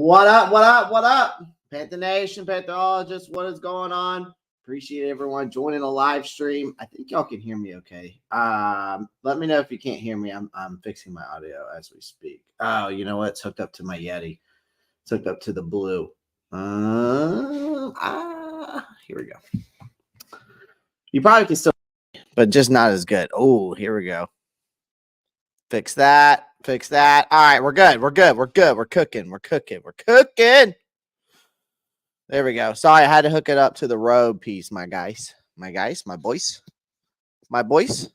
What up? What up? What up? Panther Nation, Pantherologist, what is going on? Appreciate everyone joining the live stream. I think y'all can hear me okay. Let me know if you can't hear me. I'm fixing my audio as we speak. Oh, you know what? It's hooked up to my Yeti. It's hooked up to the Blue. Here we go. You probably can still, but just not as good. Oh, here we go. Fix that. Fix that. All right, we're good. We're good. We're good. We're cooking. We're cooking. We're cooking. There we go. Sorry, I had to hook it up to the road piece, my guys. My guys, my boys. My boys.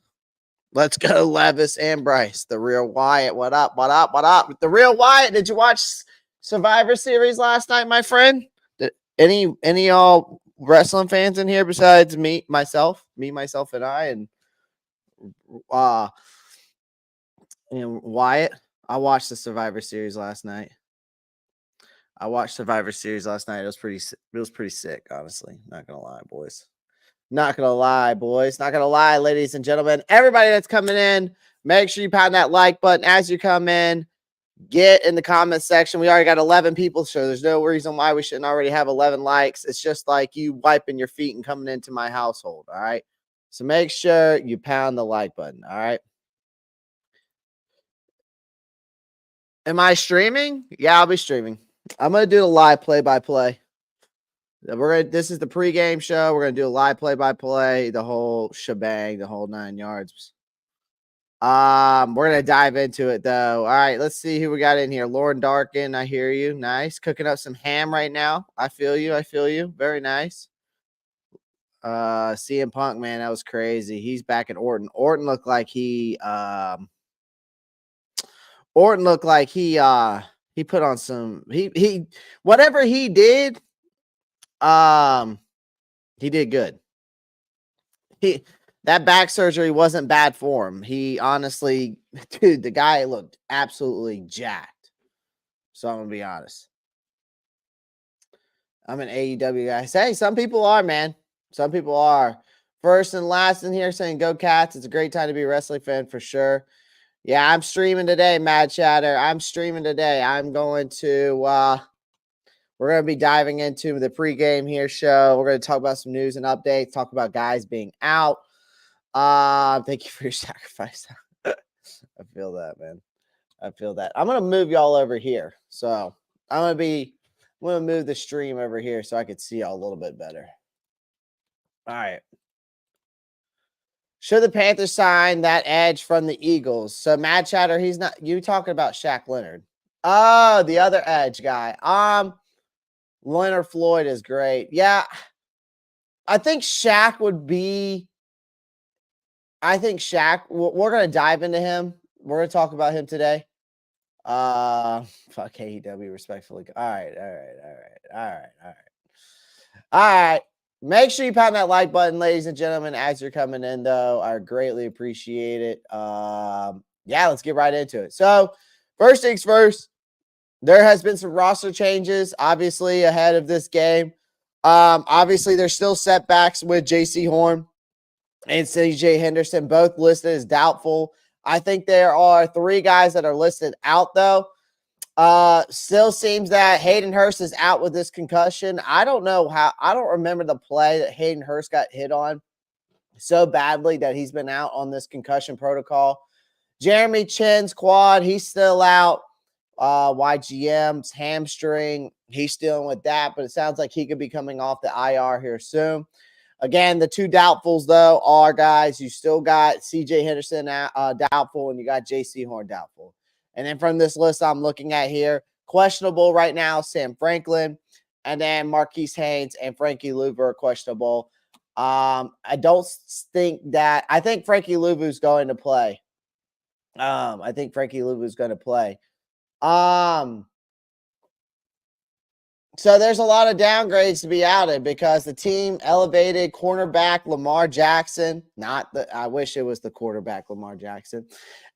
Let's go, Levis and Bryce. The real Wyatt. What up? What up? What up? The real Wyatt. Did you watch Survivor Series last night, my friend? Any y'all wrestling fans in here besides me, myself, and I, and Wyatt? I watched the Survivor Series last night. It was pretty sick, honestly. Not gonna lie, boys. Not gonna lie, ladies and gentlemen. Everybody that's coming in, make sure you pound that like button as you come in. Get in the comment section. We already got 11 people, so there's no reason why we shouldn't already have 11 likes. It's just like you wiping your feet and coming into my household, all right? So make sure you pound the like button, all right? Am I streaming? Yeah, I'll be streaming. I'm going to do a live play-by-play. This is the pregame show. We're going to do a live play-by-play, the whole shebang, the whole 9 yards. We're going to dive into it, though. All right, let's see who we got in here. Lauren Darkin, I hear you. Nice. Cooking up some ham right now. I feel you. Very nice. CM Punk, man, that was crazy. He's back at Orton. Orton looked like he put on some he whatever he did, he did good. That back surgery wasn't bad for him. He honestly, dude, the guy looked absolutely jacked. So I'm gonna be honest. I'm an AEW guy. Hey, some people are, man. Some people are. First and last in here saying go Cats. It's a great time to be a wrestling fan for sure. Yeah, I'm streaming today, Mad Chatter. I'm streaming today. I'm going to we're going to be diving into the pregame here show. We're going to talk about some news and updates, talk about guys being out. Thank you for your sacrifice. I feel that, man. I feel that. I'm going to move y'all over here. So I'm going to move the stream over here so I can see y'all a little bit better. All right. Should the Panthers sign that edge from the Eagles? So Mad Chatter, he's not. You talking about Shaq Leonard? Oh, the other edge guy. Leonard Floyd is great. Yeah, I think Shaq would be. I think Shaq. We're gonna dive into him. We're gonna talk about him today. Fuck AEW, respectfully. All right. Make sure you pound that like button, ladies and gentlemen, as you're coming in, though. I greatly appreciate it. Yeah, let's get right into it. So, first things first, there has been some roster changes, obviously, ahead of this game. Obviously, there's still setbacks with J.C. Horn and C.J. Henderson, both listed as doubtful. I think there are 3 guys that are listed out, though. Still seems that Hayden Hurst is out with this concussion. I don't remember the play that Hayden Hurst got hit on so badly that he's been out on this concussion protocol. Jeremy Chin's quad, he's still out. YGM's hamstring, he's dealing with that, but it sounds like he could be coming off the IR here soon. Again, the 2 doubtfuls, though, are guys. You still got CJ Henderson doubtful, and you got JC Horn doubtful. And then from this list I'm looking at here, questionable right now, Sam Franklin, and then Marquise Haynes and Frankie Louver are questionable. I think Frankie Louver is going to play. So there's a lot of downgrades to be outed because the team elevated cornerback Lamar Jackson. I wish it was the quarterback Lamar Jackson.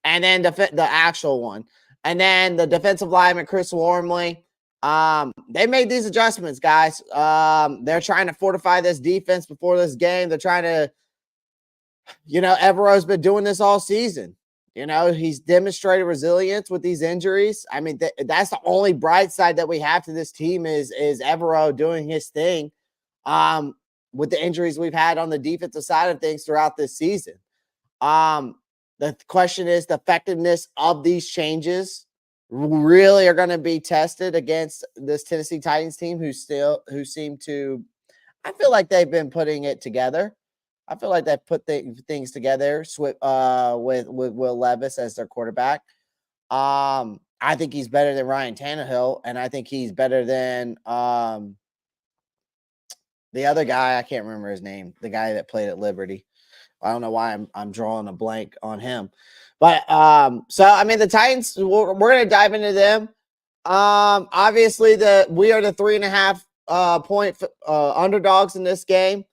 And then the actual one. And then the defensive lineman Chris Wormley. They made these adjustments, guys. They're trying to fortify this defense before this game. They're trying to, Evero's been doing this all season. You know, he's demonstrated resilience with these injuries. I mean, that's the only bright side that we have to this team is Evero doing his thing. With the injuries we've had on the defensive side of things throughout this season. The question is the effectiveness of these changes really are going to be tested against this Tennessee Titans team who seem to, I feel like they've been putting it together. I feel like they've put things together with Will Levis as their quarterback. I think he's better than Ryan Tannehill, and I think he's better than the other guy. I can't remember his name. The guy that played at Liberty. I don't know why I'm drawing a blank on him. But so I mean the Titans, we're gonna dive into them. Obviously we are the 3.5 point underdogs in this game.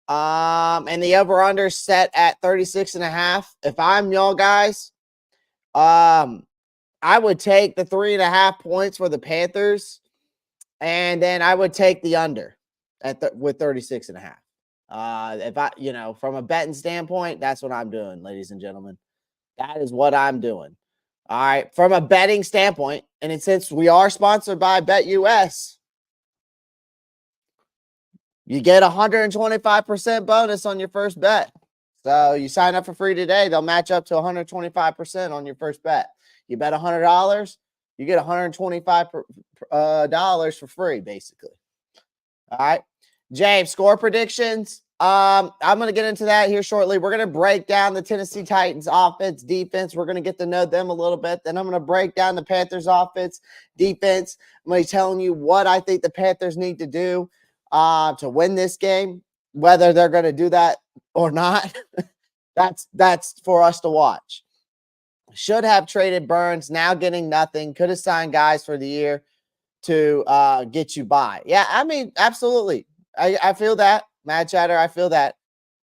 And the over-under set at 36.5. If I'm y'all guys, I would take the 3.5 points for the Panthers, and then I would take the under with 36.5. If I, from a betting standpoint, that's what I'm doing, ladies and gentlemen. That is what I'm doing. All right. From a betting standpoint, and since we are sponsored by BetUS, you get 125% bonus on your first bet. So you sign up for free today, they'll match up to 125% on your first bet. You bet $100, you get $125 for free, basically. All right. James, score predictions. I'm going to get into that here shortly. We're going to break down the Tennessee Titans offense, defense. We're going to get to know them a little bit. Then I'm going to break down the Panthers offense, defense. I'm going to be telling you what I think the Panthers need to do to win this game, whether they're going to do that or not. That's for us to watch. Should have traded Burns, now getting nothing. Could have signed guys for the year to get you by. Yeah, I mean, absolutely. I feel that. Matt Chatter, I feel that.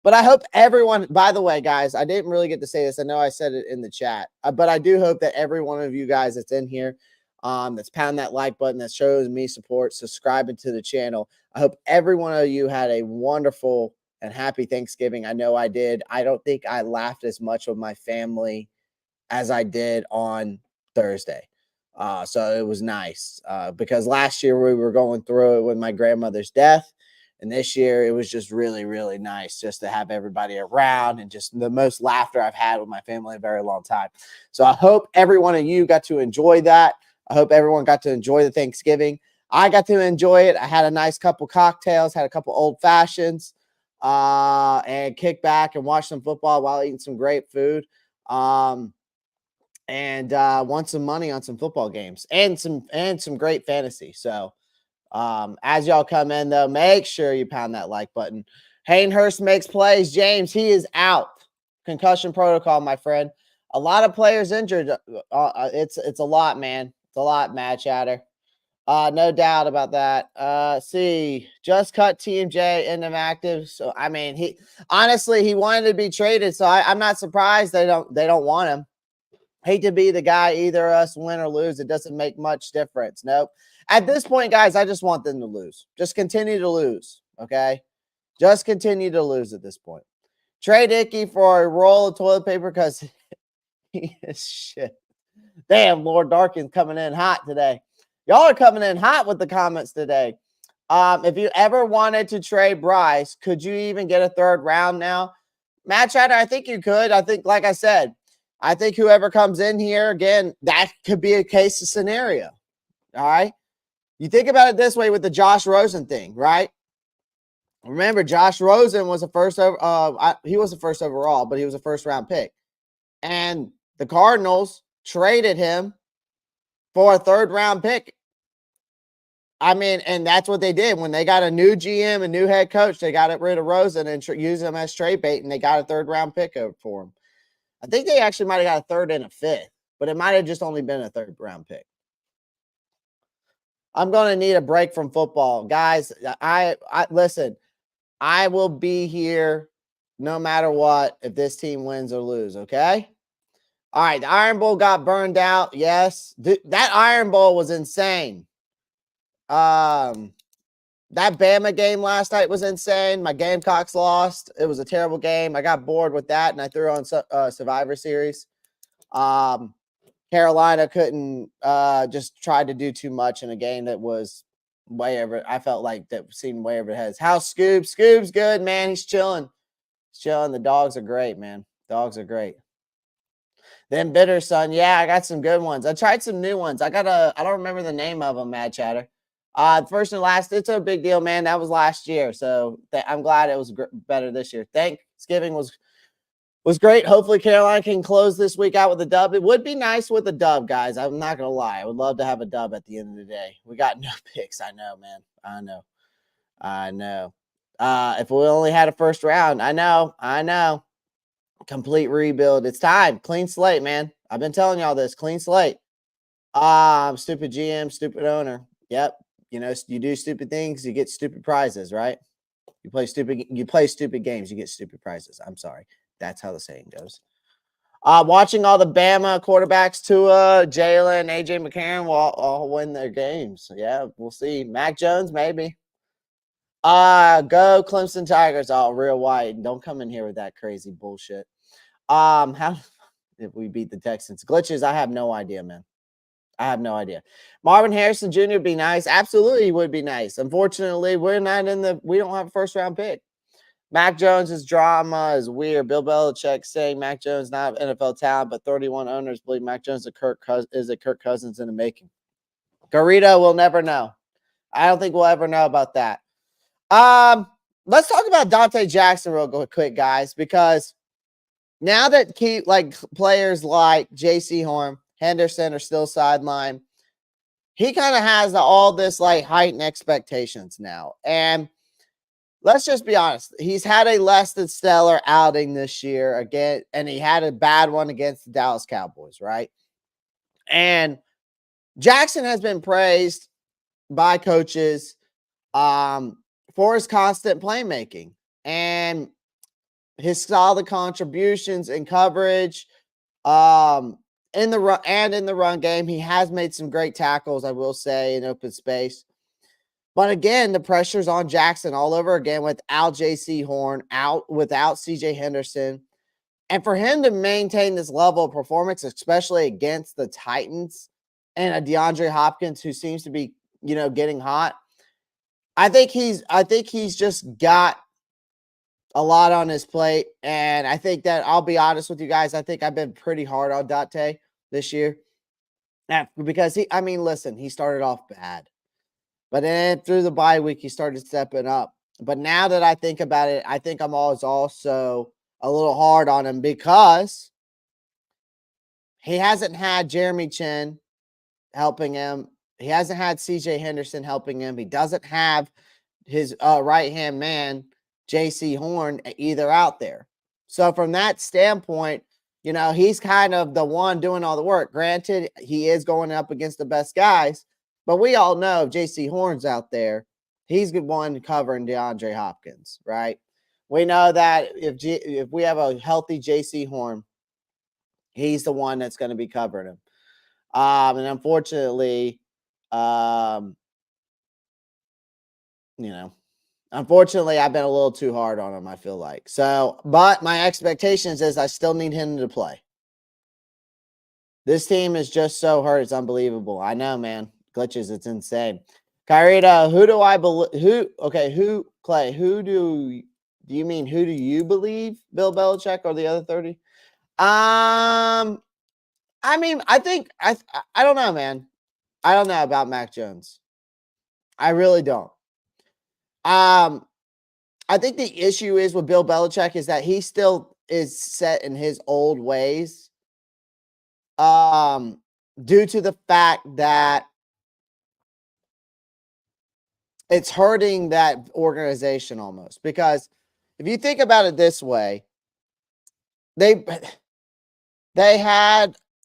But I hope everyone, by the way, guys, I didn't really get to say this. I know I said it in the chat, but I do hope that every one of you guys that's in here, that's pounding that like button, that shows me support, subscribing to the channel. I hope every one of you had a wonderful and happy Thanksgiving. I know I did. I don't think I laughed as much with my family as I did on Thursday. So it was nice because last year we were going through it with my grandmother's death. And this year it was just really, really nice just to have everybody around and just the most laughter I've had with my family in a very long time. So I hope every one of you got to enjoy that. I hope everyone got to enjoy the Thanksgiving. I got to enjoy it. I had a nice couple cocktails, had a couple old fashions, and kick back and watch some football while eating some great food. And won some money on some football games and some great fantasy. So as y'all come in, though, make sure you pound that like button. Haydenhurst makes plays. James, he is out. Concussion protocol, my friend. A lot of players injured. It's a lot, man. It's a lot, Mad Chatter. No doubt about that. See, just cut TMJ inactive. So I mean, he wanted to be traded. So I'm not surprised they don't want him. Hate to be the guy, either us win or lose. It doesn't make much difference. Nope. At this point, guys, I just want them to lose. Just continue to lose, okay? Just continue to lose at this point. Trade Icky for a roll of toilet paper because he is shit. Damn, Lord Darkin's coming in hot today. Y'all are coming in hot with the comments today. If you ever wanted to trade Bryce, could you even get a third round now? Matt Chatter, I think you could. I think, like I said, I think whoever comes in here, again, that could be a case scenario. All right. You think about it this way with the Josh Rosen thing, right? Remember, Josh Rosen was he was the first overall, but he was a first round pick. And the Cardinals traded him for a third round pick. I mean, and that's what they did. When they got a new GM, a new head coach, they got rid of Rosen and used him as trade bait, and they got a third round pick for him. I think they actually might have got a third and a fifth, but it might have just only been a third round pick. I'm going to need a break from football. Guys, I listen, I will be here no matter what if this team wins or lose, okay? All right, the Iron Bowl got burned out. Yes, that Iron Bowl was insane. That Bama game last night was insane. My Gamecocks lost. It was a terrible game. I got bored with that, and I threw on Survivor Series. Carolina couldn't just try to do too much in a game that was way over. I felt like that seemed way over their heads. How's Scoob? Scoob's good, man. He's chilling. He's chilling. The dogs are great, man. Dogs are great. Then Bitter Son. Yeah, I got some good ones. I tried some new ones. I don't remember the name of them, Mad Chatter. First and last, it's a big deal, man. That was last year. So I'm glad it was better this year. Thanksgiving was great. Hopefully Carolina can close this week out with a dub. It would be nice with a dub, guys. I'm not going to lie. I would love to have a dub at the end of the day. We got no picks. I know, man. I know. If we only had a first round, I know. Complete rebuild. It's time. Clean slate, man. I've been telling y'all this. Clean slate. Stupid GM, stupid owner. Yep. You do stupid things, you get stupid prizes, right? You play stupid games, you get stupid prizes. I'm sorry. That's how the saying goes. Watching all the Bama quarterbacks, Tua, Jalen, AJ McCarron will all win their games. Yeah, we'll see. Mac Jones, maybe. Go Clemson Tigers. Oh, real white. Don't come in here with that crazy bullshit. How if we beat the Texans? Glitches, I have no idea, man. I have no idea. Marvin Harrison Jr. would be nice. Absolutely, he would be nice. Unfortunately, we don't have a first round pick. Mac Jones' drama is weird. Bill Belichick saying Mac Jones not NFL talent, but 31 owners believe Mac Jones is a Kirk Cousins in the making. Garrido will never know. I don't think we'll ever know about that. Let's talk about Dante Jackson real quick, guys, because now that players like J.C. Horn, Henderson are still sidelined, he kind of has all this heightened expectations now. And let's just be honest. He's had a less than stellar outing this year again, and he had a bad one against the Dallas Cowboys, right? And Jackson has been praised by coaches for his constant playmaking and his solid contributions and coverage in the run game. He has made some great tackles, I will say, in open space. But again, the pressure's on Jackson all over again without J.C. Horn, without C.J. Henderson. And for him to maintain this level of performance, especially against the Titans and a DeAndre Hopkins who seems to be, getting hot, I think he's just got a lot on his plate. And I think that, I'll be honest with you guys, I think I've been pretty hard on Dante this year. Because listen, he started off bad. But then through the bye week, he started stepping up. But now that I think about it, I think I'm also a little hard on him because he hasn't had Jeremy Chin helping him. He hasn't had C.J. Henderson helping him. He doesn't have his right-hand man, J.C. Horn, either out there. So from that standpoint, he's kind of the one doing all the work. Granted, he is going up against the best guys, but we all know if J.C. Horn's out there, he's the one covering DeAndre Hopkins, right? We know that if we have a healthy J.C. Horn, he's the one that's going to be covering him. And unfortunately, unfortunately, I've been a little too hard on him, I feel like. So, but my expectations is I still need him to play. This team is just so hurt. It's unbelievable. I know, man. Glitches. It's insane. Kyrita, who do I believe? Clay, who do you mean? Who do you believe? Bill Belichick or the other 30? I don't know, man. I don't know about Mac Jones. I really don't. I think the issue is with Bill Belichick is that he still is set in his old ways. Due to the fact that it's hurting that organization almost. Because if you think about it this way, they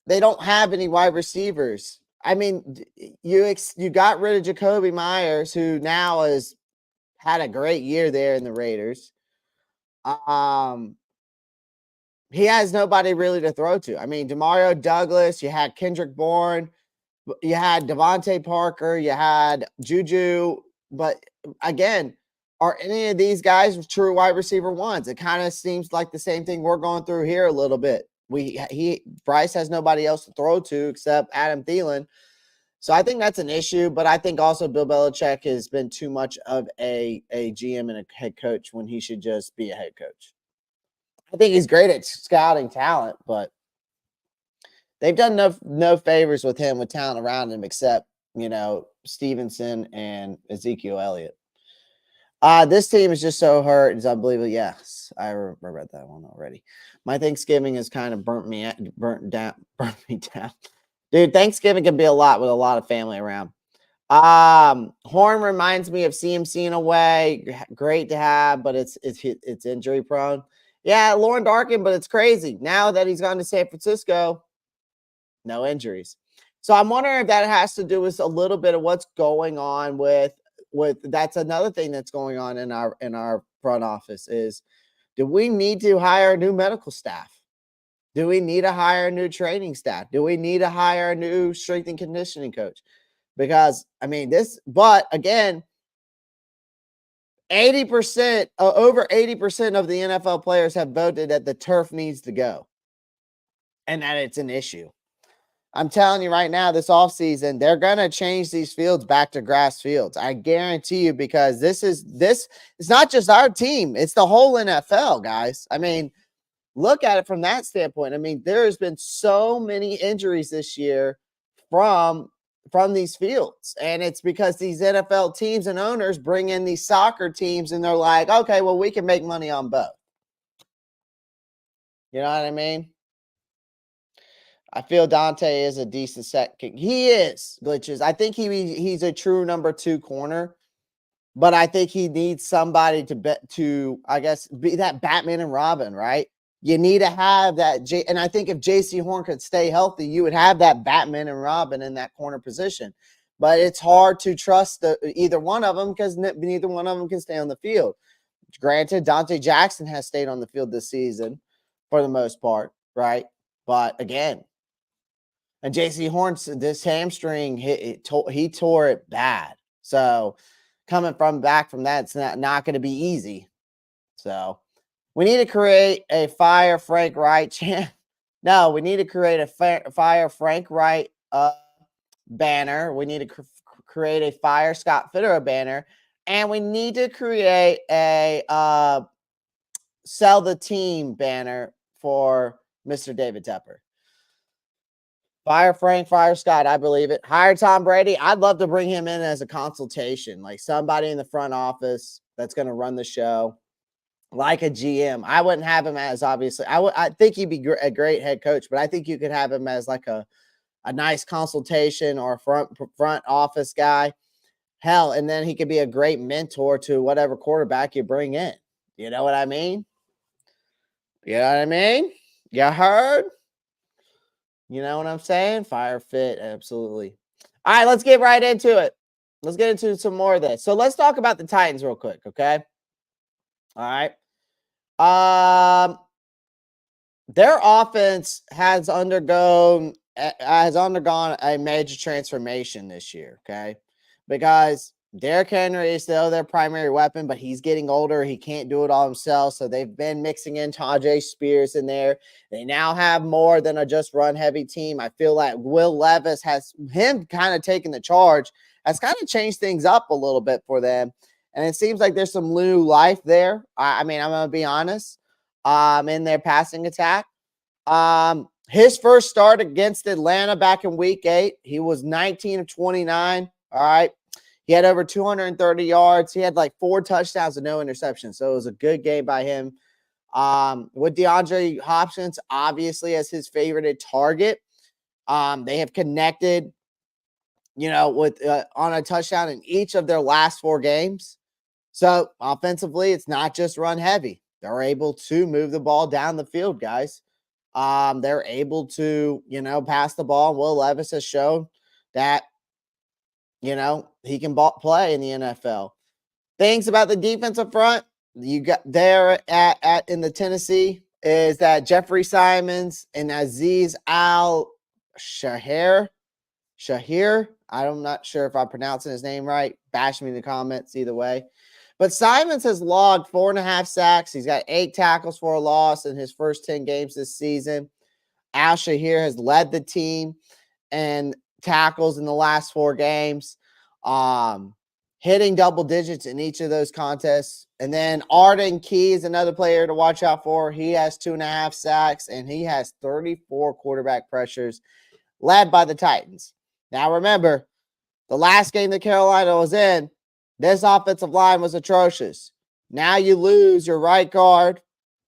don't have any wide receivers. You got rid of Jacoby Myers, who now has had a great year there in the Raiders. He has nobody really to throw to. Demario Douglas, you had Kendrick Bourne, you had Devontae Parker, you had Juju. But again, are any of these guys true wide receiver ones? It kind of seems like the same thing we're going through here a little bit. Bryce has nobody else to throw to except Adam Thielen. So I think that's an issue, but I think also Bill Belichick has been too much of a GM and a head coach when he should just be a head coach. I think he's great at scouting talent, but they've done no favors with him with talent around him except, Stevenson and Ezekiel Elliott. This team is just so hurt. It's unbelievable. Yes, I read that one already. My Thanksgiving has kind of burnt me down. Dude, Thanksgiving can be a lot with a lot of family around. Horn reminds me of CMC in a way. Great to have, but it's injury prone. Yeah, Lauren Darkin, but it's crazy. Now that he's gone to San Francisco, no injuries. So I'm wondering if that has to do with a little bit of what's going on with that's another thing that's going on in our front office is, do we need to hire a new medical staff? Do we need to hire a new training staff? Do we need to hire a new strength and conditioning coach? Because but again, 80%, over 80% of the NFL players have voted that the turf needs to go and that it's an issue. I'm telling you right now, this offseason, they're going to change these fields back to grass fields. I guarantee you, because it's not just our team. It's the whole NFL, guys. Look at it from that standpoint. There has been so many injuries this year from these fields. And it's because these NFL teams and owners bring in these soccer teams and they're like, okay, well, we can make money on both. You know what I mean? I feel Dante is a decent second. He is, Glitches. I think he's a true number 2 corner, but I think he needs somebody to I guess, be that Batman and Robin, right? You need to have that. And I think if JC Horn could stay healthy, you would have that Batman and Robin in that corner position. But it's hard to trust either one of them because neither one of them can stay on the field. Granted, Dante Jackson has stayed on the field this season for the most part, right? But again, and JC Horn, this hamstring, he tore it bad. So coming back from that, it's not going to be easy. So we need to create a Fire Frank Wright chant. No, we need to create a Fire Frank Wright banner. We need to create a Fire Scott Fitterer banner. And we need to create a Sell the Team banner for Mr. David Tepper. Fire Frank, Fire Scott, I believe it. Hire Tom Brady. I'd love to bring him in as a consultation, like somebody in the front office that's going to run the show, like a GM. I wouldn't have him as, obviously. I think he'd be a great head coach, but I think you could have him as like a nice consultation or front office guy. Hell, and then he could be a great mentor to whatever quarterback you bring in. You know what I mean? You heard? You know what I'm saying? Fire fit, absolutely. All right, let's get right into it. Let's get into some more of this. So let's talk about the Titans real quick, okay? All right. Their offense has undergone a major transformation this year, okay? Because Derrick Henry is still their primary weapon, but he's getting older. He can't do it all himself. So they've been mixing in Tajay Spears in there. They now have more than a just run heavy team. I feel like Will Levis has him kind of taking the charge. Has kind of changed things up a little bit for them. And it seems like there's some new life there. I'm going to be honest, in their passing attack. His first start against Atlanta back in week 8, he was 19 of 29. All right. He had over 230 yards. He had like 4 touchdowns and no interceptions. So it was a good game by him. With DeAndre Hopkins, obviously, as his favorite target. They have connected, with on a touchdown in each of their last 4 games. So offensively, it's not just run heavy. They're able to move the ball down the field, guys. They're able to, pass the ball. Will Levis has shown that, he can play in the NFL. Things about the defensive front you got there in the Tennessee is that Jeffrey Simons and Aziz Al-Shahir. I'm not sure if I'm pronouncing his name right. Bash me in the comments either way. But Simons has logged 4.5 sacks. He's got 8 tackles for a loss in his first 10 games this season. Al Shahir has led the team and tackles in the last 4 games, hitting double digits in each of those contests. And then Arden Key is another player to watch out for. He has 2.5 sacks, and he has 34 quarterback pressures, led by the Titans. Now, remember, the last game that Carolina was in, this offensive line was atrocious. Now you lose your right guard,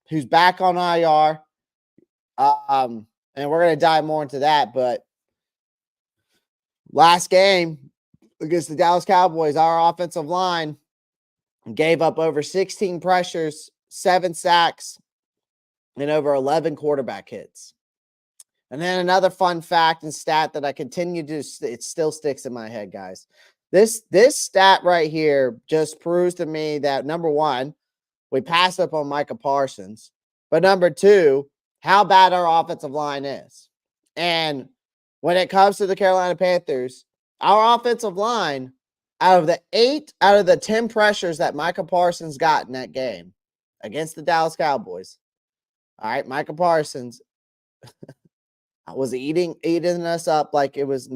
who's back on IR. And we're going to dive more into that, but last game against the Dallas Cowboys, our offensive line gave up over 16 pressures, 7 sacks, and over 11 quarterback hits. And then another fun fact and stat that I continue to, it still sticks in my head, guys. This stat right here just proves to me that, number one, we passed up on Micah Parsons, but number two, how bad our offensive line is. And when it comes to the Carolina Panthers, our offensive line, out of the 10 pressures that Micah Parsons got in that game against the Dallas Cowboys, all right, Micah Parsons was eating us up like it was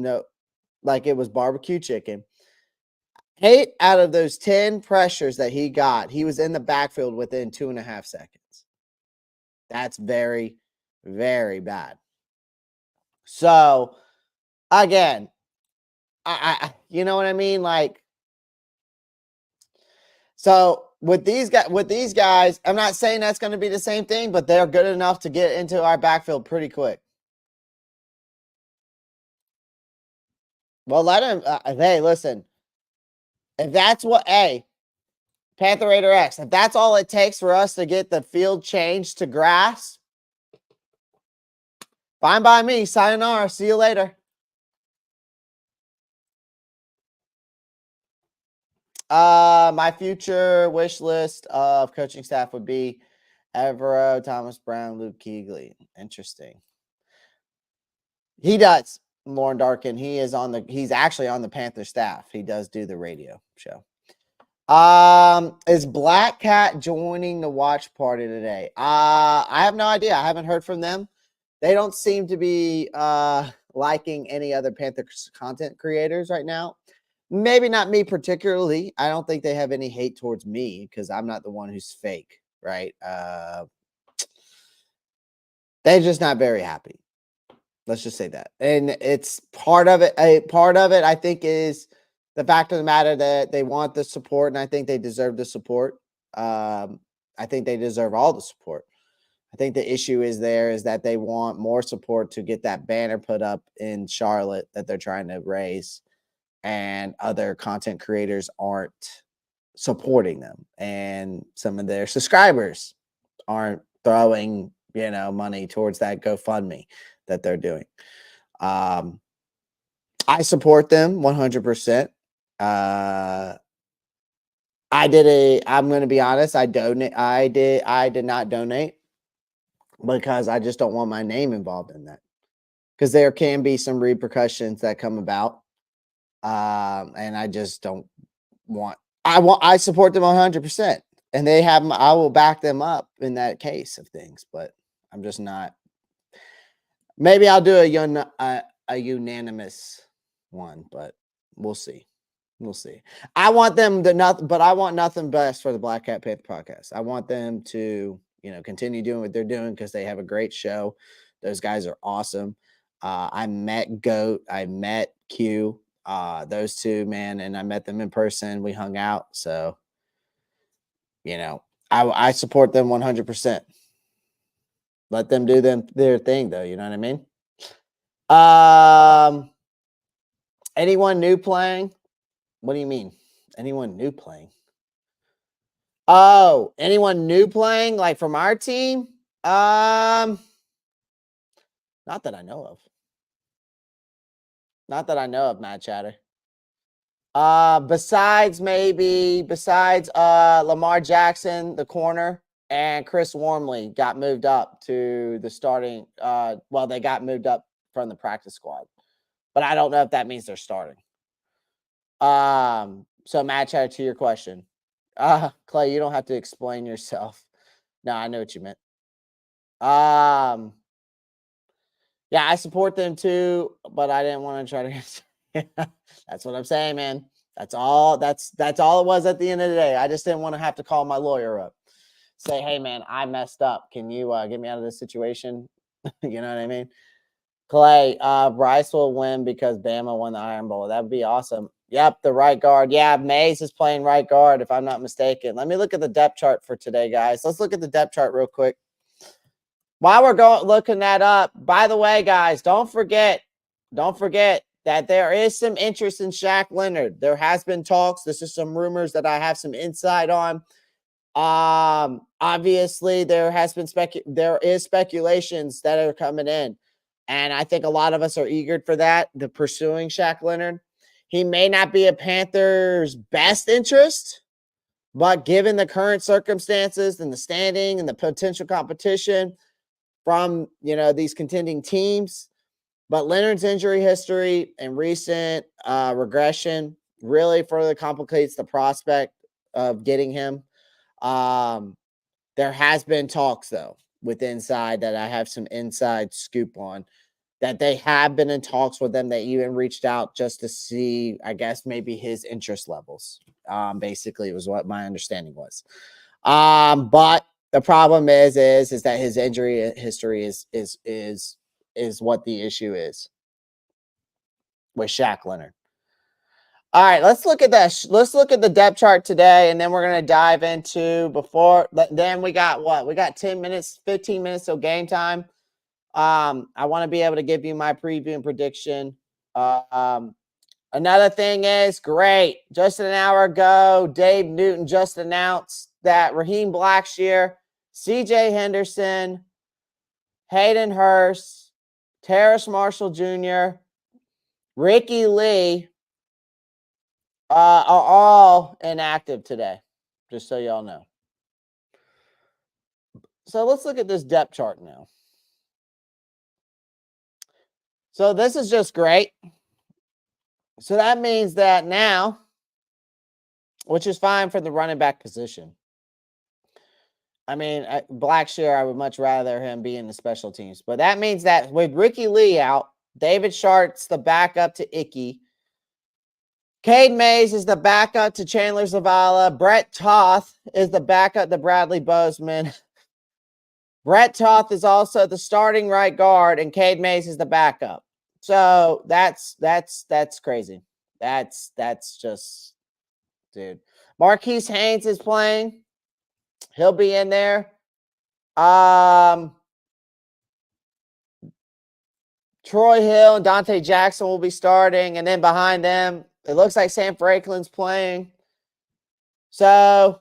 barbecue chicken. 8 out of those 10 pressures that he got, he was in the backfield within 2.5 seconds. That's very, very bad. So, again, I you know what I mean? Like, so with these guys, I'm not saying that's going to be the same thing, but they're good enough to get into our backfield pretty quick. Well, let him. Hey, listen. If that's what, Panther Raider X, if that's all it takes for us to get the field changed to grass, fine by me. Sayonara. See you later. My future wish list of coaching staff would be Evero, Thomas Brown, Luke Kuechly. Interesting. He does. Lauren Darkin. He's actually on the Panther staff. He does do the radio show. Is Black Cat joining the watch party today? I have no idea. I haven't heard from them. They don't seem to be liking any other Panther content creators right now. Maybe not me particularly. I don't think they have any hate towards me because I'm not the one who's fake, right? They're just not very happy. Let's just say that. And it's part of it. Part of it, I think, is the fact of the matter that they want the support, and I think they deserve the support. I think they deserve all the support. I think the issue is that they want more support to get that banner put up in Charlotte that they're trying to raise, and other content creators aren't supporting them, and some of their subscribers aren't throwing money towards that GoFundMe that they're doing. I support them 100%. I'm going to be honest. I did not donate because I just don't want my name involved in that, because there can be some repercussions that come about. And I just don't want, I support them 100%, and I will back them up in that case of things, but I'm just not. Maybe I'll do a unanimous one, but we'll see. We'll see. I want them but I want nothing best for the Black Cat Panther podcast. I want them to, continue doing what they're doing because they have a great show. Those guys are awesome. I met Goat. I met Q. Those two, man, and I met them in person. We hung out. So, I support them 100%. Let them do their thing, though. You know what I mean? Anyone new playing? What do you mean? Anyone new playing? Oh, anyone new playing like from our team? Not that I know of. Not that I know of, Matt Chatter. Besides Lamar Jackson, the corner, and Chris Wormley got moved up to the starting. They got moved up from the practice squad, but I don't know if that means they're starting. So Matt Chatter, to your question, Clay, you don't have to explain yourself. No, I know what you meant. Yeah, I support them too, but I didn't want to try to. That's what I'm saying, man. That's all. That's all it was at the end of the day. I just didn't want to have to call my lawyer up, say, "Hey, man, I messed up. Can you get me out of this situation?" You know what I mean? Clay, Bryce will win because Bama won the Iron Bowl. That would be awesome. Yep, the right guard. Yeah, Mays is playing right guard, if I'm not mistaken. Let me look at the depth chart for today, guys. Let's look at the depth chart real quick. While we're looking that up, by the way, guys, don't forget that there is some interest in Shaq Leonard. There has been talks. This is some rumors that I have some insight on. Obviously, there is speculations that are coming in, and I think a lot of us are eager for that. The pursuing Shaq Leonard. He may not be a Panthers' best interest, but given the current circumstances and the standing and the potential competition from these contending teams, but Leonard's injury history and recent regression really further complicates the prospect of getting him. There has been talks though with inside that I have some inside scoop on, that they have been in talks with them. They even reached out just to see, I guess, maybe his interest levels. Basically, was what my understanding was. But the problem is that his injury history is what the issue is with Shaq Leonard. All right, let's look at that. Let's look at the depth chart today, and then we're going to dive into then we got what? We got 10 minutes, 15 minutes till game time. I want to be able to give you my preview and prediction. Another thing is, great, just an hour ago, Dave Newton just announced that Raheem Blackshear, CJ Henderson, Hayden Hurst, Terrace Marshall Jr., Ricky Lee are all inactive today, just so y'all know. So let's look at this depth chart now. So this is just great. So that means that now, which is fine for the running back position. I mean, Blackshear, I would much rather him be in the special teams. But that means that with Ricky Lee out, David Sharp's the backup to Icky. Cade Mays is the backup to Chandler Zavala. Brett Toth is the backup to Bradley Bozeman. Brett Toth is also the starting right guard, and Cade Mays is the backup. So that's crazy. That's just, dude. Marquise Haynes is playing. He'll be in there. Troy Hill and Dante Jackson will be starting, and then behind them, it looks like Sam Franklin's playing. So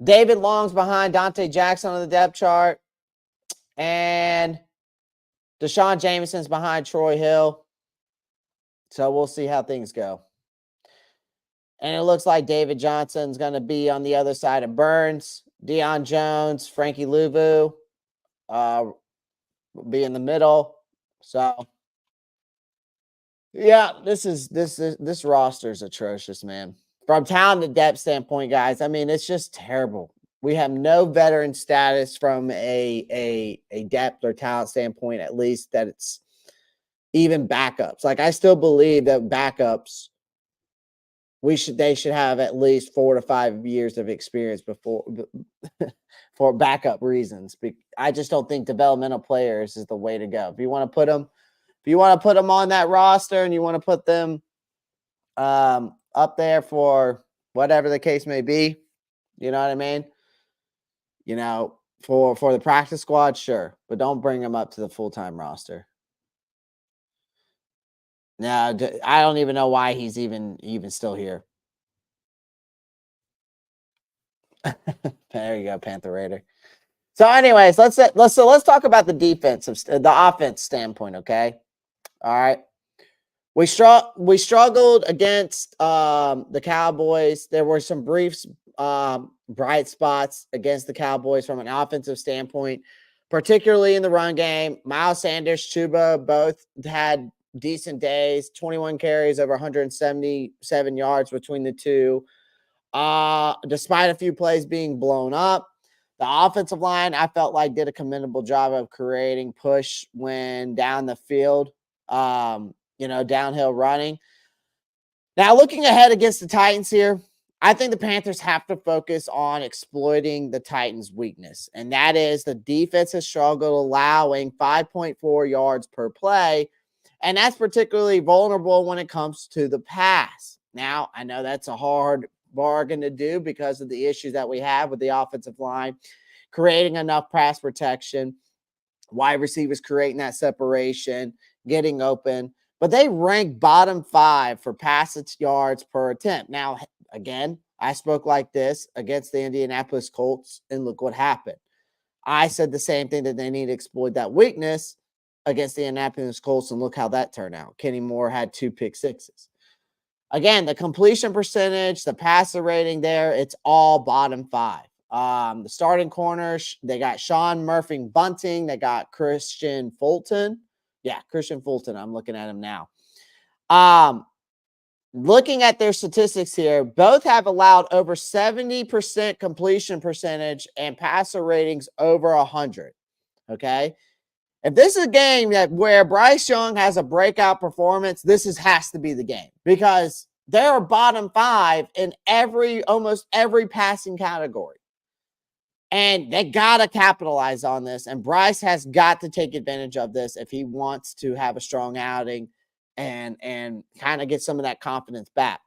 David Long's behind Dante Jackson on the depth chart, and Deshaun Jameson's behind Troy Hill. So we'll see how things go. And it looks like David Johnson's going to be on the other side of Burns. Deion Jones, Frankie Louvu will be in the middle. So yeah, this roster is atrocious, man. From talent to depth standpoint, guys, I mean, it's just terrible. We have no veteran status from a depth or talent standpoint, at least, that it's even backups. Like, I still believe that backups, they should have at least 4 to 5 years of experience before for backup reasons. I just don't think developmental players is the way to go. If you want to put them on that roster and you want to put them up there for whatever the case may be, you know what I mean? For the practice squad, sure, but don't bring them up to the full-time roster. Now, I don't even know why he's even still here. There you go, Panther Raider. So, anyways, let's talk about the offense standpoint. Okay, all right. We struggled against the Cowboys. There were some brief bright spots against the Cowboys from an offensive standpoint, particularly in the run game. Miles Sanders, Chuba both had decent days, 21 carries, over 177 yards between the two. Despite a few plays being blown up, The offensive line, I felt like did a commendable job of creating push when down the field, downhill running. Now, looking ahead against the Titans here, I think the Panthers have to focus on exploiting the Titans' weakness, and that is the defense has struggled allowing 5.4 yards per play, and that's particularly vulnerable when it comes to the pass. Now, I know that's a hard bargain to do because of the issues that we have with the offensive line, creating enough pass protection, wide receivers creating that separation, getting open. But they rank bottom 5 for passage yards per attempt. Now, again, I spoke like this against the Indianapolis Colts, and look what happened. I said the same thing, that they need to exploit that weakness against the Indianapolis Colts, and look how that turned out. Kenny Moore had 2 pick sixes. Again, the completion percentage, the passer rating there, it's all bottom 5. The starting corners, they got Sean Murphy Bunting. They got Christian Fulton. Yeah, Christian Fulton. I'm looking at him now. Looking at their statistics here, both have allowed over 70% completion percentage and passer ratings over 100. Okay. If this is a game where Bryce Young has a breakout performance, has to be the game, because they're bottom 5 in almost every passing category. And they got to capitalize on this. And Bryce has got to take advantage of this if he wants to have a strong outing and kind of get some of that confidence back.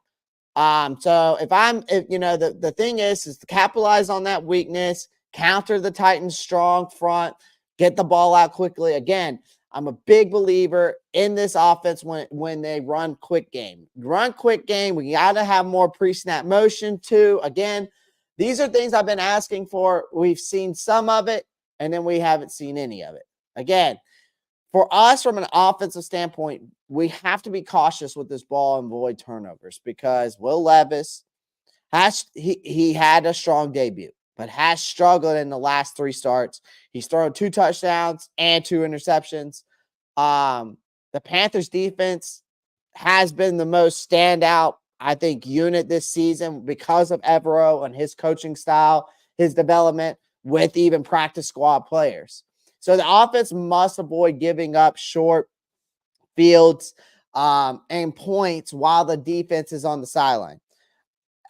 So the thing is to capitalize on that weakness, counter the Titans' strong front, get the ball out quickly. Again, I'm a big believer in this offense when they run quick game. Run quick game. We got to have more pre-snap motion too. Again, these are things I've been asking for. We've seen some of it, and then we haven't seen any of it. Again, for us, from an offensive standpoint, we have to be cautious with this ball and avoid turnovers, because Will Levis he had a strong debut, but has struggled in the last 3 starts. He's thrown 2 touchdowns and 2 interceptions. The Panthers defense has been the most standout, I think, unit this season because of Evero and his coaching style, his development with even practice squad players. So the offense must avoid giving up short fields and points while the defense is on the sideline.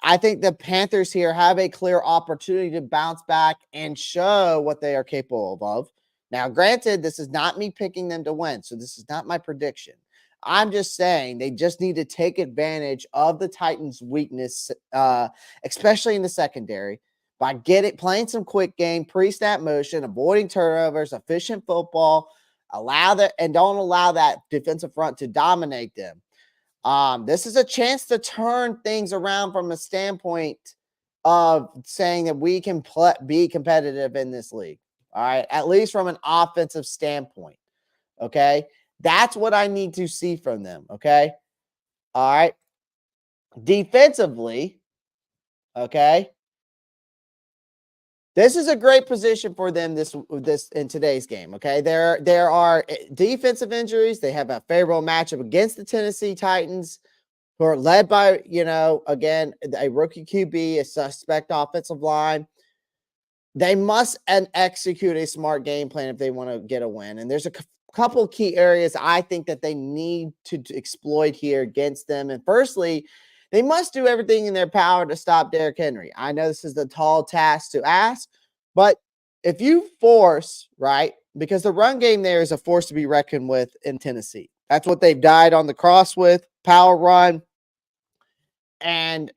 I think the Panthers here have a clear opportunity to bounce back and show what they are capable of. Now, granted, this is not me picking them to win, so this is not my prediction. I'm just saying they just need to take advantage of the Titans' weakness, especially in the secondary, by playing some quick game, pre-snap motion, avoiding turnovers, efficient football, don't allow that defensive front to dominate them. This is a chance to turn things around from a standpoint of saying that we can be competitive in this league. All right, at least from an offensive standpoint. Okay, that's what I need to see from them. Okay, all right. Defensively, okay, this is a great position for them this in today's game. Okay, there are defensive injuries. They have a favorable matchup against the Tennessee Titans, who are led by, again, a rookie QB, a suspect offensive line. They must execute a smart game plan if they want to get a win. And there's a couple key areas I think that they need to exploit here against them. And firstly, they must do everything in their power to stop Derrick Henry. I know this is the tall task to ask, but if you force, right, because the run game there is a force to be reckoned with in Tennessee. That's what they've died on the cross with, power run and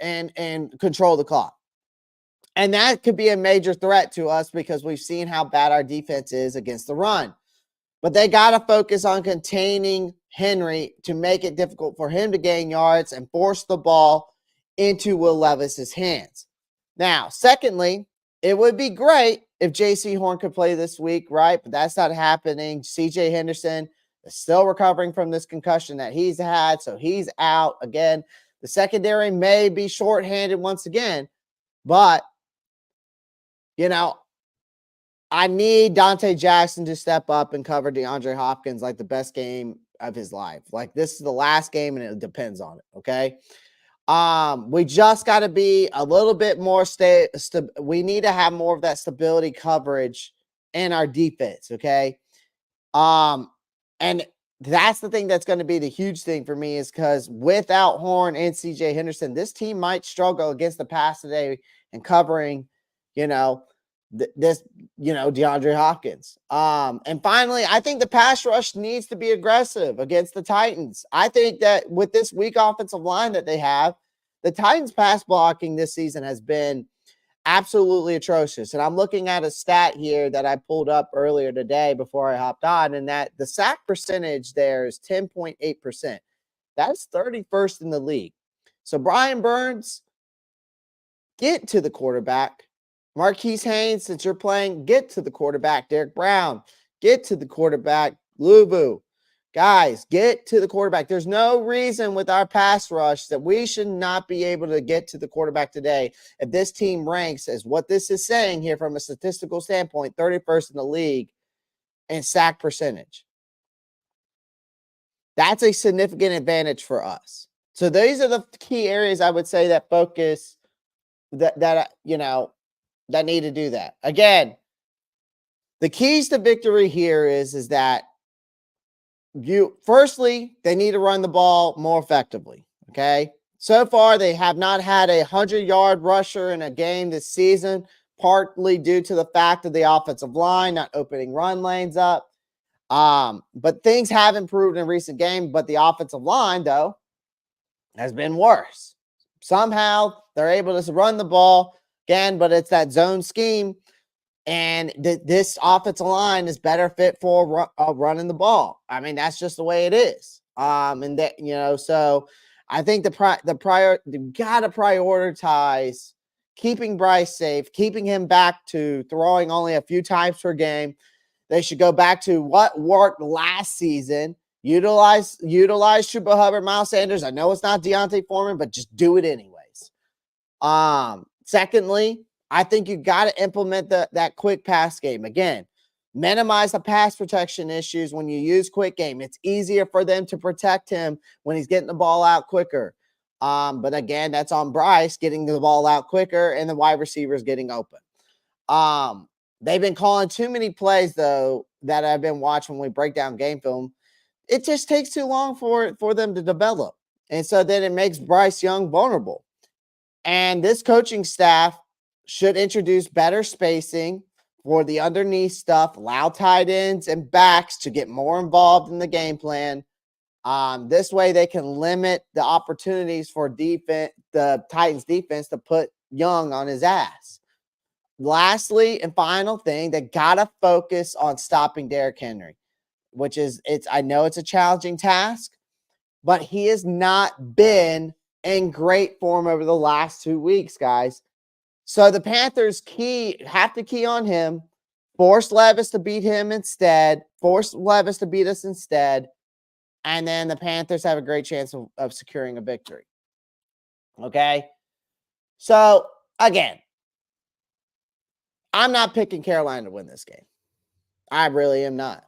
control the clock. And that could be a major threat to us because we've seen how bad our defense is against the run. But they got to focus on containing Henry to make it difficult for him to gain yards and force the ball into Will Levis's hands. Now, secondly, it would be great if J.C. Horn could play this week, right? But that's not happening. C.J. Henderson is still recovering from this concussion that he's had, so he's out. Again, the secondary may be shorthanded once again, but, I need Dante Jackson to step up and cover DeAndre Hopkins like the best game of his life. Like, this is the last game, and it depends on it, okay? We just got to be a little bit more we need to have more of that stability coverage in our defense, okay? And that's the thing that's going to be the huge thing for me, is because without Horn and CJ Henderson, this team might struggle against the pass today and covering, DeAndre Hopkins. And finally, I think the pass rush needs to be aggressive against the Titans. I think that with this weak offensive line that they have, the Titans pass blocking this season has been absolutely atrocious. And I'm looking at a stat here that I pulled up earlier today before I hopped on, and that the sack percentage there is 10.8%. That's 31st in the league. So Brian Burns, get to the quarterback. Marquise Haynes, since you're playing, get to the quarterback. Derek Brown, get to the quarterback. Luvu, guys, get to the quarterback. There's no reason with our pass rush that we should not be able to get to the quarterback today. If this team ranks as what this is saying here from a statistical standpoint, 31st in the league in sack percentage. That's a significant advantage for us. So these are the key areas I would say that focus that need to do that. Again, the keys to victory here is that firstly, they need to run the ball more effectively. Okay. So far, they have not had a 100-yard rusher in a game this season, partly due to the fact of the offensive line not opening run lanes up. But things have improved in recent games, but the offensive line, though, has been worse. Somehow they're able to run the ball again, but it's that zone scheme. And this offensive line is better fit for running the ball. I mean, that's just the way it is. And that, so I think you got to prioritize keeping Bryce safe, keeping him back to throwing only a few times per game. They should go back to what worked last season. Utilize Chuba Hubbard, Miles Sanders. I know it's not Deontay Foreman, but just do it anyways. Secondly, I think you got to implement that quick pass game. Again, minimize the pass protection issues when you use quick game. It's easier for them to protect him when he's getting the ball out quicker. But again, that's on Bryce getting the ball out quicker and the wide receivers getting open. They've been calling too many plays, though, that I've been watching when we break down game film. It just takes too long for them to develop. And so then it makes Bryce Young vulnerable. And this coaching staff should introduce better spacing for the underneath stuff, allow tight ends and backs to get more involved in the game plan. This way they can limit the opportunities for the Titans defense to put Young on his ass. Lastly and final thing, they got to focus on stopping Derrick Henry, which is, I know it's a challenging task, but he has not been in great form over the last 2 weeks, guys. So the Panthers have to key on him, force Levis to beat him instead, force Levis to beat us instead, and then the Panthers have a great chance of securing a victory. Okay? So, again, I'm not picking Carolina to win this game. I really am not.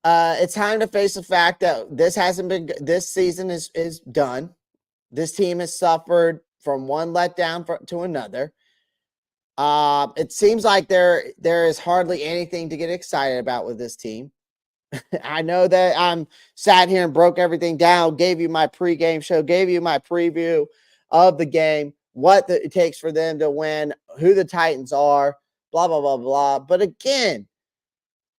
It's time to face the fact that this season is done. This team has suffered from one letdown to another. It seems like there is hardly anything to get excited about with this team. I know that I'm sat here and broke everything down, gave you my pregame show, gave you my preview of the game, what it takes for them to win, who the Titans are, blah, blah, blah, blah. But again,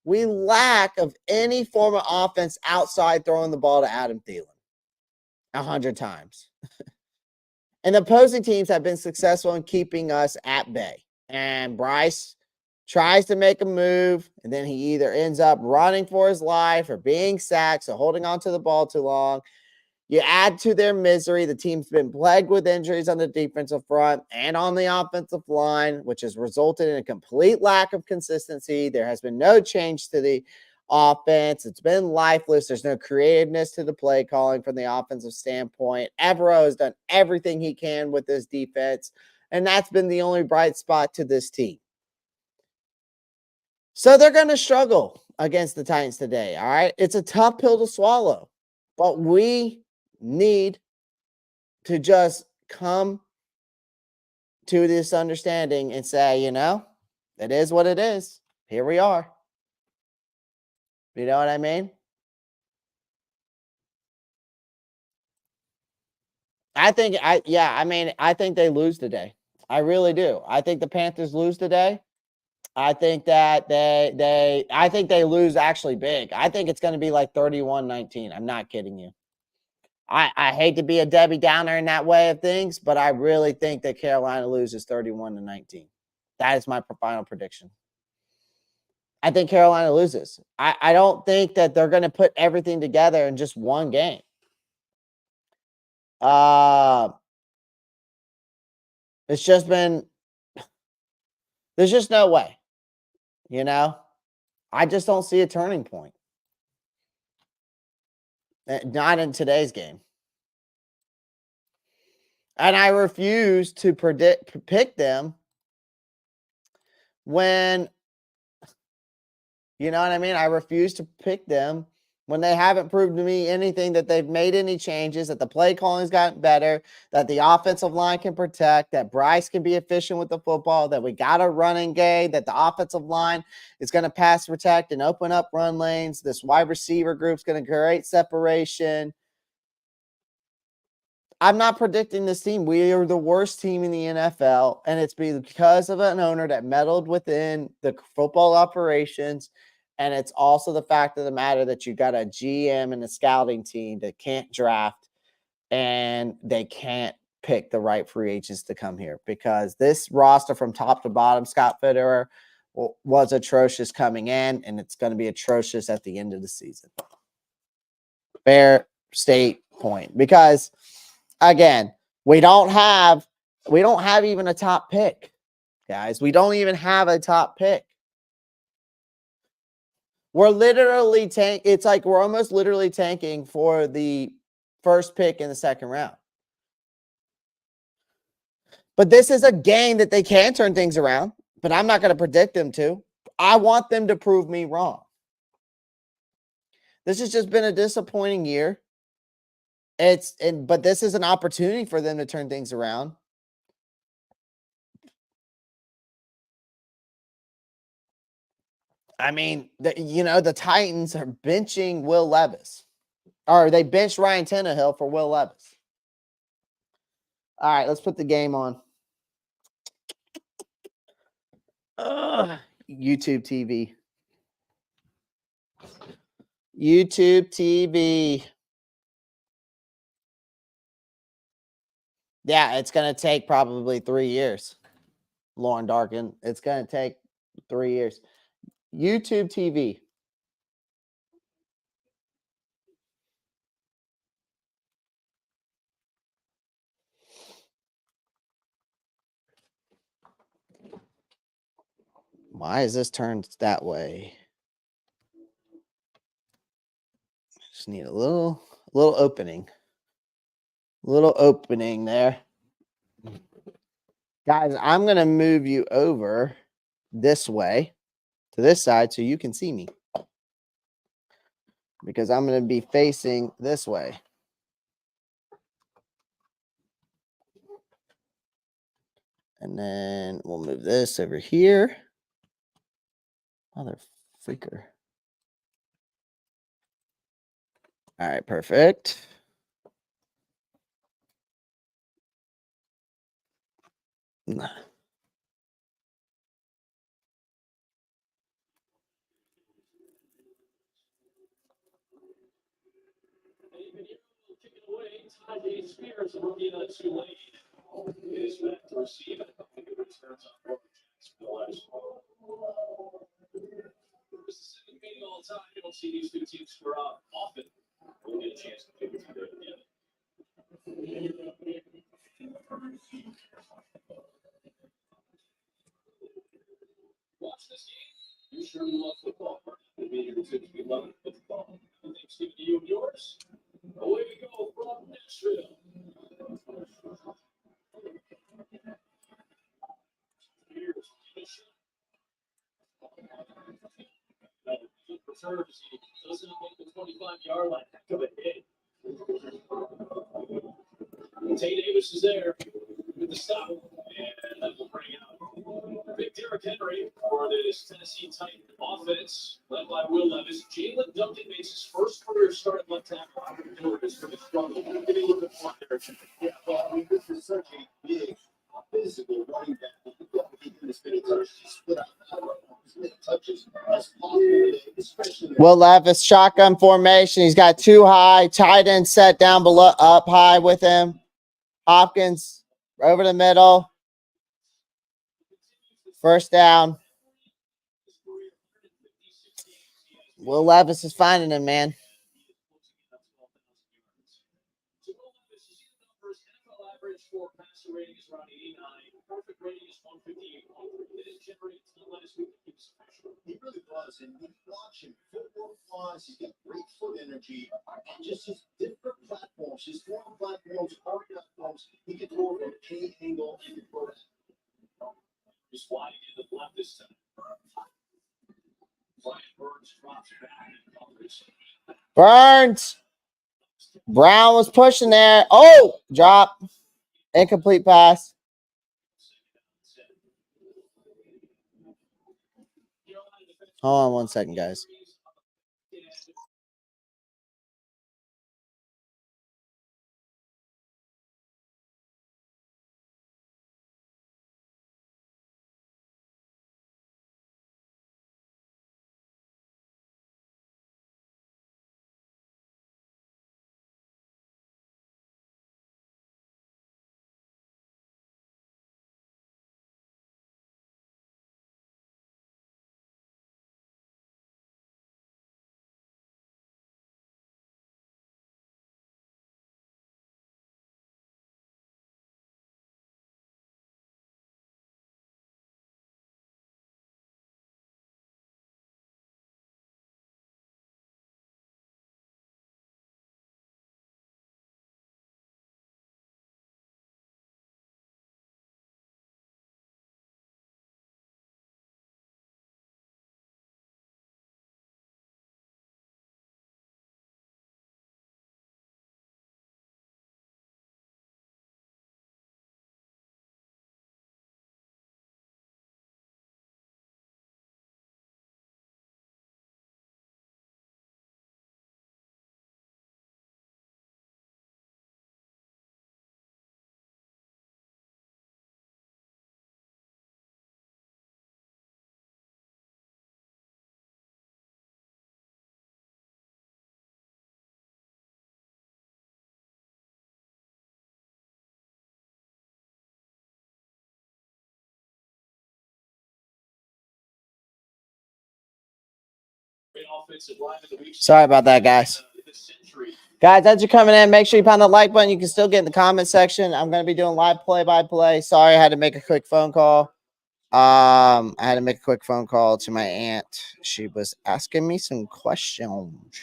we lack of any form of offense outside throwing the ball to Adam Thielen 100 times. And the opposing teams have been successful in keeping us at bay. And Bryce tries to make a move, and then he either ends up running for his life or being sacked, so holding on to the ball too long. You add to their misery, the team's been plagued with injuries on the defensive front and on the offensive line, which has resulted in a complete lack of consistency. There has been no change to the offense. It's been lifeless. There's no creativeness to the play calling from the offensive standpoint. Evero has done everything he can with this defense, and that's been the only bright spot to this team. So they're going to struggle against the Titans today, all right? It's a tough pill to swallow, but we need to just come to this understanding and say, it is what it is. Here we are. You know what I mean? I think they lose today. I really do. I think the Panthers lose today. I think that I think they lose actually big. I think it's going to be like 31-19. I'm not kidding you. I hate to be a Debbie Downer in that way of things, but I really think that Carolina loses 31-19. That is my final prediction. I think Carolina loses. I don't think that they're going to put everything together in just one game. It's just been, there's just no way, I just don't see a turning point. Not in today's game. And I refuse to pick them when, you know what I mean? I refuse to pick them when they haven't proved to me anything, that they've made any changes, that the play calling's gotten better, that the offensive line can protect, that Bryce can be efficient with the football, that we got a running game, that the offensive line is going to pass protect and open up run lanes. This wide receiver group's going to create separation. I'm not predicting this team. We are the worst team in the NFL, and it's because of an owner that meddled within the football operations. And it's also the fact of the matter that you got a GM and a scouting team that can't draft, and they can't pick the right free agents to come here, because this roster from top to bottom, Scott Fitterer, was atrocious coming in, and it's going to be atrocious at the end of the season. Fair state point, because again, we don't have even a top pick, guys. We don't even have a top pick. We're literally it's like we're almost literally tanking for the first pick in the second round. But this is a game that they can turn things around, but I'm not going to predict them to. I want them to prove me wrong. This has just been a disappointing year. But this is an opportunity for them to turn things around. I mean, the Titans are benching Will Levis. Or they benched Ryan Tannehill for Will Levis. All right, let's put the game on. YouTube TV. YouTube TV. Yeah, it's going to take probably 3 years. Lauren Darkin. It's going to take 3 years. YouTube TV. Why is this turned that way? Just need a little opening. Little opening there. Guys, I'm going to move you over this way to this side so you can see me, because I'm going to be facing this way. And then we'll move this over here. Mother freaker. All right, perfect. Watch this game. You surely love football. The media tips we love football. Thanksgiving to you and yours. Away we go from Nashville. Doesn't make the 25-yard line. Heck of a hit. Tay Davis is there with the stop, and that will bring out big Derrick Henry for this Tennessee Titan offense, led by Will Levis. Jalen Duncan makes his first career start at left tackle. His struggle. Give me a little bit more there. Yeah, well, I mean, this is such a big physical running back. Will Levis shotgun formation. He's got two high, tight end set down below, up high with him. Hopkins over the middle. First down. Will Levis is finding him, man. For passer rating is around 89. Perfect rating is 158.3. They didn't generate a ton last week. He really was. And you watch him, footwork wise, he's got great foot energy. And just his different platforms, his throwing platforms, hard platforms, he can throw from any angle and throw it. Just sliding in the left this time. Brian Burns drops back and covers. Burns. Brown was pushing there. Oh, drop. Incomplete pass. Hold on 1 second, guys. Sorry about that, guys. Guys, as you're coming in, make sure you pound the like button. You can still get in the comment section. I'm going to be doing live play-by-play. Sorry, I had to make a quick phone call. I had to make a quick phone call to my aunt. She was asking me some questions.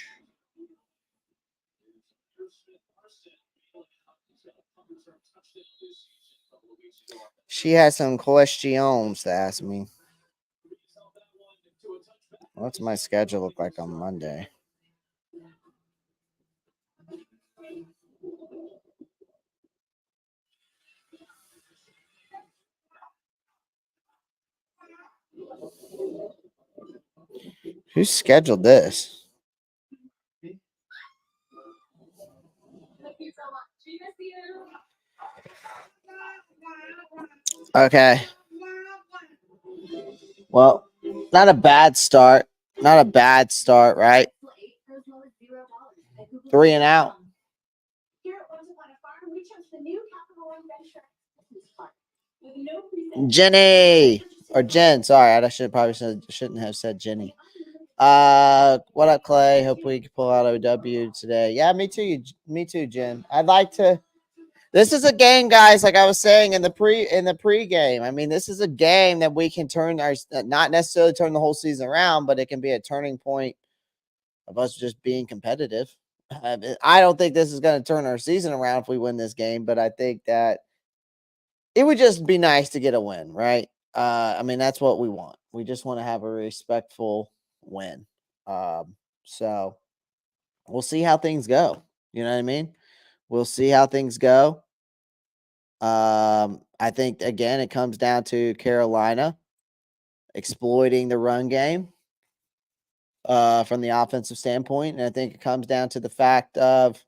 She had some questions to ask me. What's my schedule look like on Monday? Who scheduled this? Okay. Well, not a bad start. Not a bad start, right? 3 and out. Jenny or Jen. Sorry, I shouldn't have said Jenny. What up, Clay? Hope we can pull out OW today. Yeah, me too, Jen. I'd like to. This is a game, guys. Like I was saying in the pregame. I mean, this is a game that we can not necessarily turn the whole season around, but it can be a turning point of us just being competitive. I don't think this is going to turn our season around if we win this game, but I think that it would just be nice to get a win, right? I mean, that's what we want. We just want to have a respectful win. So we'll see how things go. You know what I mean? We'll see how things go. I think, again, it comes down to Carolina exploiting the run game from the offensive standpoint. And I think it comes down to the fact of,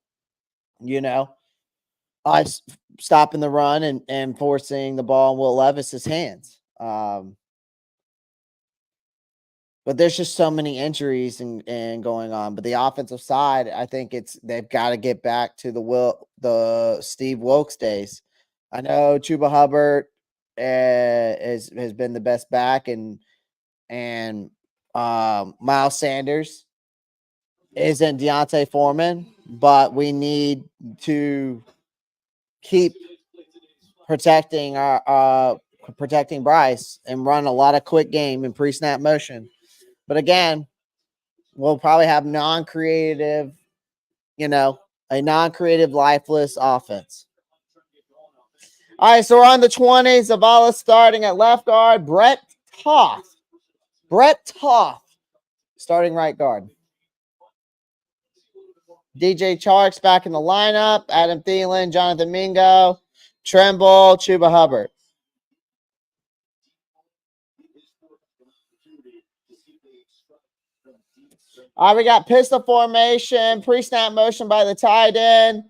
us stopping the run and forcing the ball in Will Levis's hands. But there's just so many injuries and going on. But the offensive side, I think they've got to get back to the Steve Wilkes days. I know Chuba Hubbard has been the best back, and Miles Sanders isn't Deontay Foreman, but we need to keep protecting protecting Bryce and run a lot of quick game and pre-snap motion. But again, we'll probably have a non-creative, lifeless offense. All right, so we're on the 20s. Zavala starting at left guard. Brett Toth starting right guard. DJ Chark's back in the lineup. Adam Thielen, Jonathan Mingo, Tremble, Chuba Hubbard. All right, we got pistol formation, pre-snap motion by the tight end.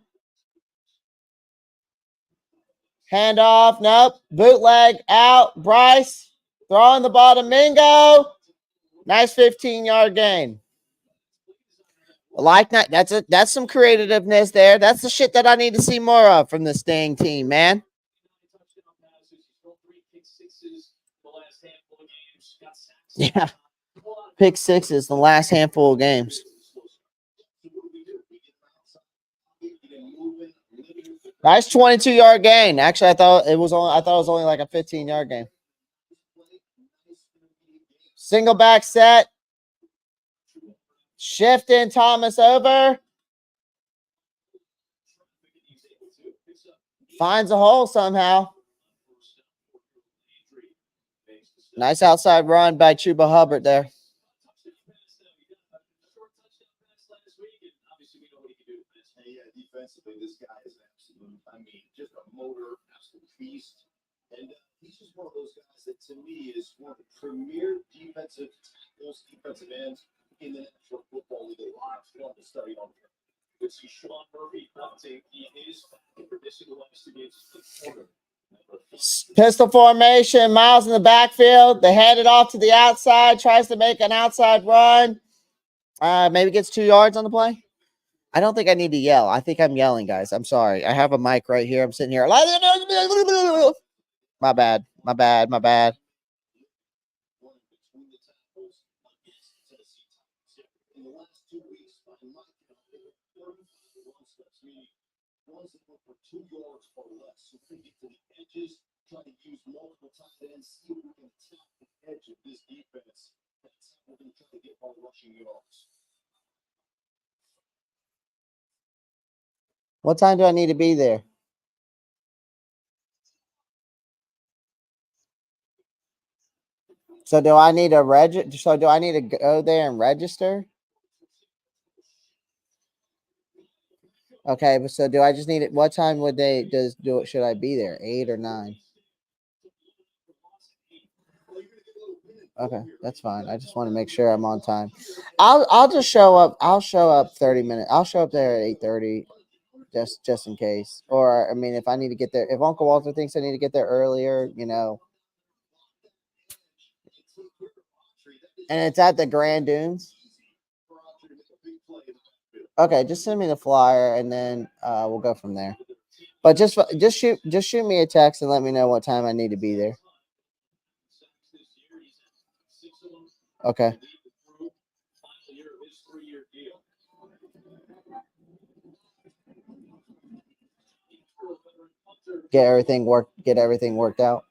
Handoff, nope. Bootleg out. Bryce throwing the ball to Mingo. Nice 15-yard gain. I like that. That's some creativeness there. That's the shit that I need to see more of from this dang team, man. Yeah. Pick sixes the last handful of games. Nice 22-yard gain. Actually, I thought it was only like a 15-yard gain. Single back set. Shifting Thomas over. Finds a hole somehow. Nice outside run by Chuba Hubbard there. Defensively, this guy is absolute. Just a motor, absolute beast. And he's just one of those guys that, to me, is one of the premier defensive ends in the National Football League. A lot of film to study on him. We see Sean Murphy hunting. He is for this in the last 2 games. Pistol formation. Miles in the backfield. They hand it off to the outside. Tries to make an outside run. Maybe gets 2 yards on the play. I don't think I need to yell. I think I'm yelling, guys. I'm sorry. I have a mic right here. I'm sitting here. My bad. What time do I need to be there? So do I need to do I need to go there and register? Okay, but so do I just need it? What time would should I be there? 8 or 9? Okay, that's fine. I just want to make sure I'm on time. I'll just show up. I'll show up 30 minutes. I'll show up there at 8:30, just in case. Or if I need to get there, if Uncle Walter thinks I need to get there earlier, And it's at the Grand Dunes. Okay, just send me the flyer and then we'll go from there. But just shoot me a text and let me know what time I need to be there. Okay. Get everything worked out.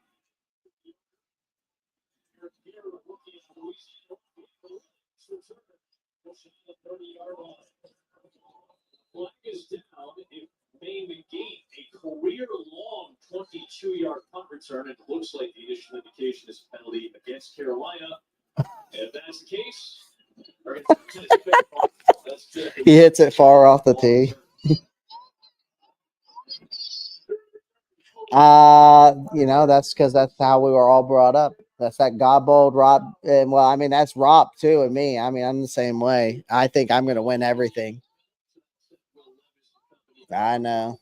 May negate a career-long 22-yard punt return. It looks like the initial indication is a penalty against Carolina. If that's the case, he hits it far off the tee. That's because that's how we were all brought up. That's that Godbold Ropp, and well, I mean that's Ropp too, and me. I mean, I'm the same way. I think I'm gonna win everything. I know.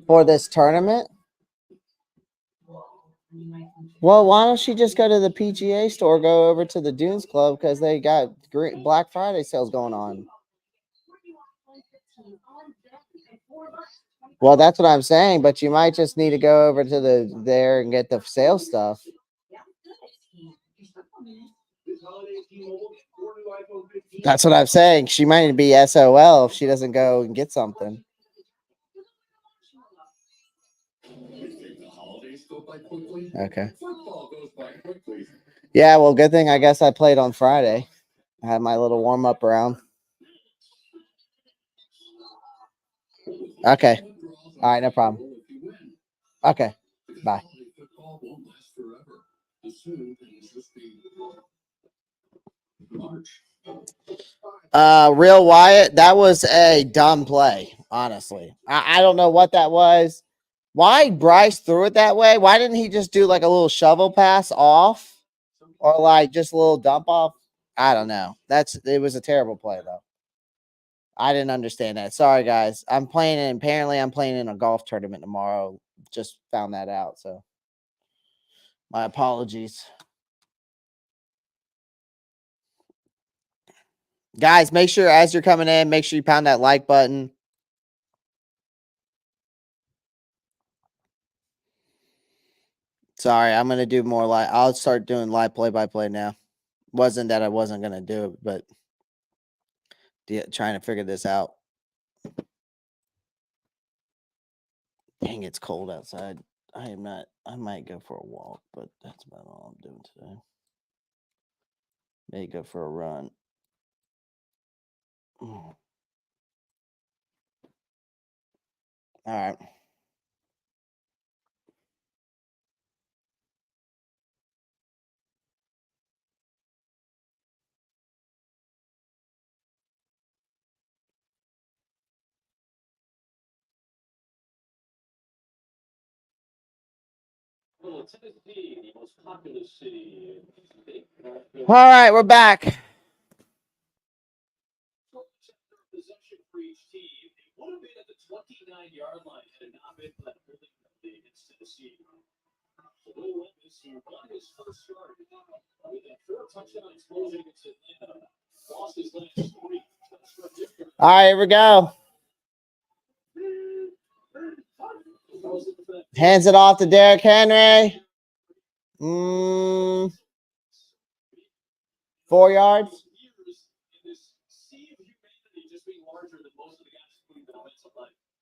For this tournament. Well, why don't she just go to the PGA store, go over to the Dunes Club because they got great Black Friday sales going on. Well, that's what I'm saying, but you might just need to go over to there and get the sales stuff. That's what I'm saying. She might be SOL if she doesn't go and get something. Okay. Yeah, well, good thing I guess I played on Friday. I had my little warm up round. Okay. All right, no problem. Okay. Bye. Real Wyatt, that was a dumb play, honestly. I don't know what that was. Why Bryce threw it that way? Why didn't he just do like a little shovel pass off or like just a little dump off? I don't know. It was a terrible play though. I didn't understand that. Sorry guys. Apparently I'm playing in a golf tournament tomorrow. Just found that out, so my apologies. Guys, make sure as you're coming in, make sure you pound that like button. Sorry, I'm gonna do more live. I'll start doing live play-by-play now. Wasn't that I wasn't gonna do it, but trying to figure this out. Dang, it's cold outside. I am not. I might go for a walk, but that's about all I'm doing today. May go for a run. All right. All right, we're back. Possession for each team. It would have been at the 29-yard line had it not been for that holding penalty against Tennessee. Will Levis, who got his first start with that 4 touchdown explosion against Atlanta, lost his last 3. All right, here we go. Hands it off to Derrick Henry. 4 yards.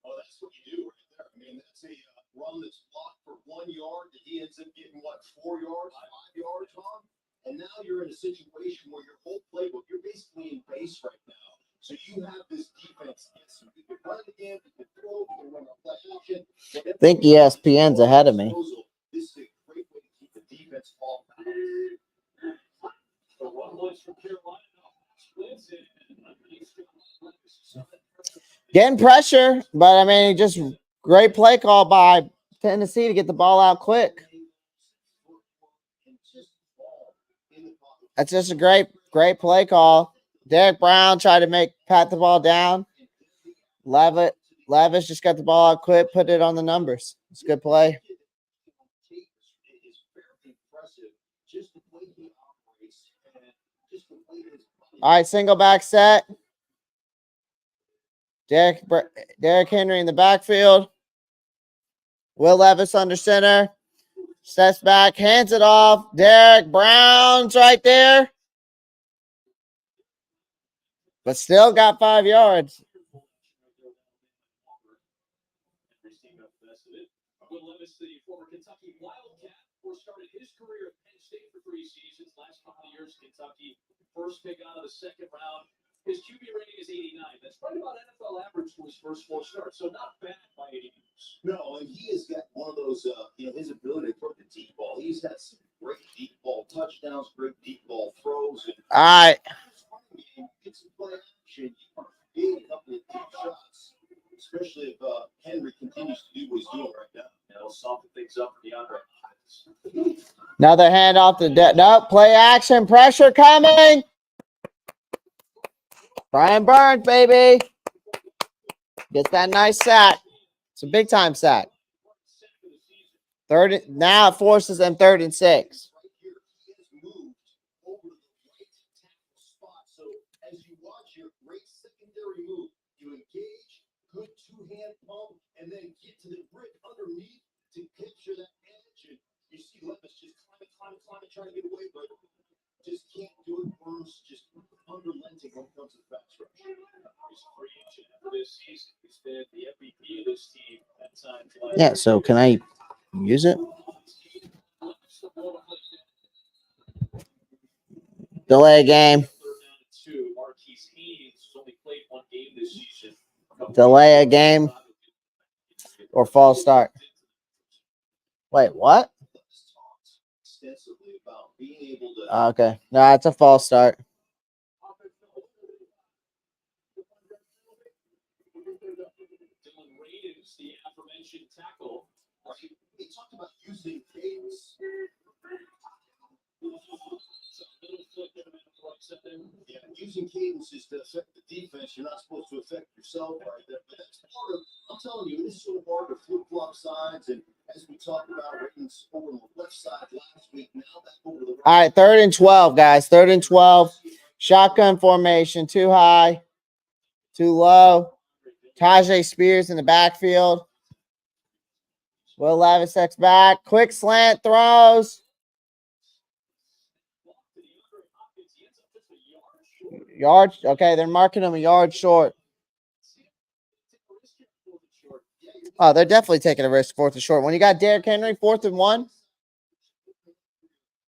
Oh, that's what you do right there. I mean, that's a run that's blocked for 1 yard. He ends up getting, 4 yards, 5 yards on? And now you're in a situation where your whole playbook, you're basically in base right now. So you have this defense. You can run again, you can throw, you can run a play action. I think ESPN's ahead of me. This is a great way to keep the defense off balance. The one was from Carolina. Getting pressure, but I mean, just great play call by Tennessee to get the ball out quick. That's just a great play call. Derek Brown tried to pat the ball down. Levis just got the ball out quick, put it on the numbers. It's a good play. All right, single back set. Derrick Henry in the backfield. Will Levis under center. Steps back, hands it off. Derek Brown's right there. But still got 5 yards. Will Levis, the former Kentucky Wildcat, started his career at Penn State for 3 seasons. Last couple of years, Kentucky, first pick out of the second round. His QB rating is 89. That's right about NFL average for his first 4 starts, so not bad by any means. No, and he has got one of those, his ability to throw the deep ball. He's had some great deep ball touchdowns, great deep ball throws. All right. It's play action. A couple of deep shots. Another handoff to nope. Play action. Pressure coming. Brian Burns, baby. Gets that nice sack. It's a big time sack. Now it forces them 3rd and 6. So as you watch your great secondary move, you engage, good two-hand pump, and then get to the brick underneath to capture that edge. And you see Levis just climbing, trying to get away, but just can't do it. Burns just unrelenting when it comes to the pass rush. He's a free agent after this season. He's been the MVP of this team at times. Yeah, so can I use it? Delay game. Delay a game or false start. Wait, what? Okay. No, it's a false start. The aforementioned tackle. He talked about using cadence. Yeah, using cadence is to affect the defense. You're not supposed to affect yourself right there. But that's part of, I'm telling you, it's so hard to flip-flop sides. And as we talked about, Ravens over on the left side last week, now back over the right. All right, 3rd and 12, guys. 3rd and 12. Shotgun formation. Too high. Too low. Tajay Spears in the backfield. Will Levis checks back. Quick slant throws. Yard. Okay, they're marking him a yard short. Oh, they're definitely taking a risk 4th and short. When you got Derrick Henry 4th and 1,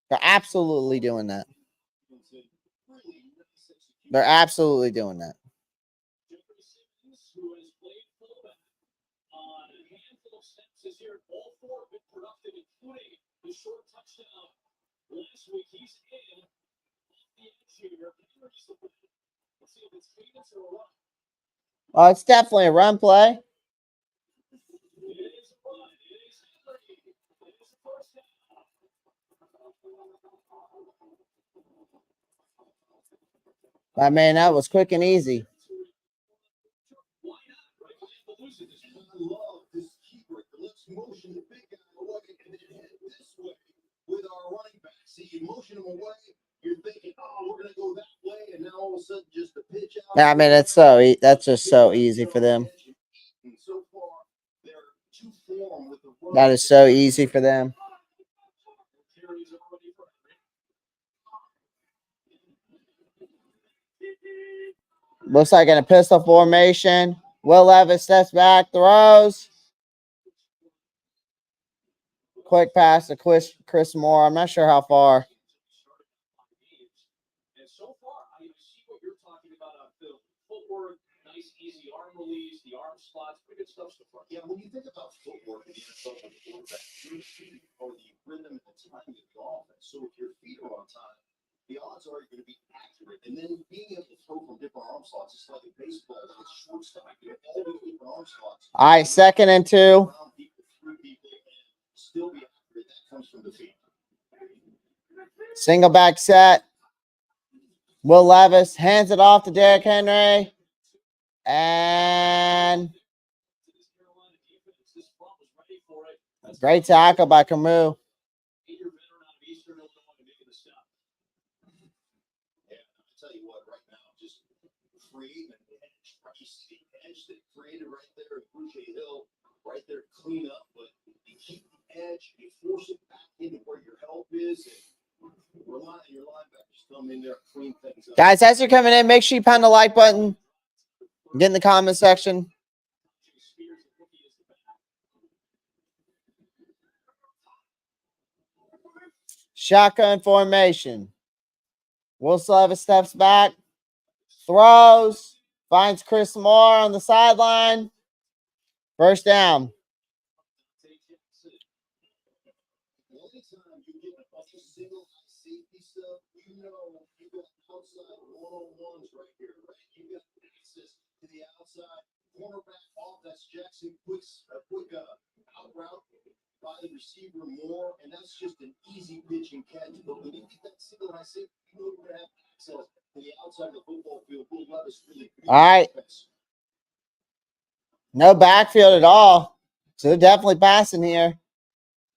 they're absolutely doing that. They're absolutely doing that. Oh, it's definitely a run play. I mean, that was quick and easy. Motion the big guy away and then head this way with our running back. See, you motion him away, you're thinking, oh, we're gonna go that way, and now all of a sudden just the pitch out. I mean, that's just so easy for them. So far, they're too form with the run. That is so easy for them. Looks like in a pistol formation. Will Levis steps back, throws. Quick pass to Chris Moore. I'm not sure how far. And so far, I see what you're talking about on film. Footwork, nice, easy arm release, the arm slots, pretty good stuff so far. Yeah, when you think about footwork in the NFL, your feet are the rhythm and the timing of the offense. So if your feet are on time, the odds are you're going to be accurate. And then being able to throw from different arm slots, it's like a baseball with shortstop. You have all these different arm slots. All right, 2nd and 2. Still be accurate. That comes from the feet. Single back set. Will Levis hands it off to Derrick Henry. And great tackle by Camus. Tell you what, right now, just create an edge. You see the edge that created right there at Boucher Hill, right there, clean up, but you keep the edge, you force it back into where your help is, and rely on your linebackers come in there, clean things up. Guys, as you're coming in, make sure you pound the like button. Get in the comment section. Shotgun formation. Will Levis steps back, throws, finds Chris Moore on the sideline. 1st down. Anytime you get a bunch of single safety stuff, you know you got outside one-on-ones right here, right? You got access to the outside cornerback off. That's Jackson. Quick out route. by the receiver more, and that's just an easy pitch and catch. But when you get that single, I say you know we're gonna have access to the outside of the football field. Will Levis really All right. No backfield at all. So they're definitely passing here.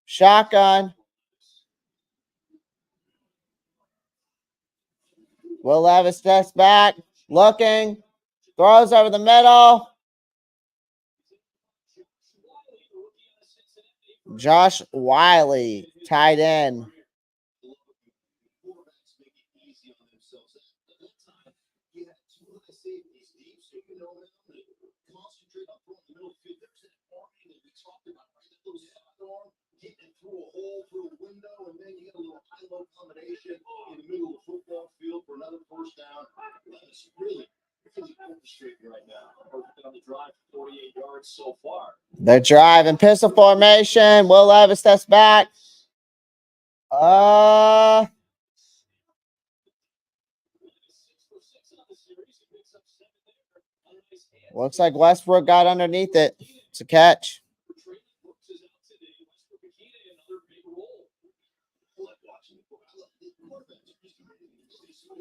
Shotgun. Will Levis steps back. Looking. Throws over the middle. Josh Wiley, tight end. Through a hole through a window, and then you get a little high-low combination in the middle of the football field for another first down. That's really orchestrating right now. Perfect on the drive for 48 yards so far. They're driving pistol formation. Will Levis steps back. Looks like Westbrook got underneath it. It's a catch.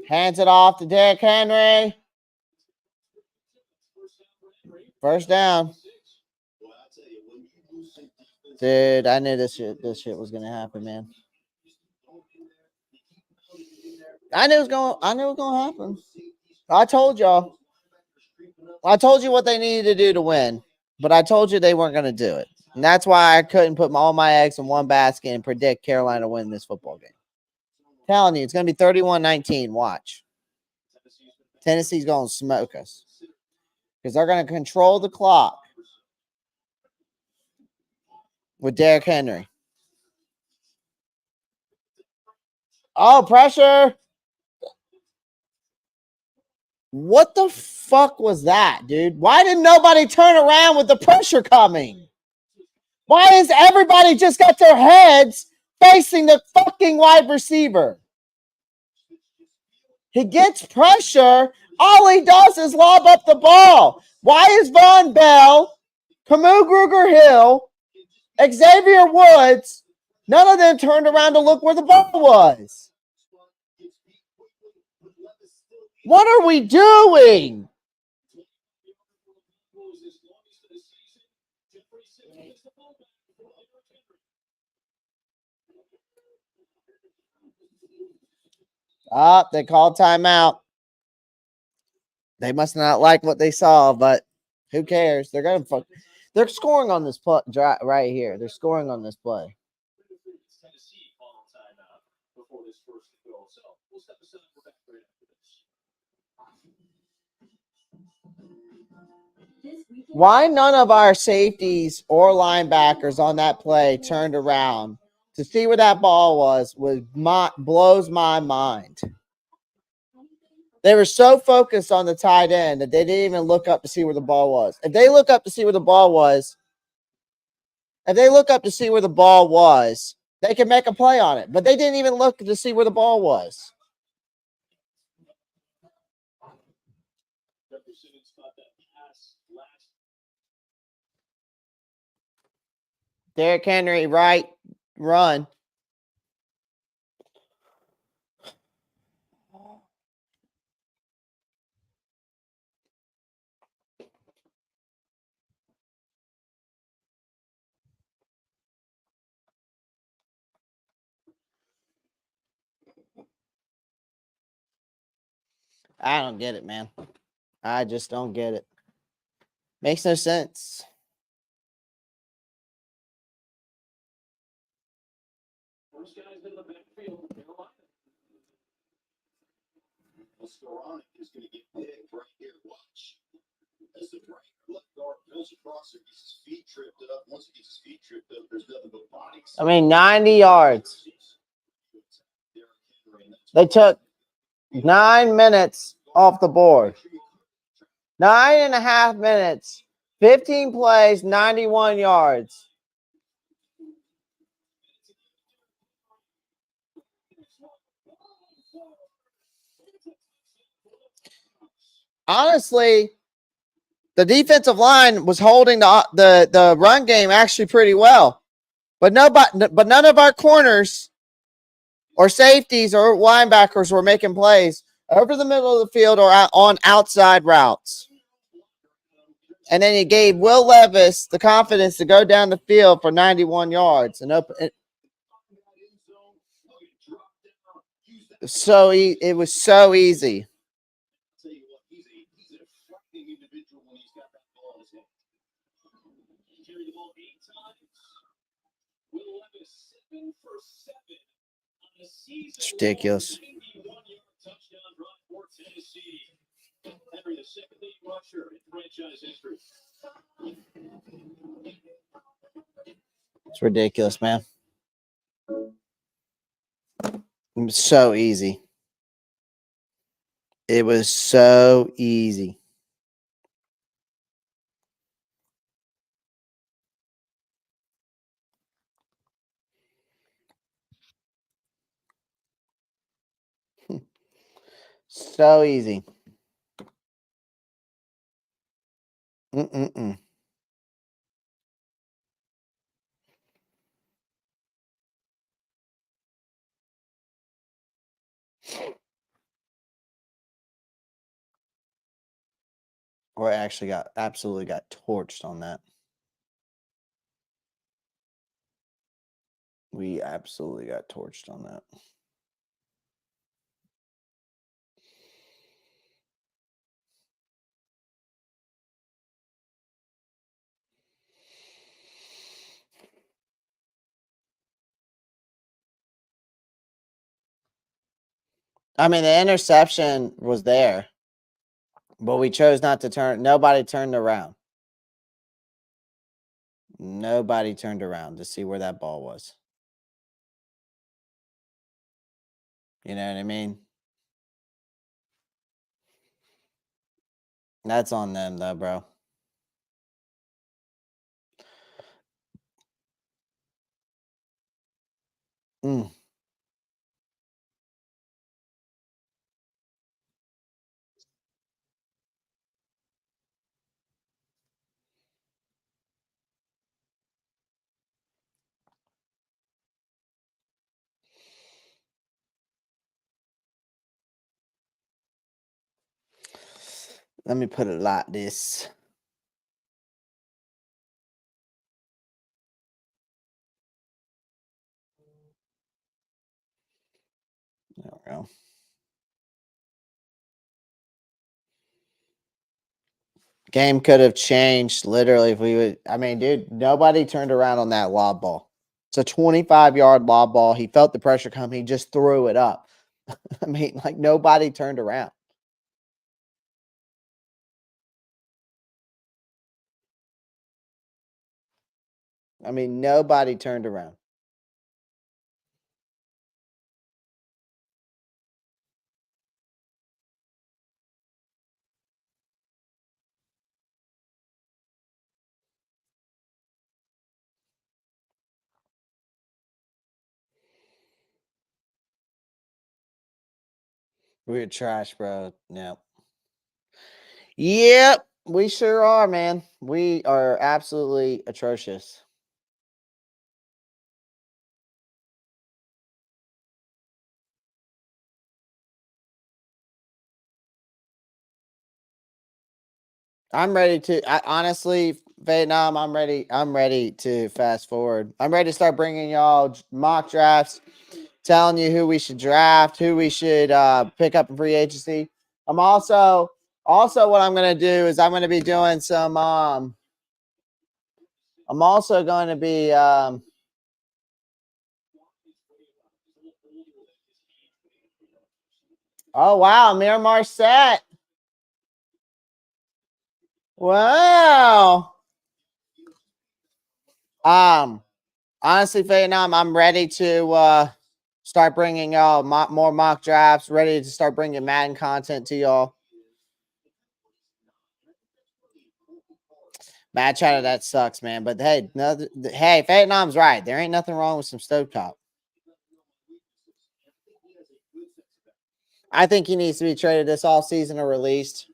Hands it off to Derrick Henry. First down. Dude, I knew this shit was gonna happen, man. I knew it was gonna happen. I told y'all. I told you what they needed to do to win, but I told you they weren't gonna do it. And that's why I couldn't put all my eggs in one basket and predict Carolina win this football game. I'm telling you, it's gonna be 31-19. Watch. Tennessee's gonna smoke us. Because they're gonna control the clock with Derrick Henry. Oh, pressure. What the fuck was that, dude? Why didn't nobody turn around with the pressure coming? Why is everybody just got their heads facing the fucking wide receiver? He gets pressure. All he does is lob up the ball. Why is Von Bell, Camus Gruger-Hill, Xavier Woods, none of them turned around to look where the ball was? What are we doing? They called timeout. They must not like what they saw, but who cares? They're scoring on this play right here. They're scoring on this play. Why none of our safeties or linebackers on that play turned around to see where that ball was blows my mind. They were so focused on the tight end that they didn't even look up to see where the ball was. If they look up to see where the ball was, they can make a play on it. But they didn't even look to see where the ball was. Derrick Henry, right, run. I don't get it, man. I just don't get it. Makes no sense. First guy's in the backfield. Skoronic is going to get big right here. Watch. As the right left guard pulls across and gets his feet tripped up. Once he gets his feet tripped up, there's nothing but body. 90 yards. They took 9 minutes off the board. 9.5 minutes. 15 plays, 91 yards. Honestly, the defensive line was holding the run game actually pretty well. But none of our corners or safeties or linebackers were making plays over the middle of the field or on outside routes. And then he gave Will Levis the confidence to go down the field for 91 yards and open. So it was so easy. It's ridiculous. It's ridiculous, man. It was so easy. It was so easy. So easy. Mm-mm-mm. Or actually absolutely got torched on that. We absolutely got torched on that. I mean, the interception was there, but we chose not to turn. Nobody turned around. Nobody turned around to see where that ball was. You know what I mean? That's on them, though, bro. Mm. Let me put it like this. There we go. Game could have changed literally if we would. I mean, dude, nobody turned around on that lob ball. It's a 25-yard lob ball. He felt the pressure come. He just threw it up. I mean, like nobody turned around. I mean, nobody turned around. We're trash, bro. No. Yep, we sure are, man. We are absolutely atrocious. I'm ready to honestly, Vietnam, I'm ready. I'm ready to fast forward. I'm ready to start bringing y'all mock drafts, telling you who we should draft, who we should pick up in free agency. I'm also what I'm going to do is I'm going to be doing some I'm also going to be oh wow, Miramar set. Wow. Honestly, Vietnam, I'm ready to start bringing y'all more mock drafts. Ready to start bringing Madden content to y'all. Mad Chatter, that sucks, man. But hey, hey, Vietnam's right. There ain't nothing wrong with some stovetop. I think he needs to be traded this off season or released.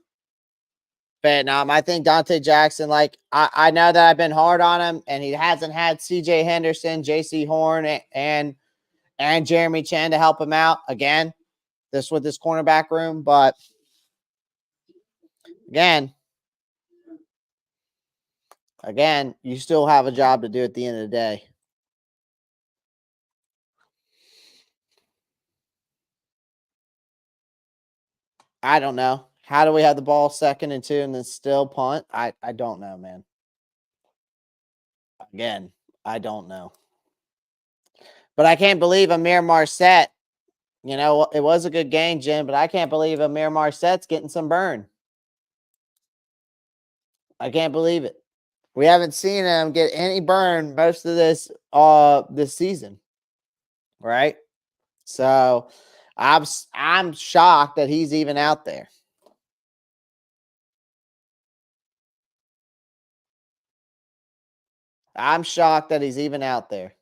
Vietnam. I think Dante Jackson, like, I know that I've been hard on him, and he hasn't had CJ Henderson, JC Horn, and Jeremy Chan to help him out again. This with this cornerback room, but again, you still have a job to do at the end of the day. I don't know. How do we have the ball 2nd and 2 and then still punt? I don't know, man. Again, I don't know. But I can't believe Amir Marset. You know, it was a good game, Jim, but I can't believe Amir Marset's getting some burn. I can't believe it. We haven't seen him get any burn most of this season. Right? So I'm shocked that he's even out there. I'm shocked that he's even out there.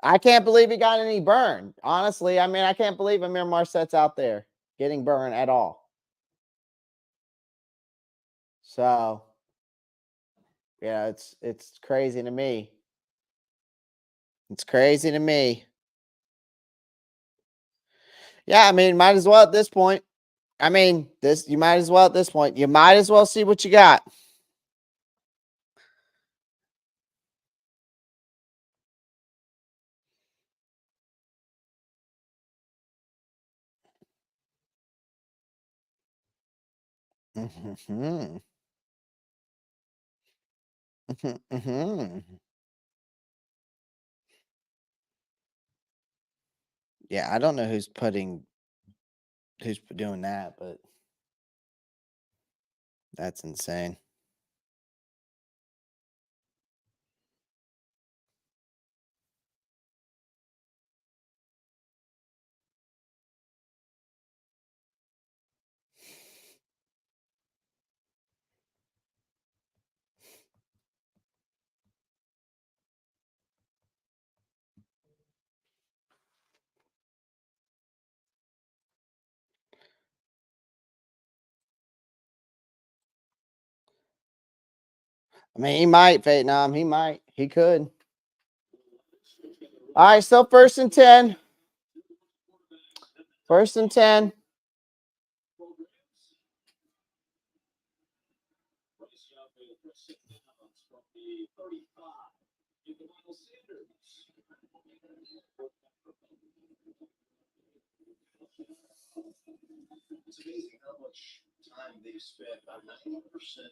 I can't believe he got any burn. Honestly, I mean, I can't believe Amir Marset's out there getting burned at all. So, yeah, it's crazy to me. It's crazy to me. Yeah, I mean, might as well at this point. I mean, you might as well at this point. You might as well see what you got. Mm-hmm. Mm-hmm. Yeah, I don't know who's doing that, but that's insane. I mean, he might, Vietnam. He might. He could. All right, still 1st and 10. 1st and 10. It's amazing how much time they've spent. About 90%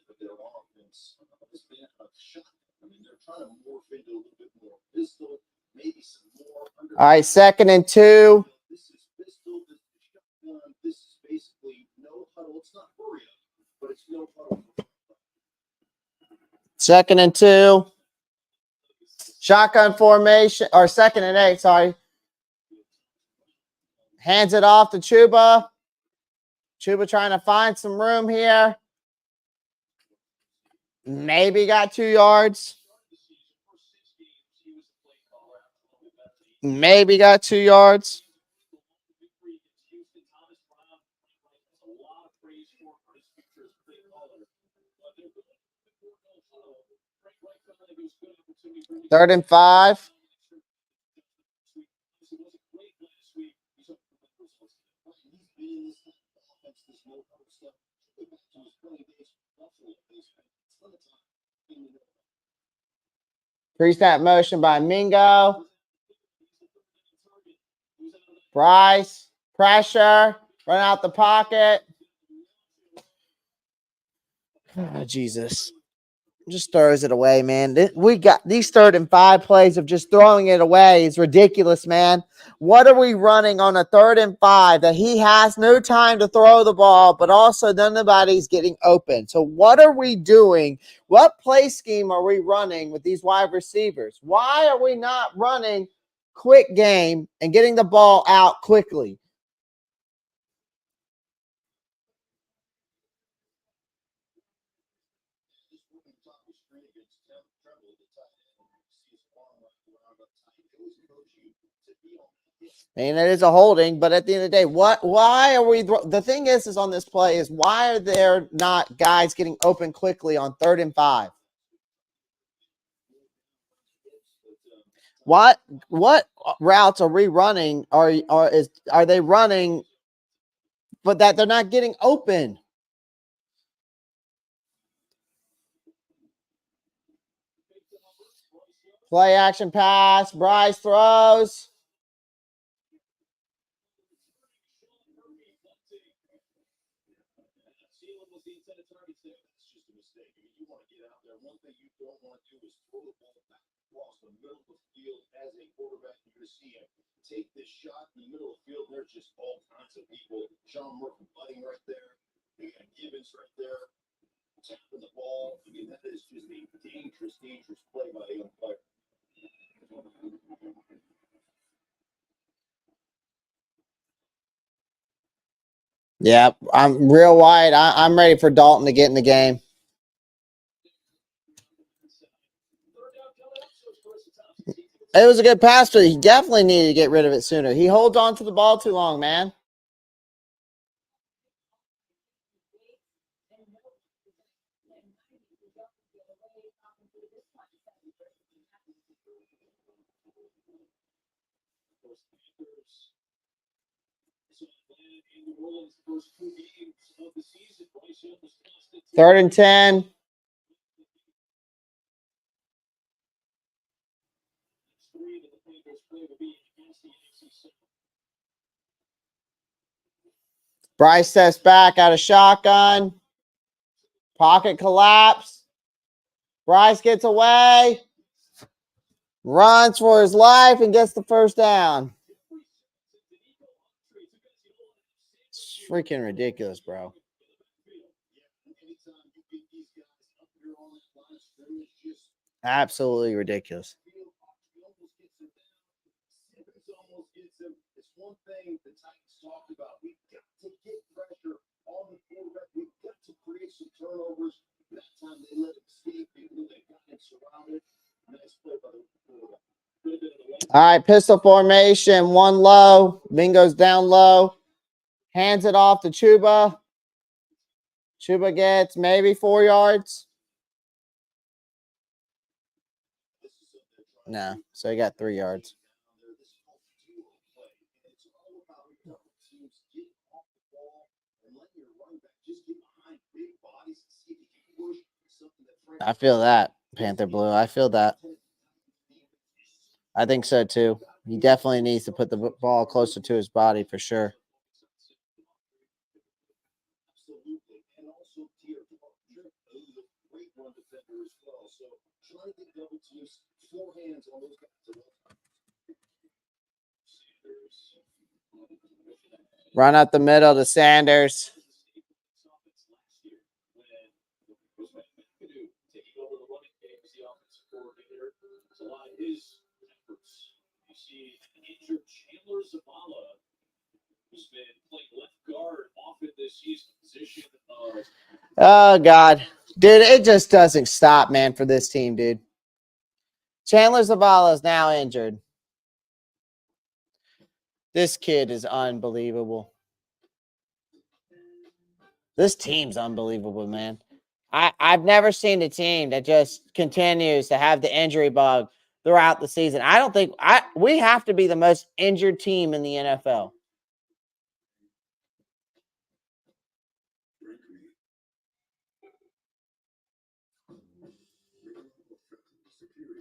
of their offense has been a shot. I mean, they're trying to morph into a little bit more pistol, maybe some more. All right, 2nd and 2. This is pistol. This is shotgun. This is basically no huddle. It's not hurry up, but it's no huddle. 2nd and 2. Shotgun formation, or 2nd and 8, sorry. Hands it off to Chuba. Chuba trying to find some room here. Maybe got 2 yards. Maybe got 2 yards. Third and 5. Three-snap motion by Mingo. Bryce, pressure, run out the pocket. Oh, Jesus. Just throws it away, man. We got these 3rd and 5 plays of just throwing it away is ridiculous, man. What are we running on a 3rd and 5 that he has no time to throw the ball, but also nobody's getting open? So what are we doing? What play scheme are we running with these wide receivers? Why are we not running quick game and getting the ball out quickly? And it is a holding, but at the end of the day, why are we the thing is on this play is why are there not guys getting open quickly on 3rd and 5? What routes are we running? Are they running but that they're not getting open? Play action pass. Bryce throws. Take this shot in the middle of the field. There's just all kinds of people. Sean Murphy butting right there. You got Gibbons right there. Tapping the ball. I mean, that is just a dangerous, dangerous play by the young player. Yeah, I'm real wide. I'm ready for Dalton to get in the game. It was a good pass, but he definitely needed to get rid of it sooner. He holds on to the ball too long, man. Third and 10. Bryce steps back out of shotgun. Pocket collapse. Bryce gets away. Runs for his life and gets the first down. It's freaking ridiculous, bro. Absolutely ridiculous. It's one thing the Titans talked about. We've got to get pressure on the quarterback. We've got to create some turnovers. That time they let him escape. They got him surrounded. Nice play by the quarterback. All right, pistol formation, one low. Mingo's down low. Hands it off to Chuba. Chuba gets maybe 4 yards. No, so he got 3 yards. I feel that, Panther Blue. I feel that. I think so too. He definitely needs to put the ball closer to his body for sure. Run up the middle to Sanders. Oh, God. Dude, it just doesn't stop, man, for this team, dude. Chandler Zavala is now injured. This kid is unbelievable. This team's unbelievable, man. I've never seen a team that just continues to have the injury bug throughout the season. I don't think we have to be the most injured team in the NFL.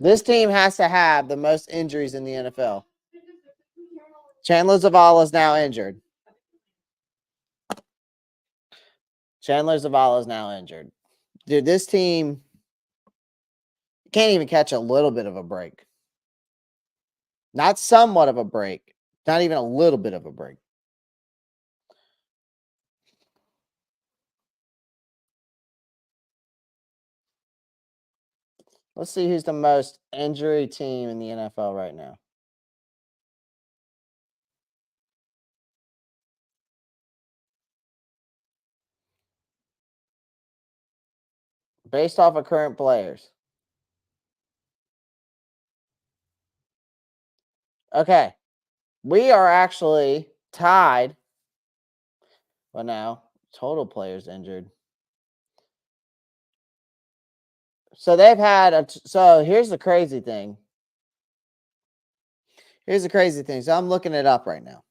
This team has to have the most injuries in the NFL. Chandler Zavala is now injured. Chandler Zavala is now injured. Dude, this team can't even catch a little bit of a break. Not somewhat of a break. Not even a little bit of a break. Let's see who's the most injury team in the NFL right now. Based off of current players. Okay. We are actually tied. Well, now, total players injured. So they've had so here's the crazy thing. So I'm looking it up right now.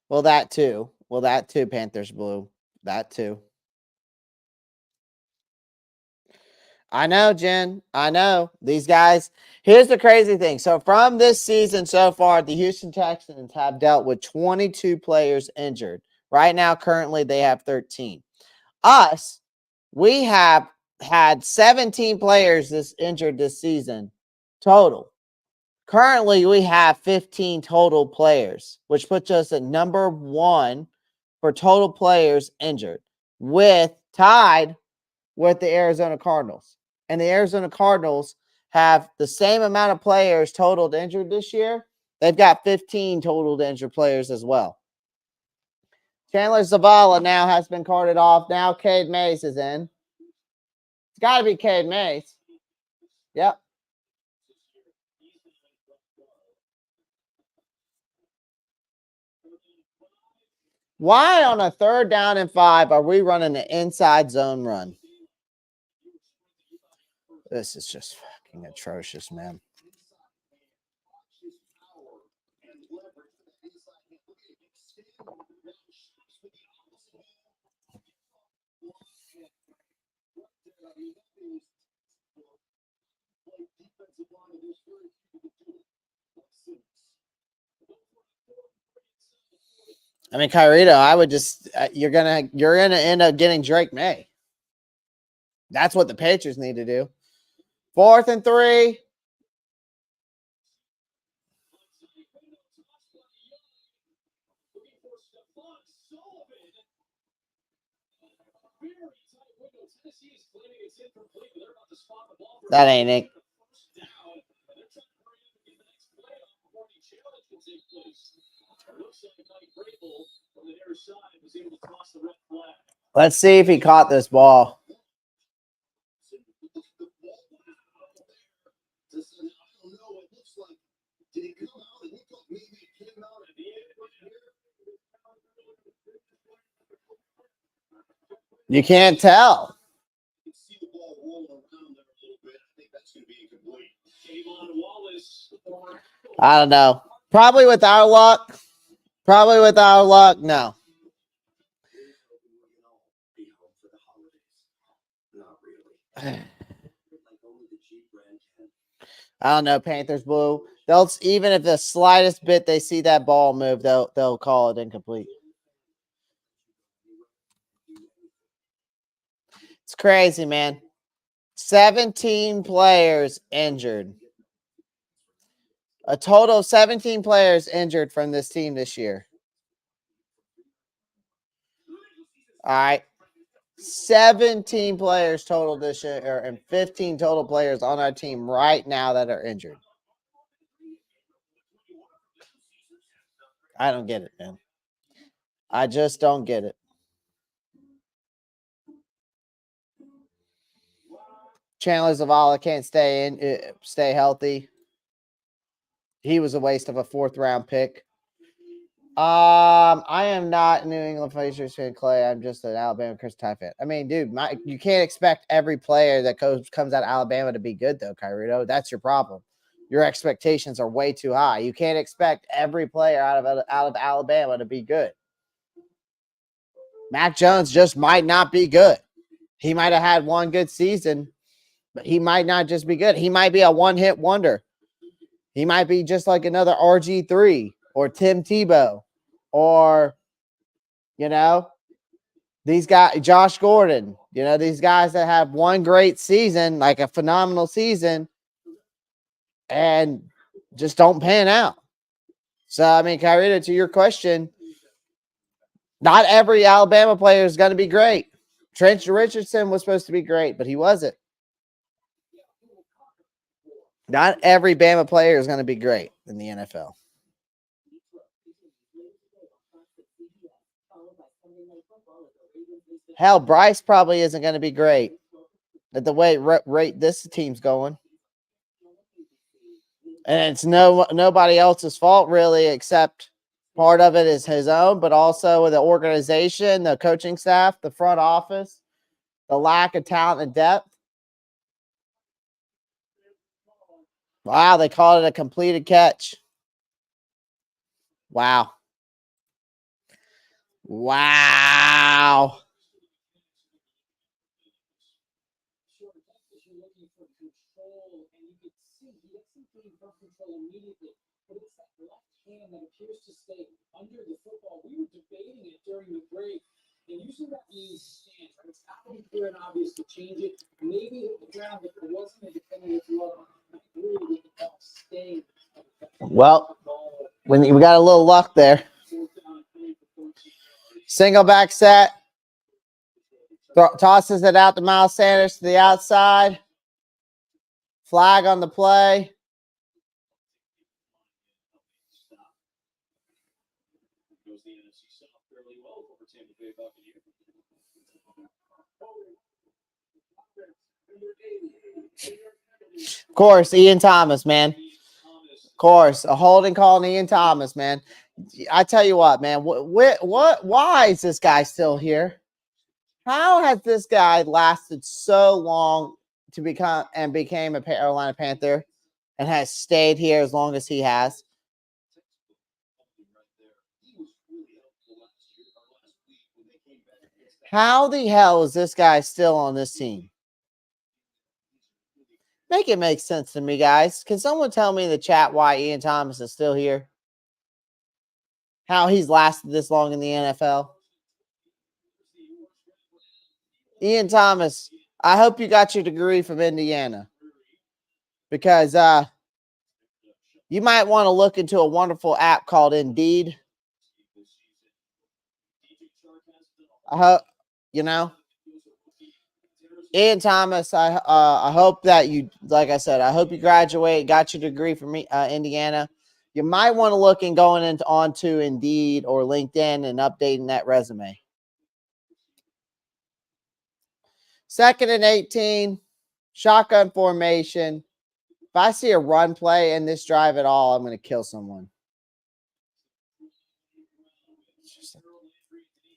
Well, that too. Panthers blue. That too. I know, Jen. I know. These guys. Here's the crazy thing. So from this season so far, the Houston Texans have dealt with 22 players injured. Right now, currently, they have 13. Us, we have had 17 players injured this season total. Currently, we have 15 total players, which puts us at number 1 for total players injured, tied with the Arizona Cardinals. And the Arizona Cardinals have the same amount of players totaled injured this year. They've got 15 totaled injured players as well. Chandler Zavala now has been carted off. Now Cade Mays is in. It's got to be Cade Mays. Yep. Why on a 3rd down and 5 are we running the inside zone run? This is just fucking atrocious, man. I mean, Kyrito, I would just you're gonna end up getting Drake May. That's what the Patriots need to do. 4th and 3. That ain't it. Let's see if he caught this ball. You can't tell. I don't know. Probably with our luck, no. I don't know. Panthers blue. They'll even if the slightest bit they see that ball move, they'll call it incomplete. It's crazy, man. 17 players injured. A total of 17 players injured from this team this year. All right. 17 players total this year, and 15 total players on our team right now that are injured. I don't get it, man. I just don't get it. Chandler Zavala can't stay healthy. He was a waste of a 4th round pick. I am not a New England Patriots fan, Clay. I'm just an Alabama Chris Tide fan. I mean, dude, you can't expect every player that comes out of Alabama to be good, though, Kyrito. That's your problem. Your expectations are way too high. You can't expect every player out of Alabama to be good. Mac Jones just might not be good. He might have had one good season, but he might not just be good. He might be a one-hit wonder. He might be just like another RG3 or Tim Tebow or, these guys, Josh Gordon, these guys that have one great season, like a phenomenal season, and just don't pan out. So, I mean, Kyrita, to your question, not every Alabama player is going to be great. Trent Richardson was supposed to be great, but he wasn't. Not every Bama player is going to be great in the NFL. Hell, Bryce probably isn't going to be great. at the way rate this team's going. And it's nobody else's fault really, except part of it is his own, but also the organization, the coaching staff, the front office, the lack of talent and depth. Wow, they called it a completed catch. Wow. Wow. Hand that appears to stay under the football. We were debating it during the break, and usually that means stance, right? It's not going to be clear and obvious to change it. Maybe hit the ground, but there wasn't a definitive look. I agree with the ball staying. Well, we got a little luck there. Single back set. Tosses it out to Miles Sanders to the outside. Flag on the play. Of course, Ian Thomas, man. Of course, a holding call on Ian Thomas, man. I tell you what, man. Why is this guy still here? How has this guy lasted so long to became a Carolina Panther and has stayed here as long as he has? How the hell is this guy still on this team? Make it make sense to me, guys. Can someone tell me in the chat why Ian Thomas is still here? How he's lasted this long in the NFL? Ian Thomas, I hope you got your degree from Indiana. Because you might want to look into a wonderful app called Indeed. I hope, Ian Thomas, I hope that you, like I said, I hope you graduate, got your degree from Indiana. You might want to look and going onto Indeed or LinkedIn and updating that resume. 2nd and 18, shotgun formation. If I see a run play in this drive at all, I'm going to kill someone.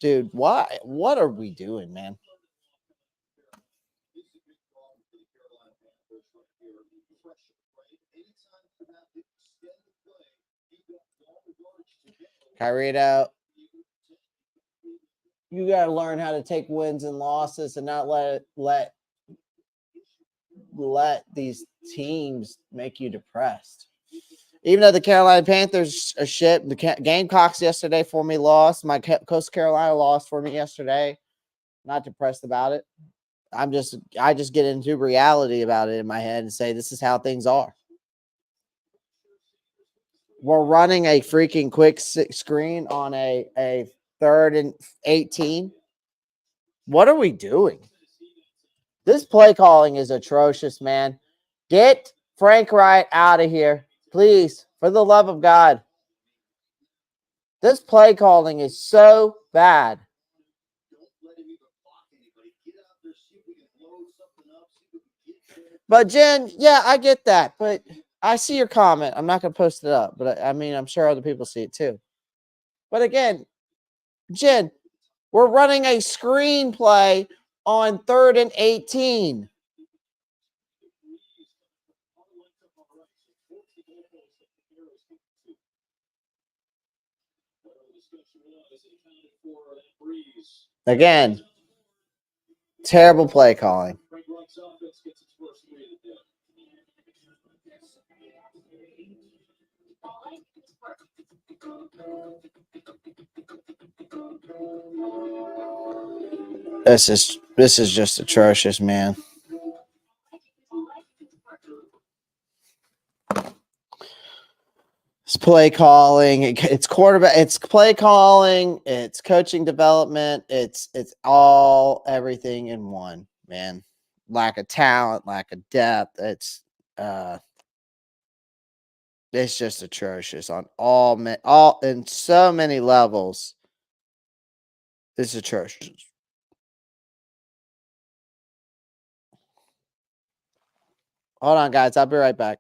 Dude, what are we doing, man? Kyrito, you got to learn how to take wins and losses and not let these teams make you depressed. Even though the Carolina Panthers are shit, the Gamecocks yesterday for me lost. My Coastal Carolina lost for me yesterday. Not depressed about it. I just get into reality about it in my head and say this is how things are. We're running a freaking quick screen on a 3rd and 18. What are we doing? This play calling is atrocious, man. Get Frank Wright out of here, please, for the love of God. This play calling is so bad. But Jen, yeah, I get that, but I see your comment. I'm not going to post it up, but I mean, I'm sure other people see it too. But again, Jen, we're running a screenplay on 3rd and 18. Again, terrible play calling. This is just atrocious, man. It's play calling. It's quarterback. It's play calling. It's coaching development. It's all everything in one, man. Lack of talent, lack of depth. It's just atrocious on all in so many levels. It's atrocious. Hold on, guys. I'll be right back.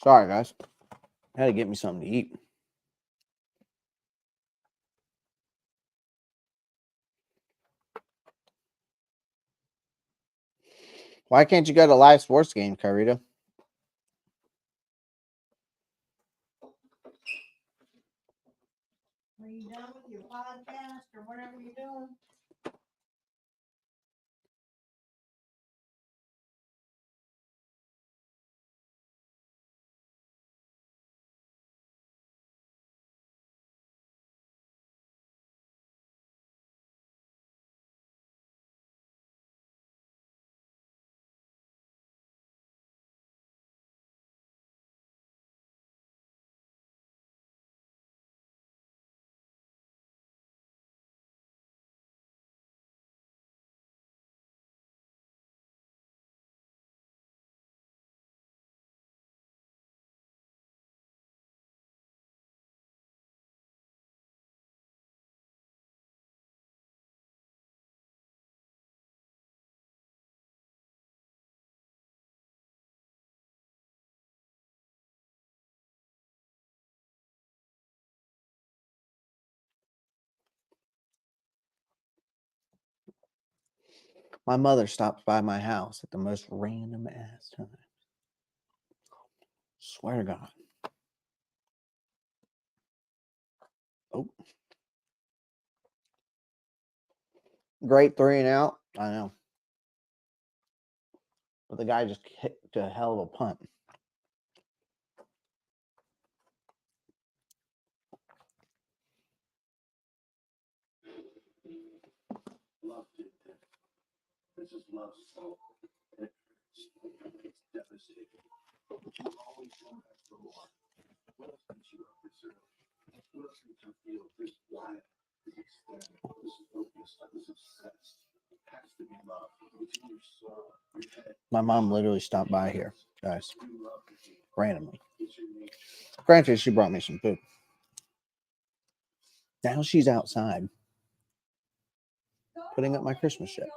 Sorry, guys. I had to get me something to eat. Why can't you go to live sports game, Carita? Are you done with your podcast or whatever you're doing? My mother stops by my house at the most random ass time. Swear to God. Oh. Great 3 and out. I know. But the guy just kicked a hell of a punt. This is love so it's devastating. You always want that for more. What else makes you up this early? What else makes you feel this wild, this ecstatic, this focused, this obsessed? It has to be love. It's in your soul, your head. My mom literally stopped by here, guys, You love the game. randomly. It's your nature. Granted, she brought me some food. Now she's outside putting up my Christmas shit,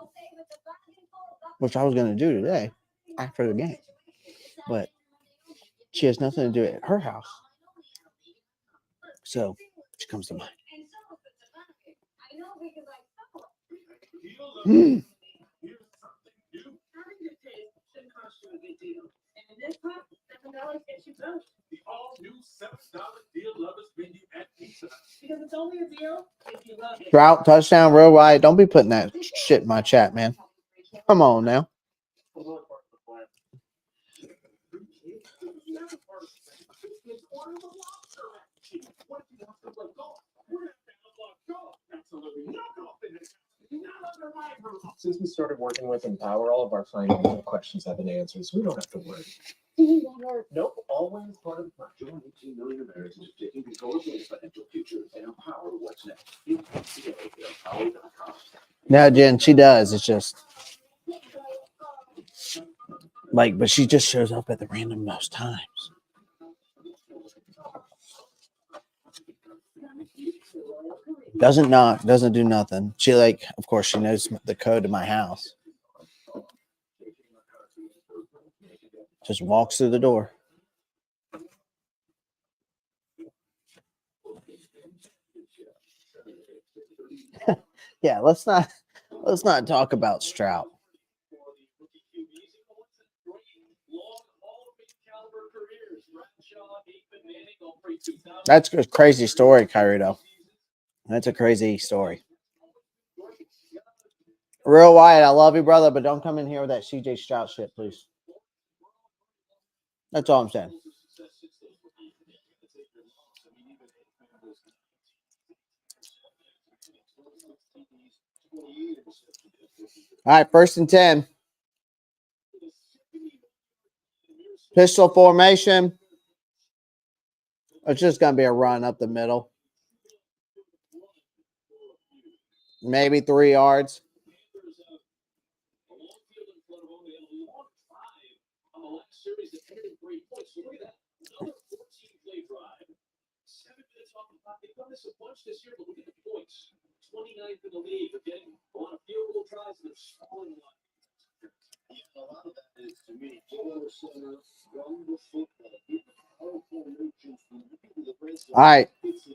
which I was going to do today after the game. But she has nothing to do at her house. So she comes to mine. Mm. Here's something new. Shouldn't cost you a good deal. And this pop, $7 gets you both. The all-new $7 deal lovers menu at Pizza Hut. Because it's only a deal if you love it. Drought, touchdown, real wide. Don't be putting that shit in my chat, man. Come on now. Since we started working with Empower, all of our financial questions have been answered, so we don't have to worry. Nope, always part of the plan. Join 18 million Americans taking control of their financial future and empower what's next. Empower.com. No, Jen, she does. It's just like, but she just shows up at the random most times. Doesn't knock, doesn't do nothing. She like, of course, she knows the code to my house. Just walks through the door. Yeah, let's not talk about Stroud. That's a crazy story, Kyrie. That's a crazy story. Real Wyatt, I love you, brother, but don't come in here with that CJ Stroud shit, please. That's all I'm saying. All right, 1st and 10. Pistol formation. It's just going to be a run up the middle. Maybe 3 yards. This year, but look at the points. 29th in the league. They're getting a lot of field goal tries and they're scoring a lot. A lot of that is, to me, All right.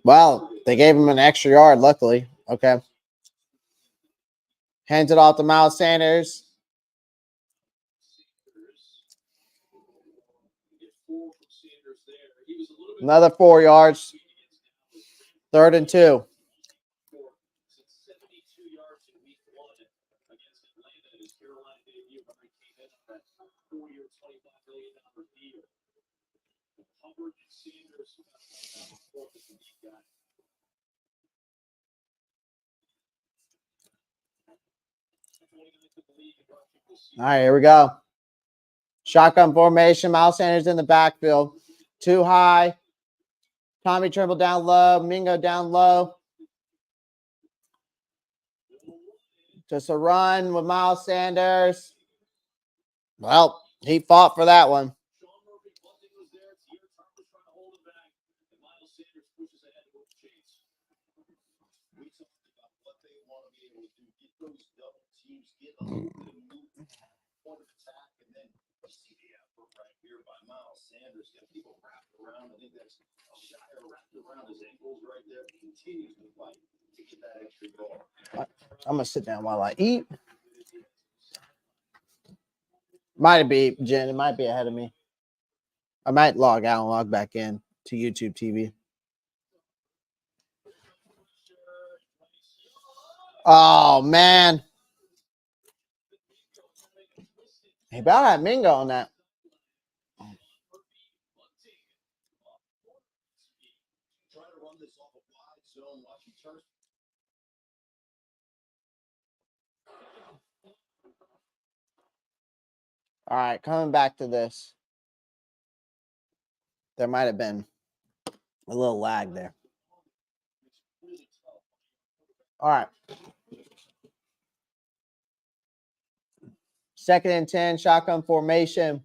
Well, they gave him an extra yard, luckily. Okay. Hands it off to Miles Sanders. Another 4 yards. 3rd and 2. All right, here we go. Shotgun formation. Miles Sanders in the backfield. Too high. Tommy Trimble down low. Mingo down low. Just a run with Miles Sanders. Well, he fought for that one. I'm going to sit down while I eat. Might be, Jen. It might be ahead of me. I might log out and log back in to YouTube TV. Oh, man. He about had Mingo on that. Try to run this off a wide zone, watch him turn. All right, coming back to this. There might have been a little lag there. All right. 2nd and 10, shotgun formation.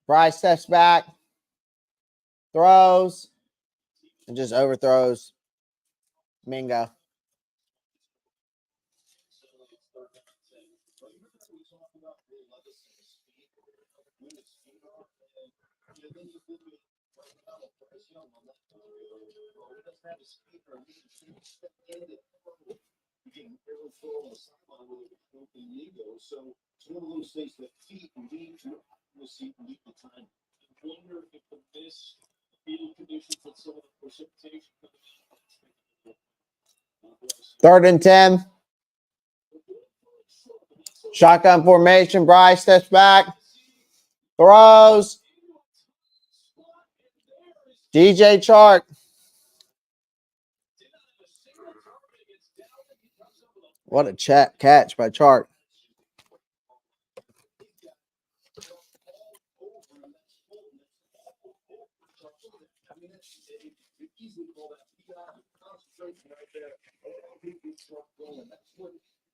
Bryce steps back, throws, and just overthrows Mingo. So it's one of those things that feet need to meet the time. I wonder if the miss field conditions and some of the precipitation Third and 10. Shotgun formation. Bryce steps back, throws. DJ Chark. What a catch by Chark.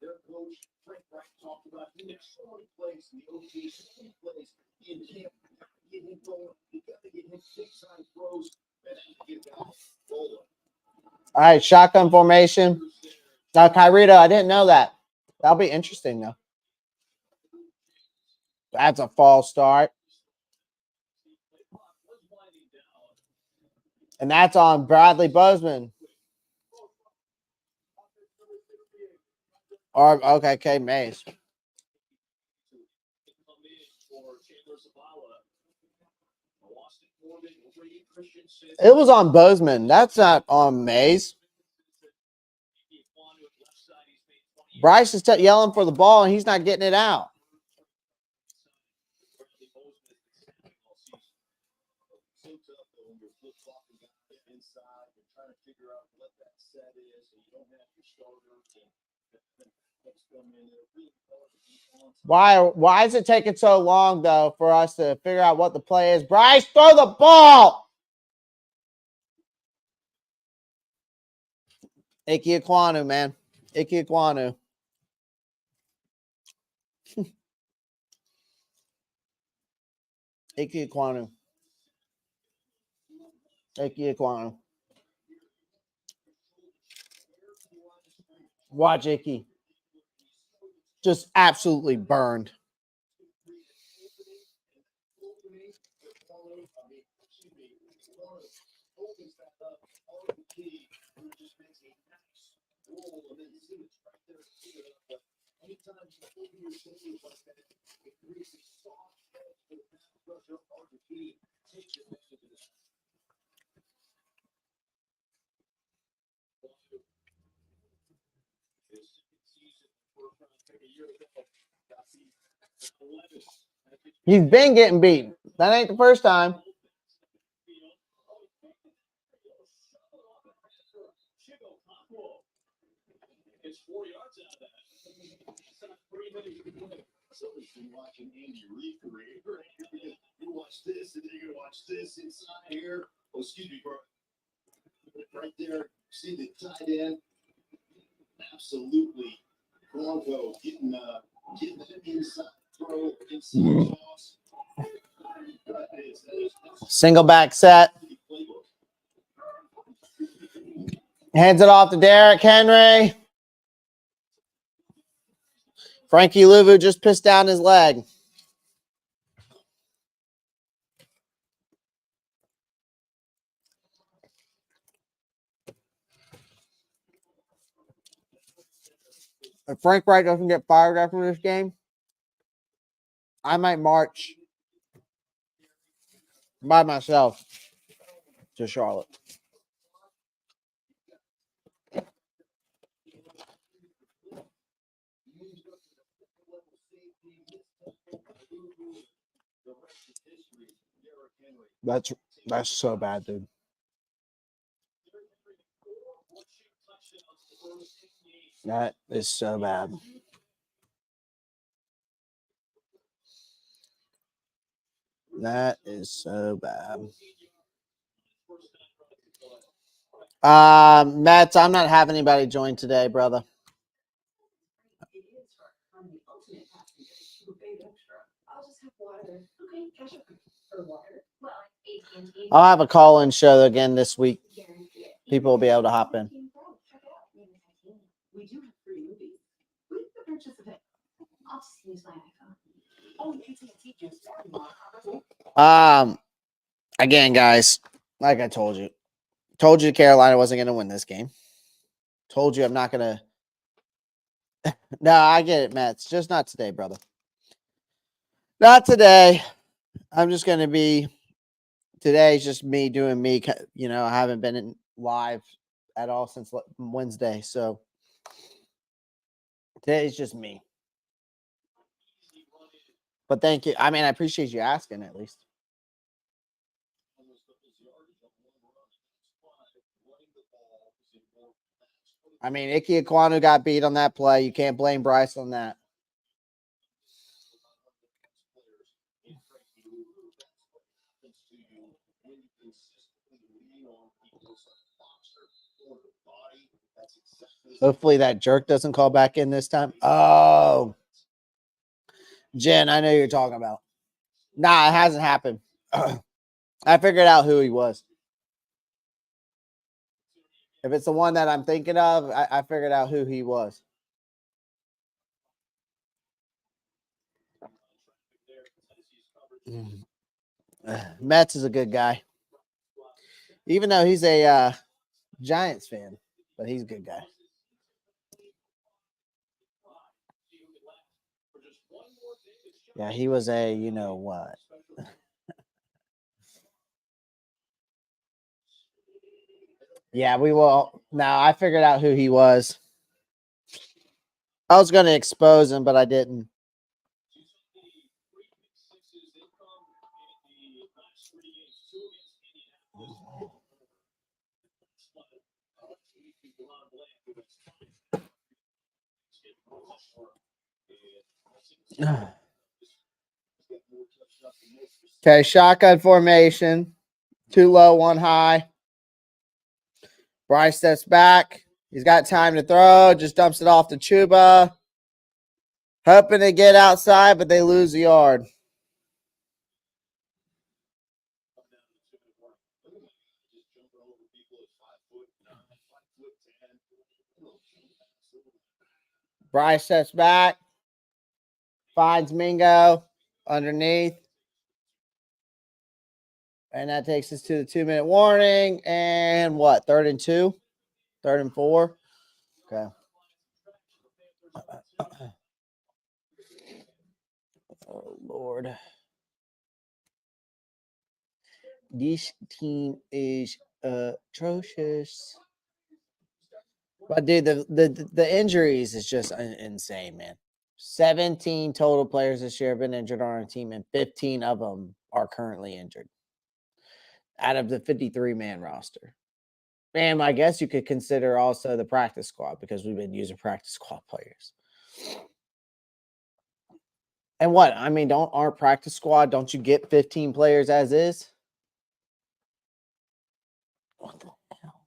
Their coach, Frank Wright, talked about. There's so many plays in the OT, so many plays in camp. Get him going. You got to get him big-time throws and get that rolling. All right, shotgun formation. Now, Kyrito, I didn't know that. That'll be interesting, though. That's a false start. And that's on Bradley Bozeman. Or, okay, K. Mays. It was on Bozeman. That's not on Mays. Bryce is yelling for the ball, and he's not getting it out. Why is it taking so long, though, for us to figure out what the play is? Bryce, throw the ball! Ike Ekwonu, man. Ike Ekwonu. Ike Ekwonu. Ike Ekwonu. Watch Ike. Just absolutely burned. He's been getting beat. That ain't the first time. It's 4 yards out of that. Somebody's been watching Andy Reid career. You watch this, and then you're gonna watch this inside here. Oh, excuse me, bro. Right there, see the tight end. Absolutely, Bronco getting that inside throw, inside toss. Single back set. Hands it off to Derrick Henry. Frankie Louvu just pissed down his leg. If Frank Wright doesn't get fired after this game, I might march by myself to Charlotte. That's so bad, dude. That is so bad. That is so bad. Mets, I'm not having anybody join today, brother. I'll have a call-in show again this week. People will be able to hop in. Again, guys, like I told you Carolina wasn't going to win this game. Told you I'm not going to. No, I get it, Matt. It's just not today, brother. Not today. I'm just going to be. Today's just me doing me. You know, I haven't been in live at all since Wednesday. So today's just me. But thank you. I mean, I appreciate you asking at least. I mean, Ike Ekwonu got beat on that play. You can't blame Bryce on that. Hopefully that jerk doesn't call back in this time. Oh, Jen, I know you're talking about. Nah, it hasn't happened. I figured out who he was. If it's the one that I'm thinking of, I figured out who he was. Metz is a good guy. Even though he's a Giants fan, but he's a good guy. Yeah, he was a, you know what. Yeah, we will. Now, I figured out who he was. I was going to expose him, but I didn't. Okay, shotgun formation. 2 low, 1 high. Bryce steps back. He's got time to throw. Just dumps it off to Chuba. Hoping to get outside, but they lose the yard. Bryce steps back. Finds Mingo underneath. And that takes us to the 2-minute warning. And what? 3rd and 2? 3rd and 4? Okay. Oh, Lord. This team is atrocious. But, dude, the injuries is just insane, man. 17 total players this year have been injured on our team, and 15 of them are currently injured out of the 53-man roster. And I guess you could consider also the practice squad because we've been using practice squad players. And what? I mean, aren't practice squad, don't you get 15 players as is? What the hell?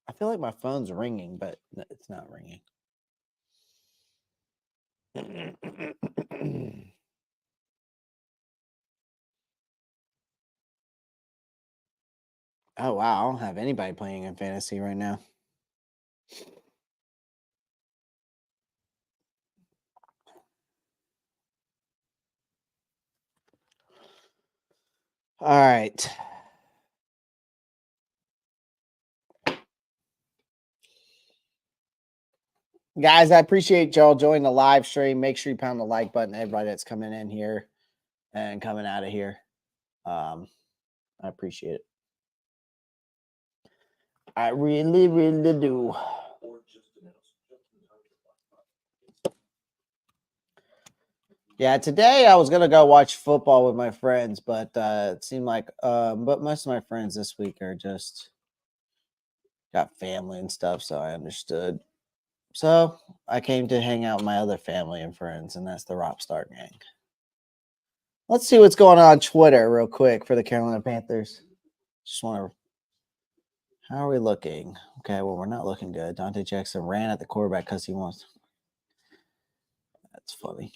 I feel like my phone's ringing, but it's not ringing. Oh, wow. I don't have anybody playing in fantasy right now. All right. Guys, I appreciate y'all joining the live stream. Make sure you pound the like button, everybody that's coming in here and coming out of here. I appreciate it. I really, really do. Yeah, today I was gonna go watch football with my friends, but it seemed like but most of my friends this week are just got family and stuff, so I understood. So I came to hang out with my other family and friends, and that's the Ropp Star gang. Let's see what's going on Twitter real quick for the Carolina Panthers. Just want to. How are we looking? Okay, well we're not looking good. Dante Jackson ran at the quarterback because he wants. That's funny.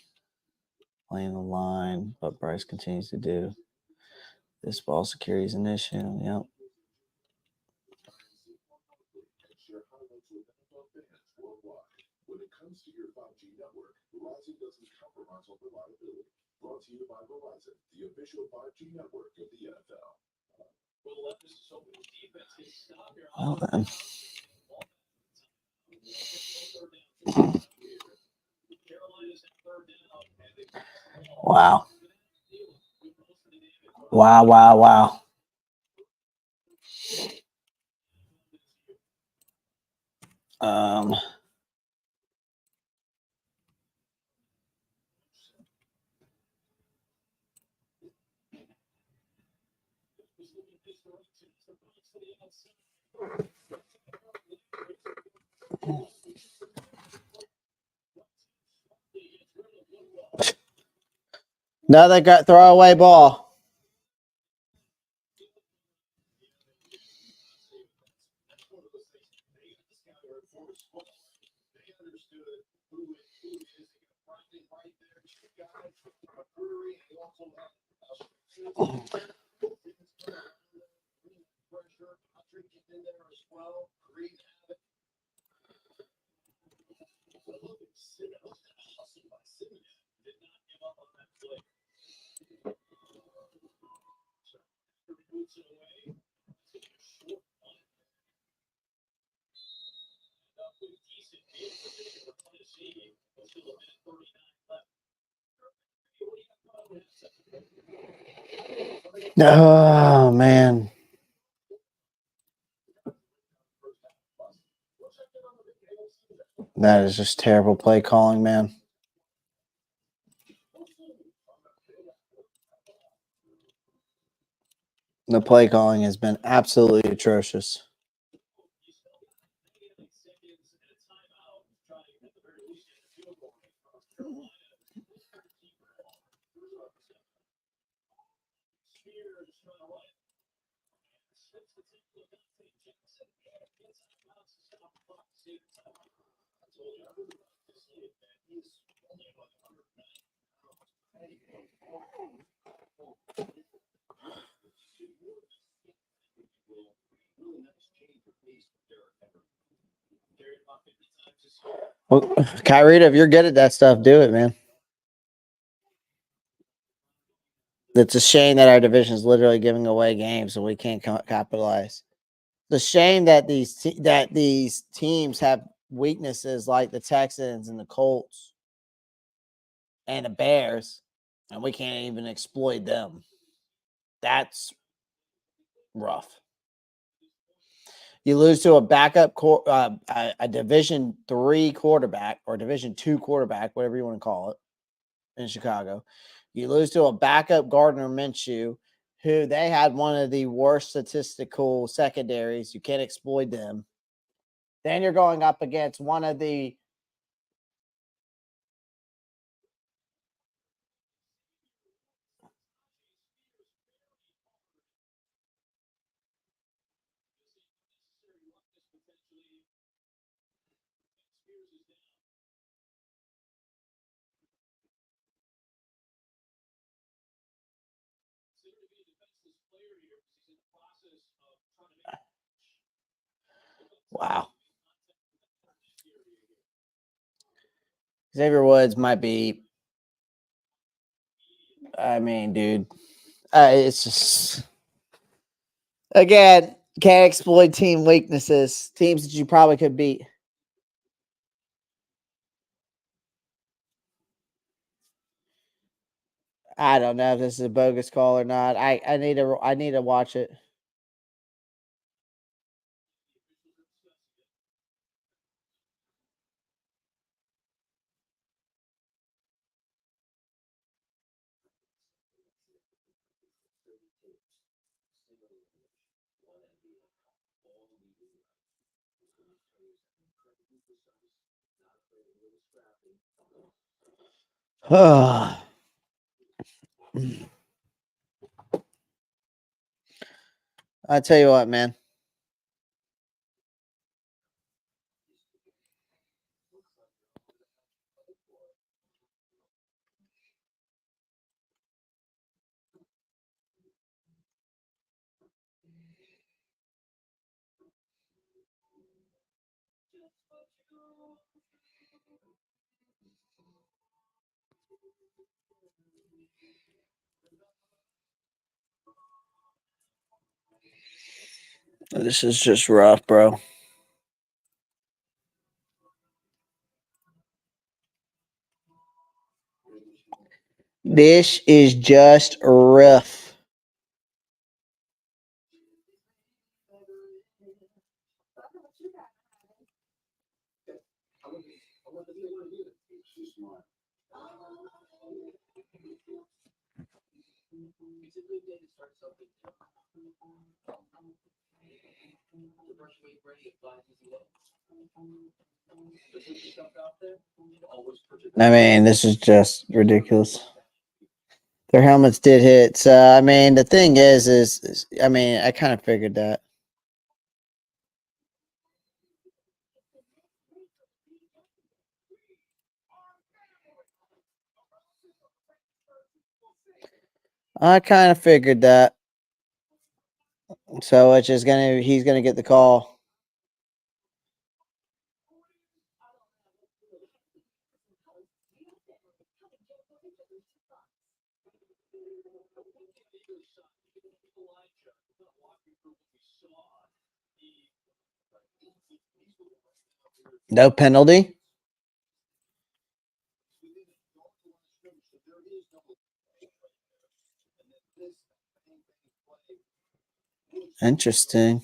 Playing the line, but Bryce continues to do. This ball security is an issue. Yep. When it comes to your 5G network, Verizon doesn't compromise on reliability. Brought to you by Verizon, the official 5G network of the NFL. Well then. Wow. Wow. Um. Another throwaway ball. Oh man. That is just terrible play calling, man. The play calling has been absolutely atrocious. Well, Kyrie, if you're good at that stuff, do it, man. It's a shame that our division is literally giving away games and we can't capitalize. It's a shame that these teams have weaknesses like the Texans and the Colts and the Bears, and we can't even exploit them. That's rough. You lose to a backup, a Division III quarterback or Division II quarterback, whatever you want to call it, in Chicago. You lose to a backup Gardner Minshew, who they had one of the worst statistical secondaries. You can't exploit them. Then you're going up against one of the wow. Xavier Woods might be. I mean, dude, it's just again can't exploit team weaknesses. Teams that you probably could beat. I don't know if this is a bogus call or not. I need to watch it. I tell you what, man. This is just rough, bro. This is just rough. I mean, this is just ridiculous. Their helmets did hit. So, I mean, the thing is I mean, I kind of figured that. I kind of figured that. So it's just he's gonna get the call. No penalty. Interesting.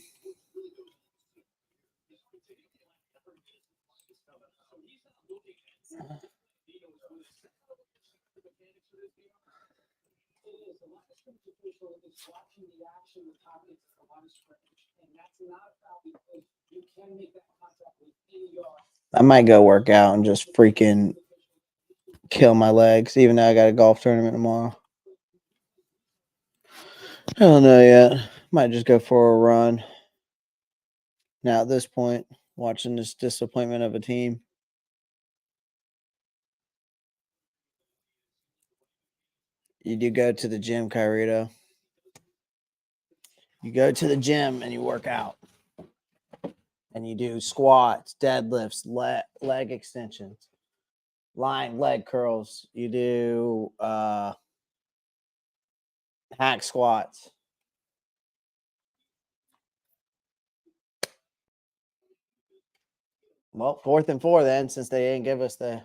I might go work out and just freaking kill my legs, even though I got a golf tournament tomorrow. I don't know yet. Might just go for a run. Now at this point, watching this disappointment of a team. You do go to the gym, Kyrito. You go to the gym and you work out. And you do squats, deadlifts, leg extensions, lying leg curls. You do hack squats. Well, 4th and 4 then, since they didn't give us the.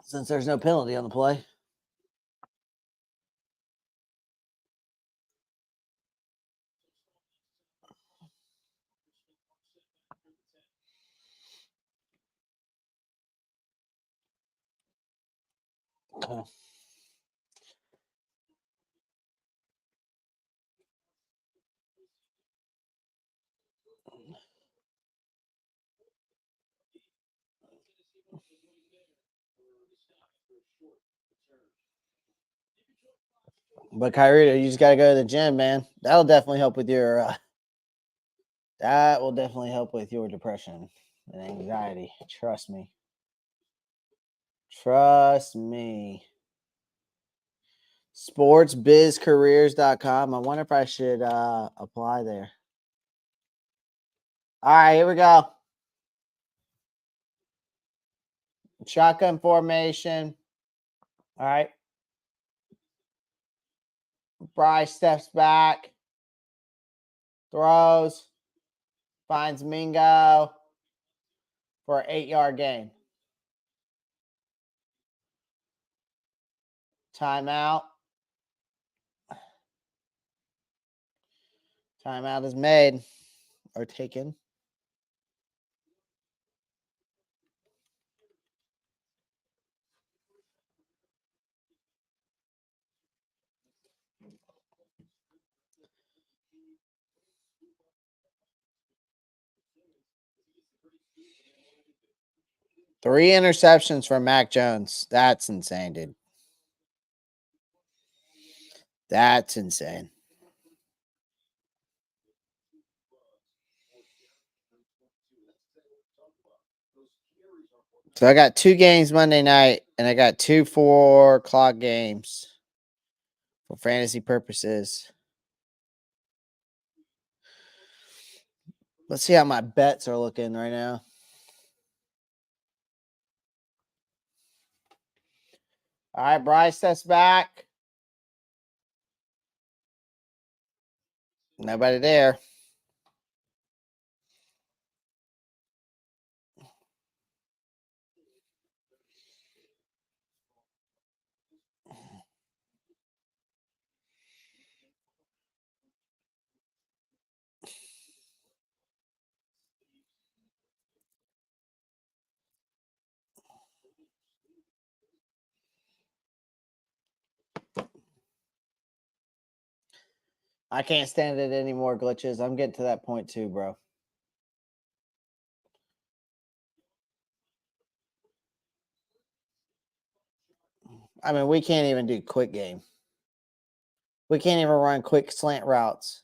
Since there's no penalty on the play. Okay. But Kyrito, you just got to go to the gym, man. That'll definitely help with your. That will definitely help with your depression and anxiety. Trust me. Trust me. Sportsbizcareers.com. I wonder if I should apply there. All right, here we go. Shotgun formation. All right. Bryce steps back. Throws. Finds Mingo for an 8-yard gain. Timeout. Timeout is made or taken. 3 interceptions from Mac Jones. That's insane, dude. That's insane. So I got 2 games Monday night, and I got 2 4 o'clock games for fantasy purposes. Let's see how my bets are looking right now. All right, Bryce, that's back. Nobody there. I can't stand it anymore, glitches. I'm getting to that point too, bro. I mean, we can't even do quick game. We can't even run quick slant routes.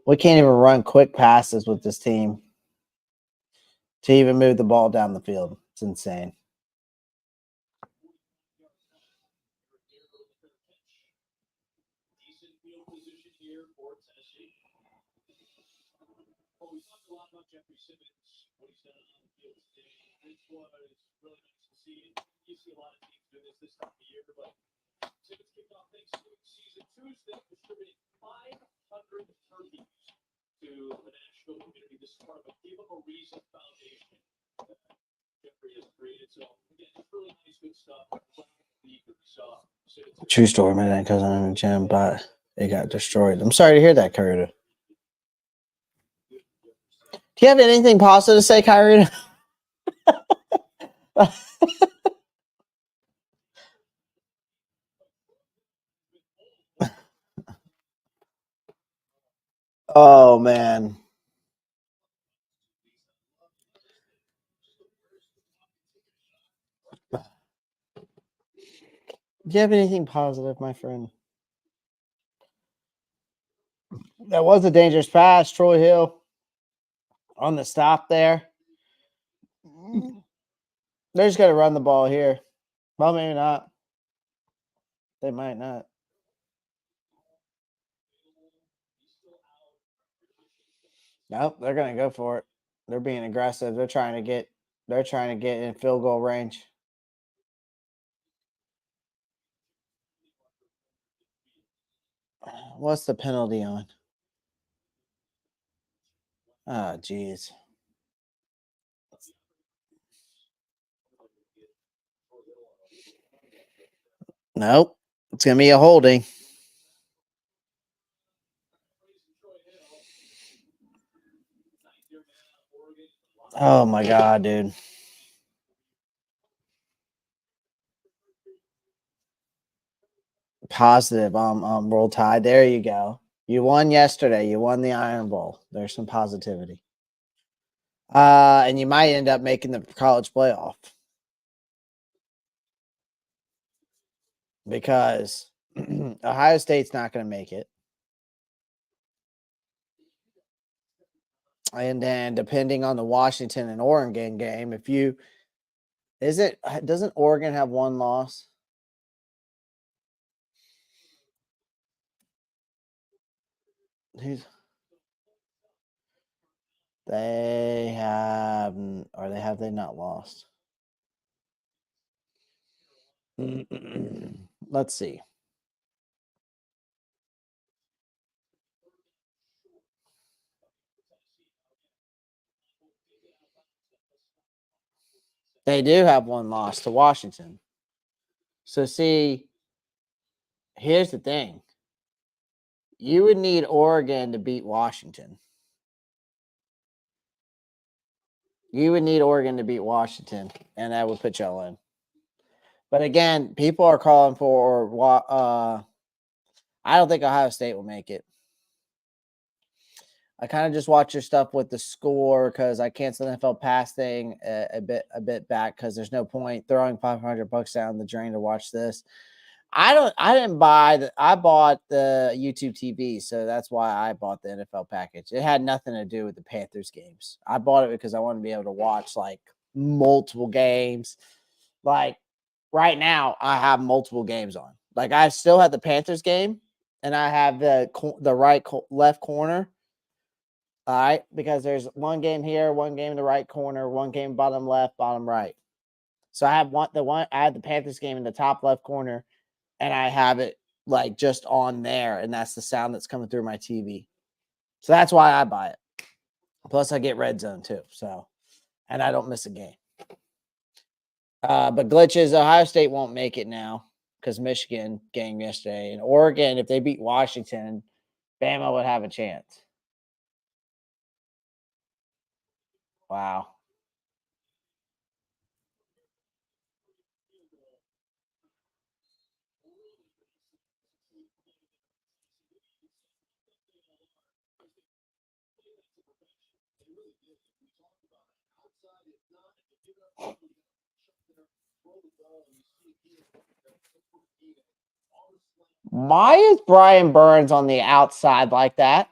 We can't even run quick passes with this team to even move the ball down the field. It's insane. Decent field position here for Tennessee. Well, we talked a lot about Jeffrey Simmons, what he's done on the field today. This was really nice to see. You see a lot of teams do this time of year, but Simmons kicked off Thanksgiving season Tuesday, distributing 500 turkeys to the Nashville community. This is part of a Give 'em a Reason foundation that Jeffrey has created. So, again, it's really nice, good stuff. True story. My dad cousin in the gym, but it got destroyed. I'm sorry to hear that, Kyrie. Do you have anything positive to say, Kyrie? Oh man. Do you have anything positive, my friend? That was a dangerous pass, Troy Hill on the stop there. They're just going to run the ball here. Well, maybe not. They might not. Nope, they're going to go for it. They're being aggressive. They're trying to get in field goal range. What's the penalty on? Oh, geez. Nope. It's going to be a holding. Oh, my God, dude. Positive. Roll Tide. There you go. You won yesterday. You won the Iron Bowl. There's some positivity. And you might end up making the college playoff. Because Ohio State's not going to make it. And then depending on the Washington and Oregon game, doesn't Oregon have one loss? They have they not lost? Let's see. They do have one loss to Washington. So see, here's the thing. You would need Oregon to beat Washington. You would need Oregon to beat Washington, and that would put y'all in. But again, people are calling for I don't think Ohio State will make it. I kind of just watch your stuff with the score because I canceled the NFL pass thing a bit back because there's no point throwing $500 down the drain to watch this. I didn't buy I bought the YouTube TV, so that's why I bought the NFL package. It had nothing to do with the Panthers games. I bought it because I wanted to be able to watch like multiple games. Like right now, I have multiple games on. Like I still have the Panthers game, and I have the left corner. All right, because there's one game here, one game in the right corner, one game bottom left, bottom right. So I have I have the Panthers game in the top left corner, and I have it like just on there, and that's the sound that's coming through my TV. So that's why I buy it. Plus, I get Red Zone too. So, and I don't miss a game. But glitches, Ohio State won't make it now because Michigan game yesterday, and Oregon, if they beat Washington, Bama would have a chance. Wow. Why is Brian Burns on the outside like that?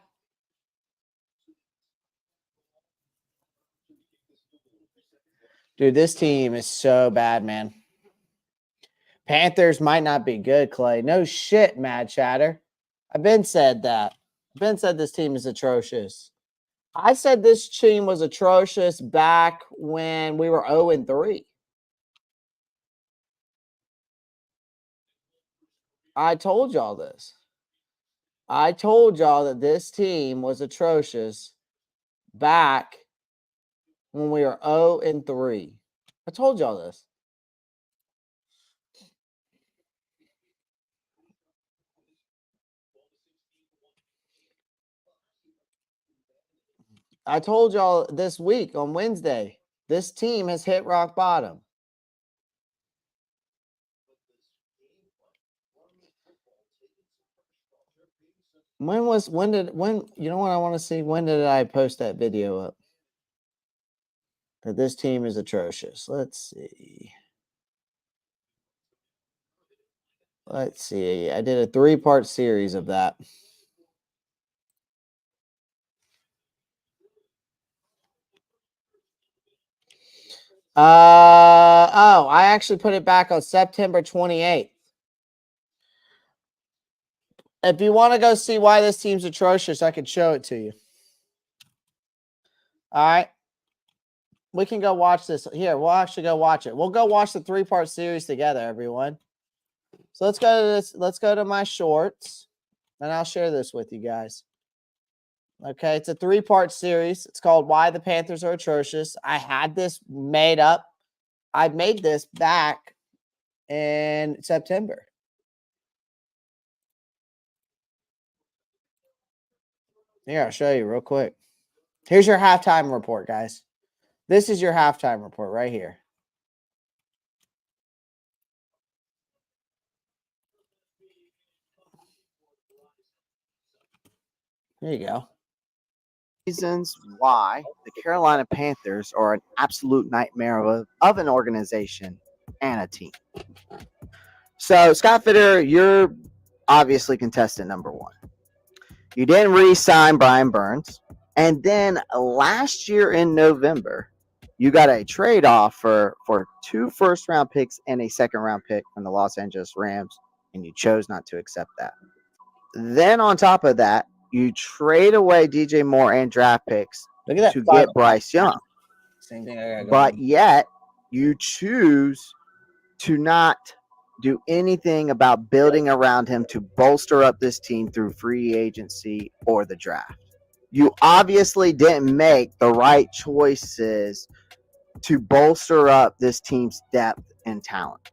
Dude, this team is so bad, man. Panthers might not be good, Clay. No shit, Mad Chatter. I've been said that. I've been said this team is atrocious. I said this team was atrocious back when we were 0-3. I told y'all this. I told y'all that this team was atrocious back when we were 0-3. I told y'all this. I told y'all this week on Wednesday, this team has hit rock bottom. When you know what I want to see? When did I post that video up? That this team is atrocious. Let's see. Let's see. I did a 3-part series of that. I actually put it back on September 28th. If you want to go see why this team's atrocious, I can show it to you. All right. We can go watch this. Here, we'll actually go watch it. We'll go watch the 3-part series together, everyone. So let's go to this. Let's go to my shorts, and I'll share this with you guys. Okay, it's a 3-part series. It's called Why the Panthers Are Atrocious. I had this made up. I made this back in September. Here, I'll show you real quick. Here's your halftime report, guys. This is your halftime report right here. There you go. Reasons why the Carolina Panthers are an absolute nightmare of an organization and a team. So, Scott Fitter, you're obviously contestant number 1. You didn't re-sign Brian Burns. And then last year in November, you got a trade offer for 2 first-round picks and a second-round pick from the Los Angeles Rams, and you chose not to accept that. Then on top of that, you trade away DJ Moore and draft picks to get Bryce Young. Same thing. But yet, you choose to not do anything about building around him to bolster up this team through free agency or the draft. You obviously didn't make the right choices to bolster up this team's depth and talent.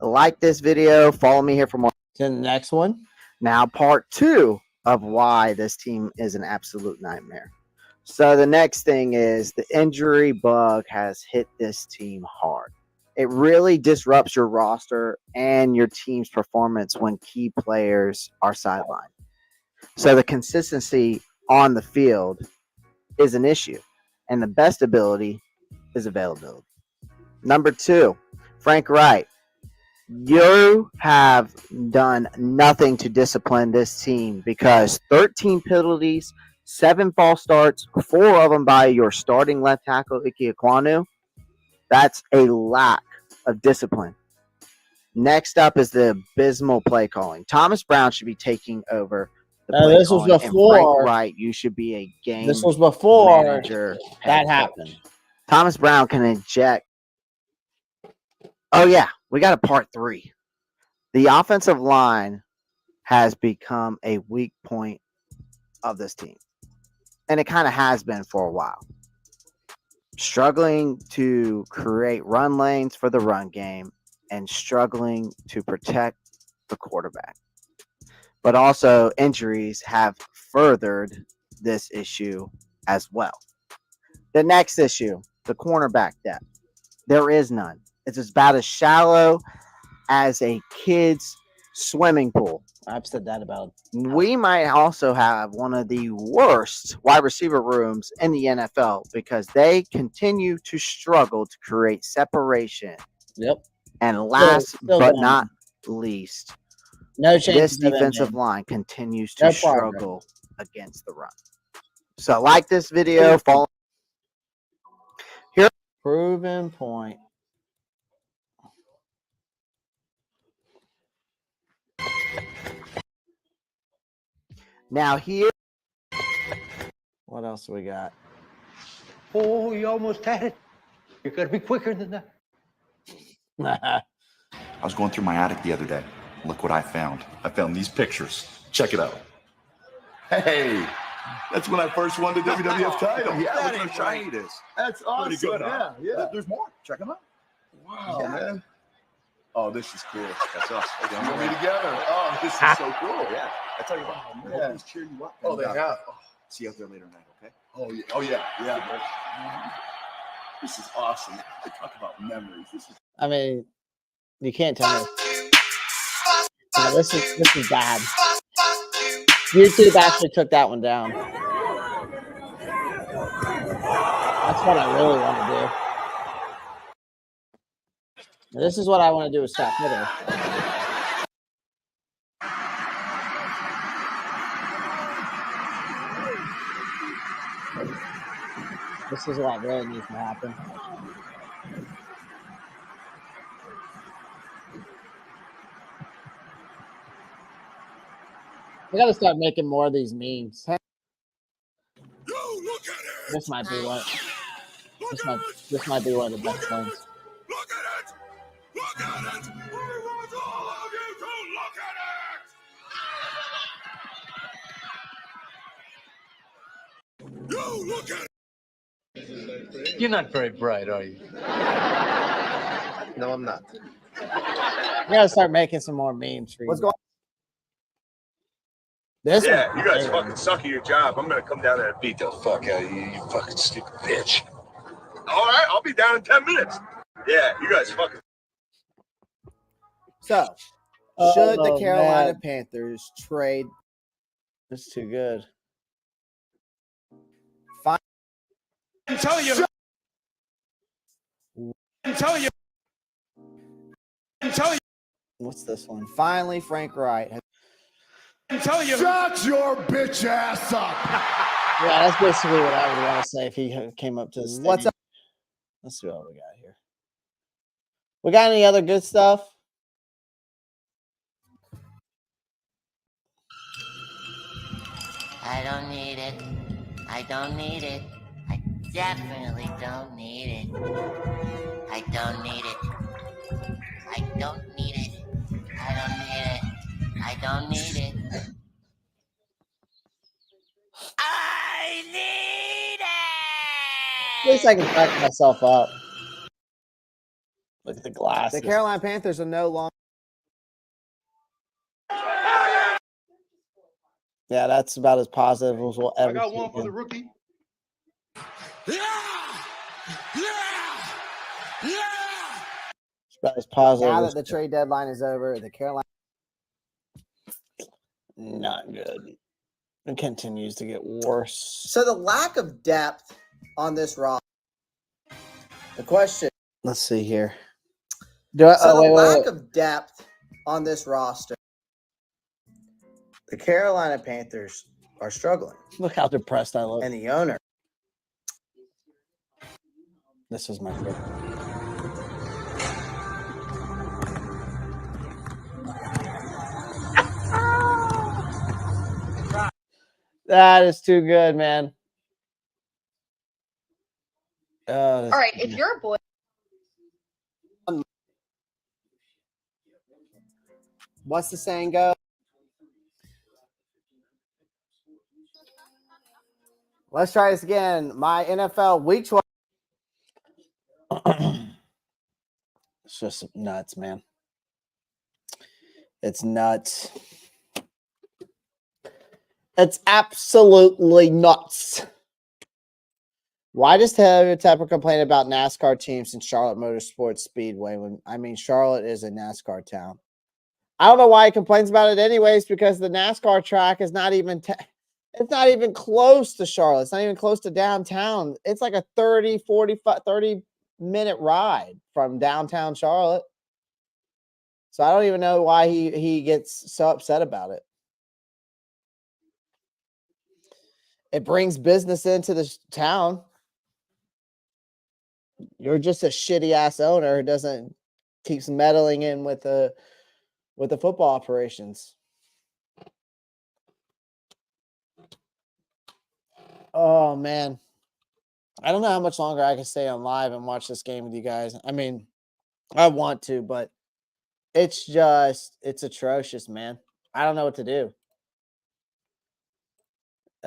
Like this video, follow me here for more. To the next one. Now, part 2 of why this team is an absolute nightmare. So the next thing is the injury bug has hit this team hard. It really disrupts your roster and your team's performance when key players are sidelined. So the consistency on the field is an issue, and the best ability is availability. Number 2, Frank Wright. You have done nothing to discipline this team because 13 penalties, 7 false starts, 4 of them by your starting left tackle, Ike Ekwonu. That's a lack of discipline. Next up is the abysmal play calling. Thomas Brown should be taking over the play This was calling, and Frank before. Wright, you should be a game This was before manager. that head happened. coach. Thomas Brown can inject. Oh yeah, we got a part 3. The offensive line has become a weak point of this team, and it kind of has been for a while. Struggling to create run lanes for the run game and struggling to protect the quarterback. But also, injuries have furthered this issue as well. The next issue, the cornerback depth. There is none. It's about as shallow as a kid's swimming pool. I've said that about. We might also have one of the worst wide receiver rooms in the NFL because they continue to struggle to create separation. Yep. And last Still but going. not least, No change. this defensive line continues to No progress. struggle against the run. So like this video, follow. Proven point. Now here, What else we got? Oh, you almost had it. You gotta be quicker than that. I was going through my attic the other day. Look what I found. I found these pictures. Check it out. Hey, that's when I first won the WWF title. Yeah, look how shiny it is. That's awesome. Pretty good, huh? Yeah. There's more. Check them out. Wow, Yeah. man. Oh, this is cool. That's us. You and me together. Oh, this is so cool. Yeah. I tell you what, Oh, I man. hope these cheer you up. Oh, they And, have. See you out there later tonight, okay? Oh, yeah. Oh, yeah. Yeah. This is awesome. I talk about memories. This is. I mean, you can't tell me. No, this is bad. YouTube actually took that one down. That's what I really want to do. This is what I want to do with Scott Fitter. This is what really needs to happen. We got to start making more of these memes. This might be what. This might be one of the best ones. Look at it! Look at it! We want all of you to look at it! You look at it! You're not very bright, are you? No, I'm not. We got to start making some more memes for you. what's going This Yeah, one- you guys fucking suck at your job. I'm gonna come down there and beat the fuck out of you, you fucking stupid bitch. All right, I'll be down in 10 minutes. Yeah, you guys fucking. So, should the Oh, Carolina man. Panthers trade? That's too good. I'm telling you. I'm telling you. I'm telling you. What's this one? Finally, Frank Wright. I'm telling you. Shut your bitch ass up. Yeah, that's basically what I would want to say if he came up to the What's stadium. Let's see what we got here. We got any other good stuff? I don't need it. I don't need it. I definitely don't need it. I don't need it. I don't need it. I don't need it. I don't need it. I need At least it! I can back myself up. Look at the The glasses. Carolina Panthers are no longer. Yeah, that's about as positive as we'll ever I got see one for the him. rookie. It's about as positive. Now as that the trade deadline is over, the Carolina not good. It continues to get worse. So the lack of depth on this roster. The question. Let's see here. So the lack of depth on this roster. The Carolina Panthers are struggling. Look how depressed I look. And the owner. This is my favorite. That is too good, man. All right, if you're a boy. What's the saying go? Let's try this again. My NFL week 12. It's just nuts, man. It's nuts. It's absolutely nuts. Why does Taylor Tepper complain about NASCAR teams in Charlotte Motorsports Speedway when Charlotte is a NASCAR town? I don't know why he complains about it anyways, because the NASCAR track is not even it's not even close to Charlotte. It's not even close to downtown. It's like a 30 minute ride from downtown Charlotte. So I don't even know why he gets so upset about it. It brings business into the town. You're just a shitty ass owner who keeps meddling in with the football operations. Oh man. I don't know how much longer I can stay on live and watch this game with you guys. I mean, I want to, but it's atrocious, man. I don't know what to do.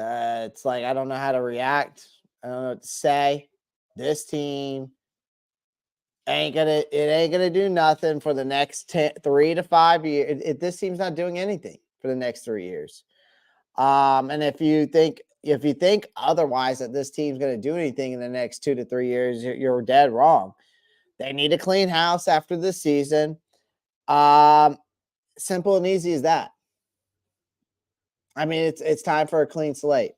It's like I don't know how to react. I don't know what to say. This team ain't gonna do nothing for the next 3 to 5 years. This team's not doing anything for the next 3 years. And if you think otherwise that this team's gonna do anything in the next 2 to 3 years, you're dead wrong. They need to clean house after this season. Simple and easy as that. I mean, it's time for a clean slate.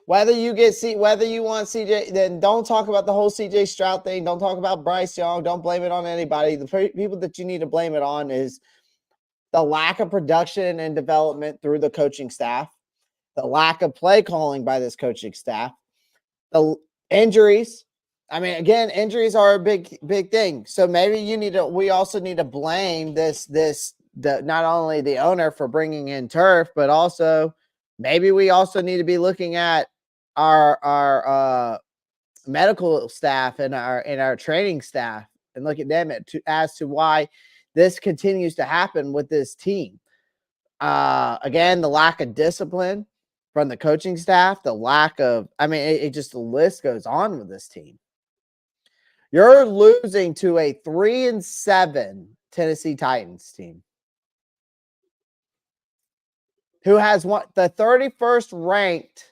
Whether you want CJ, then don't talk about the whole CJ Stroud thing. Don't talk about Bryce Young. Don't blame it on anybody. The people that you need to blame it on is the lack of production and development through the coaching staff, the lack of play calling by this coaching staff, the injuries. I mean, again, injuries are a big thing. So maybe we also need to blame not only the owner for bringing in turf, but also maybe we also need to be looking at our medical staff and our training staff and look at them as to why this continues to happen with this team. Again, the lack of discipline from the coaching staff, the lack of, the list goes on with this team. You're losing to a 3-7 Tennessee Titans team who has the 31st ranked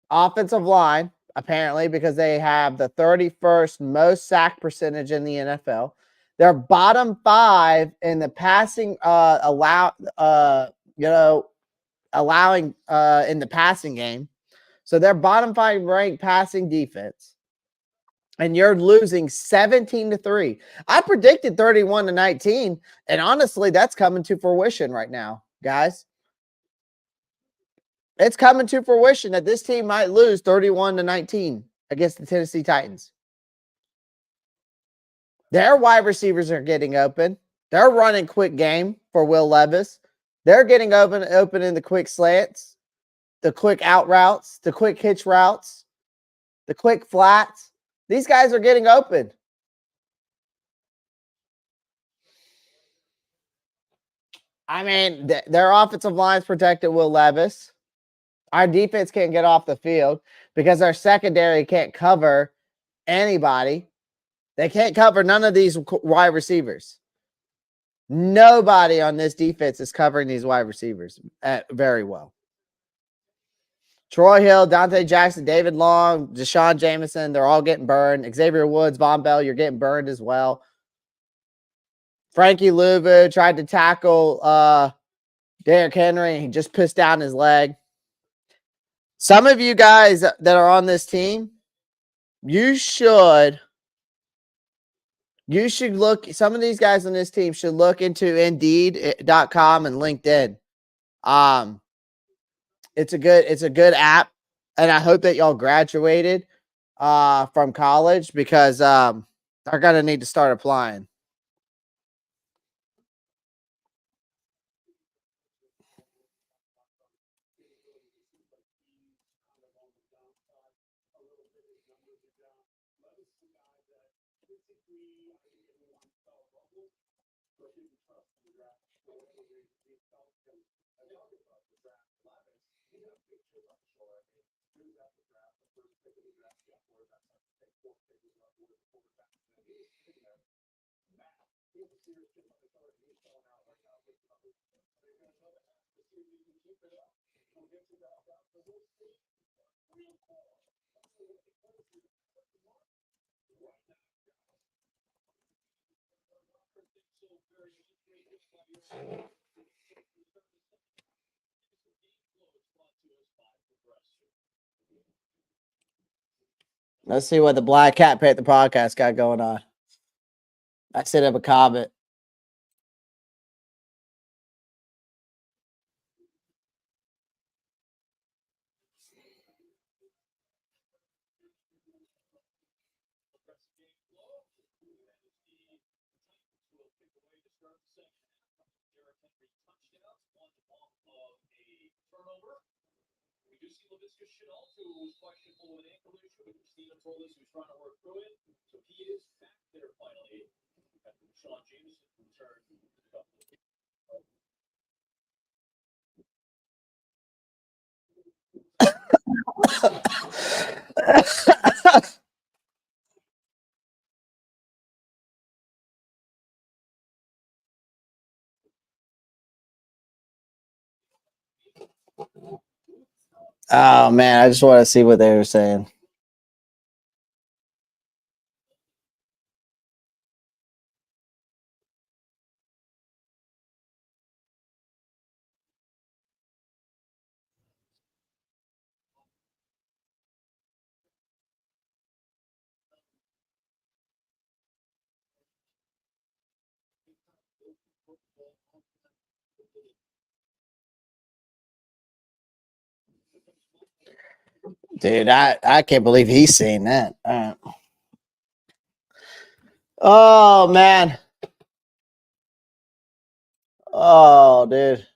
offensive line, apparently, because they have the 31st most sack percentage in the NFL. They're bottom 5 in the passing allowing in the passing game. So they're bottom 5 ranked passing defense. And you're losing 17-3. I predicted 31-19, and honestly, that's coming to fruition right now, guys. It's coming to fruition that this team might lose 31-19 against the Tennessee Titans. Their wide receivers are getting open. They're running quick game for Will Levis. They're getting open in the quick slants, the quick out routes, the quick hitch routes, the quick flats. These guys are getting open. I mean, their offensive line's protected Will Levis. Our defense can't get off the field because our secondary can't cover anybody. They can't cover none of these wide receivers. Nobody on this defense is covering these wide receivers very well. Troy Hill, Dante Jackson, David Long, Deshaun Jameson, they're all getting burned. Xavier Woods, Von Bell, you're getting burned as well. Frankie Louvu tried to tackle Derrick Henry. He just pissed down his leg. Some of you guys that are on this team, you should look. Some of these guys on this team should look into Indeed.com and LinkedIn. It's a good app, and I hope that y'all graduated from college because they're gonna need to start applying. Let's see what the Black Cat Panther podcast got going on. I sent him a comment. Oh man, I just want to see what they were saying. Dude, I can't believe he's saying that. Oh man. Oh, dude.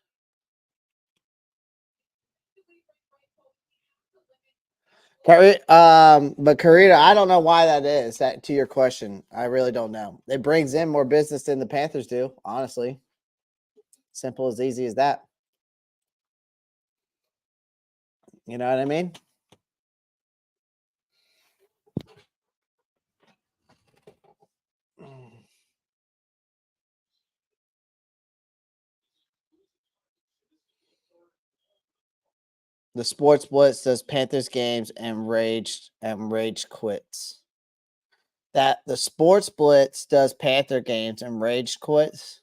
But Karita, I don't know why that is. That to your question, I really don't know. It brings in more business than the Panthers do, honestly. Simple as easy as that. You know what I mean? The Sports Blitz does Panthers games and Rage quits. That the Sports Blitz does Panther games and Rage quits.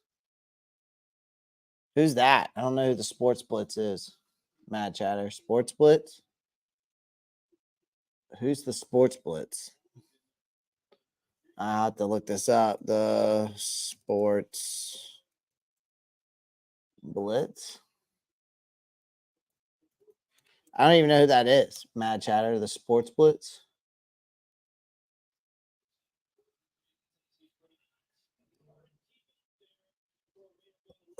Who's that? I don't know who the Sports Blitz is. Mad Chatter. Sports Blitz? Who's the Sports Blitz? I'll have to look this up. The Sports Blitz? I don't even know who that is. Mad Chatter, the Sports Blitz.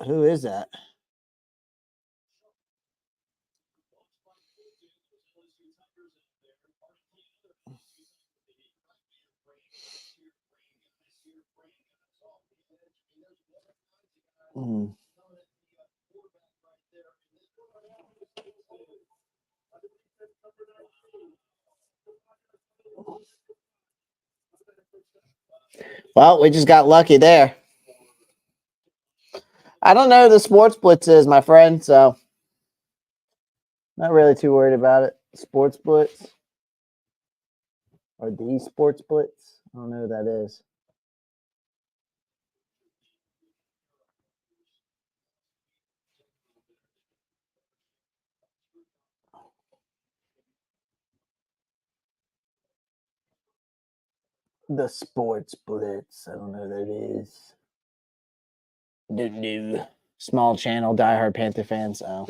Who is that? Well, we just got lucky there. I don't know who the Sports Blitz is, my friend, so not really too worried about it. Sports Blitz. Or the Sports Blitz. I don't know who that is. The Sports Blitz. I don't know who that is. Small channel, diehard Panther fans. Oh.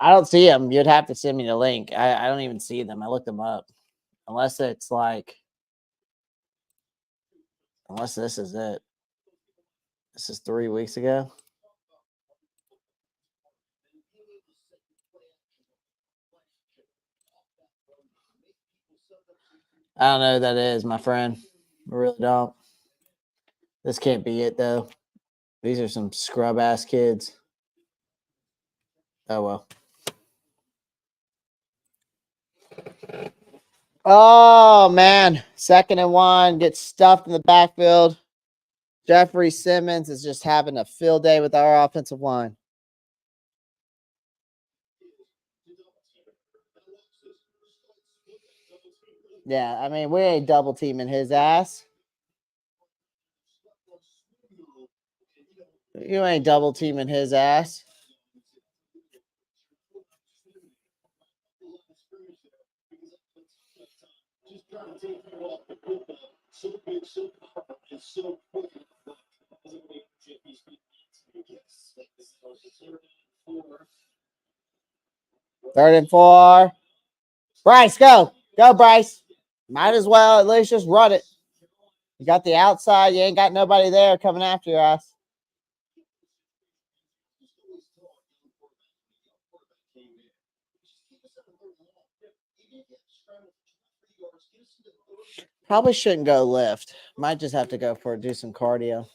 I don't see them. You'd have to send me the link. I don't even see them. I looked them up. Unless it's like, unless this is it. This is 3 weeks ago. I don't know who that is, my friend. I really don't. This can't be it, though. These are some scrub-ass kids. Oh, well. Oh, man. 2nd and 1. Gets stuffed in the backfield. Jeffrey Simmons is just having a field day with our offensive line. Yeah, I mean, we ain't double teaming his ass. You ain't double teaming his ass. Third and 4. Bryce, go. Go, Bryce. Might as well at least just run it. You got the outside. You ain't got nobody there coming after your ass. Probably shouldn't go lift. Might just have to go do some cardio.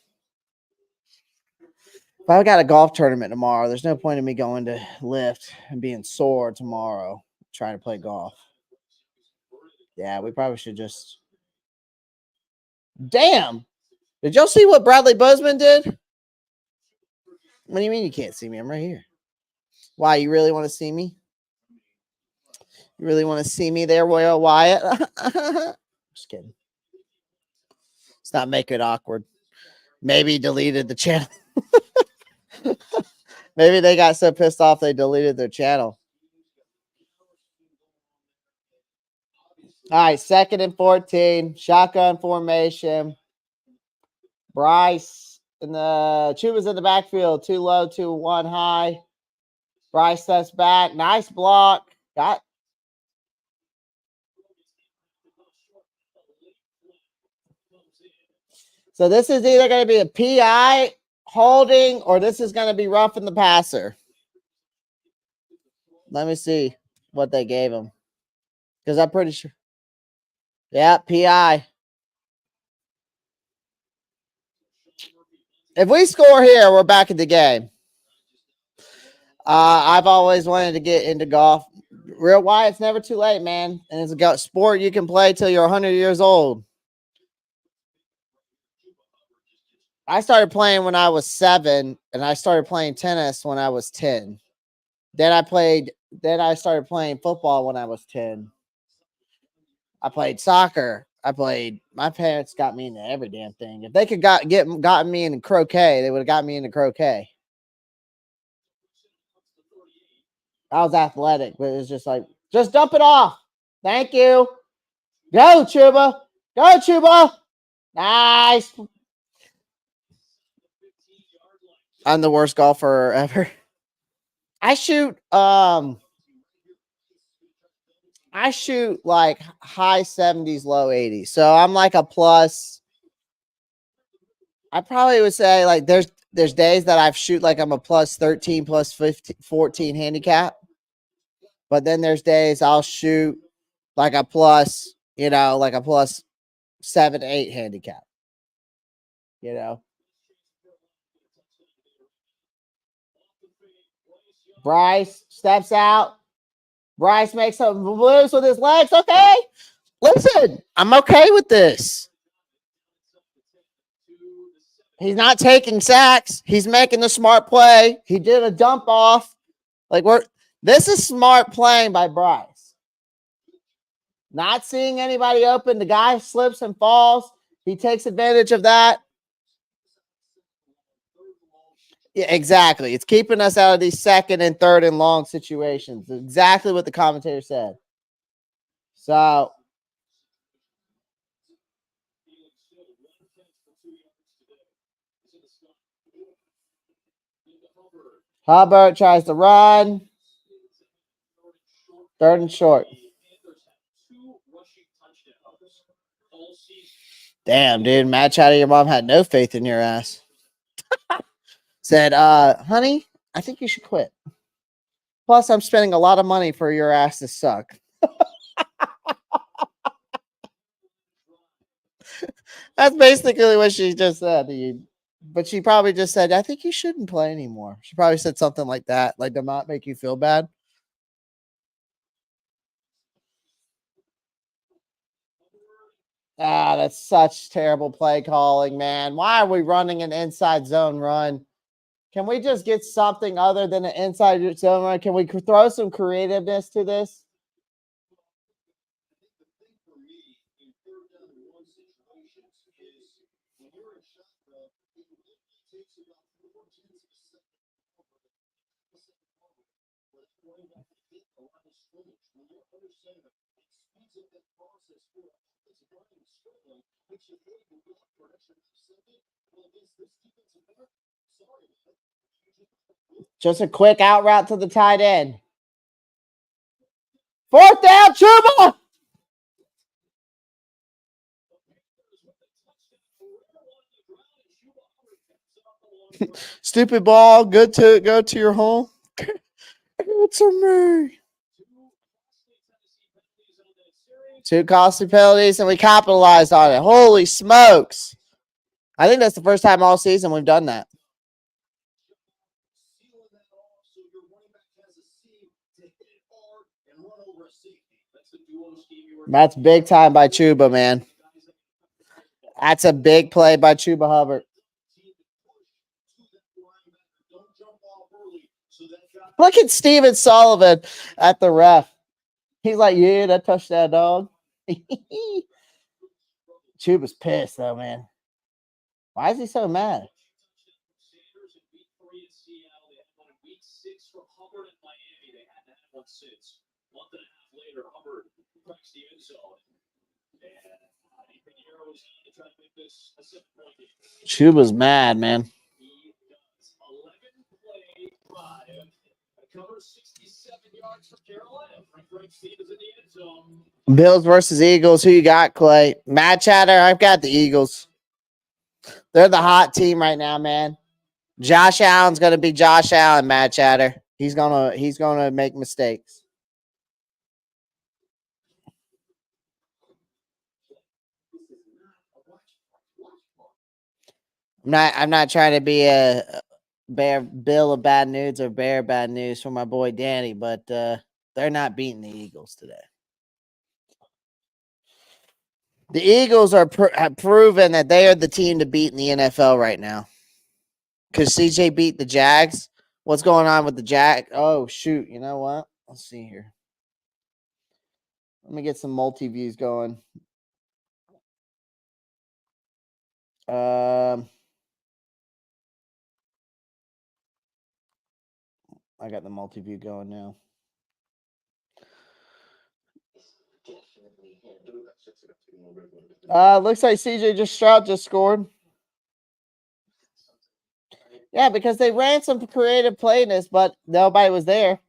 If I got a golf tournament tomorrow, there's no point in me going to lift and being sore tomorrow trying to play golf. Yeah, we probably should just. Damn. Did y'all see what Bradley Bozeman did? What do you mean you can't see me? I'm right here. Why, you really want to see me? You really want to see me there, Royal Wyatt? Just kidding. Let's not make it awkward. Maybe he deleted the channel. Maybe they got so pissed off they deleted their channel. All right, 2nd and 14. Shotgun formation. Bryce and the Chuba's in the backfield. 2 low, 2-1 high. Bryce steps back. Nice block. Got. So this is either going to be a PI holding or this is going to be roughing the passer. Let me see what they gave him. Because I'm pretty sure. Yeah, PI. If we score here, we're back in the game. I've always wanted to get into golf. Real why it's never too late, man. And it's a sport you can play till you're 100 years old. I started playing when I was 7, and I started playing tennis when I was 10. Then I started playing football when I was 10. I played soccer. My parents got me into every damn thing. If they could gotten me into croquet, they would have got me into croquet. I was athletic, but it was just like, just dump it off. Thank you. Go, Chuba. Go, Chuba. Nice. I'm the worst golfer ever. I shoot like high 70s, low 80s. So I'm like a plus. I probably would say like there's days that I shoot like I'm a plus 13, plus 15, 14 handicap. But then there's days I'll shoot like a plus, like a plus 7, 8 handicap. Bryce steps out. Bryce makes some moves with his legs. Okay. Listen, I'm okay with this. He's not taking sacks. He's making the smart play. He did a dump off. Like this is smart playing by Bryce. Not seeing anybody open. The guy slips and falls. He takes advantage of that. Yeah, exactly. It's keeping us out of these second and third and long situations. Exactly what the commentator said. So Hubbard tries to run. Third and short. Damn, dude. Match out of your mom had no faith in your ass. Said, honey, I think you should quit. Plus, I'm spending a lot of money for your ass to suck. That's basically what she just said. But she probably just said, I think you shouldn't play anymore. She probably said something like that. Like, to not make you feel bad. Ah, that's such terrible play calling, man. Why are we running an inside zone run? Can we just get something other than an inside zone run? Can we throw some creativeness to this? Just a quick out route to the tight end. Fourth down, Chuba! Stupid ball. Good to go to your home. It's a me. 2 costly penalties, and we capitalized on it. Holy smokes. I think that's the first time all season we've done that. That's big time by Chuba, man. That's a big play by Chuba Hubbard. Look at Steven Sullivan at the ref. He's like, yeah, that touchdown, dog. Chuba's pissed, though, man. Why is he so mad? Chuba's mad, man. Bills versus Eagles. Who you got, Clay? Matt Chatter. I've got the Eagles. They're the hot team right now, man. Josh Allen's gonna be Josh Allen, Matt Chatter. He's gonna make mistakes. I'm not trying to be a Bill of bad news or bear bad news for my boy Danny, but they're not beating the Eagles today. The Eagles have proven that they are the team to beat in the NFL right now. Because CJ beat the Jags. What's going on with the Jags? Oh, shoot. You know what? Let's see here. Let me get some multi-views going. I got the multi-view going now. Looks like CJ Stroud just scored. Yeah, because they ran some creative playness, but nobody was there.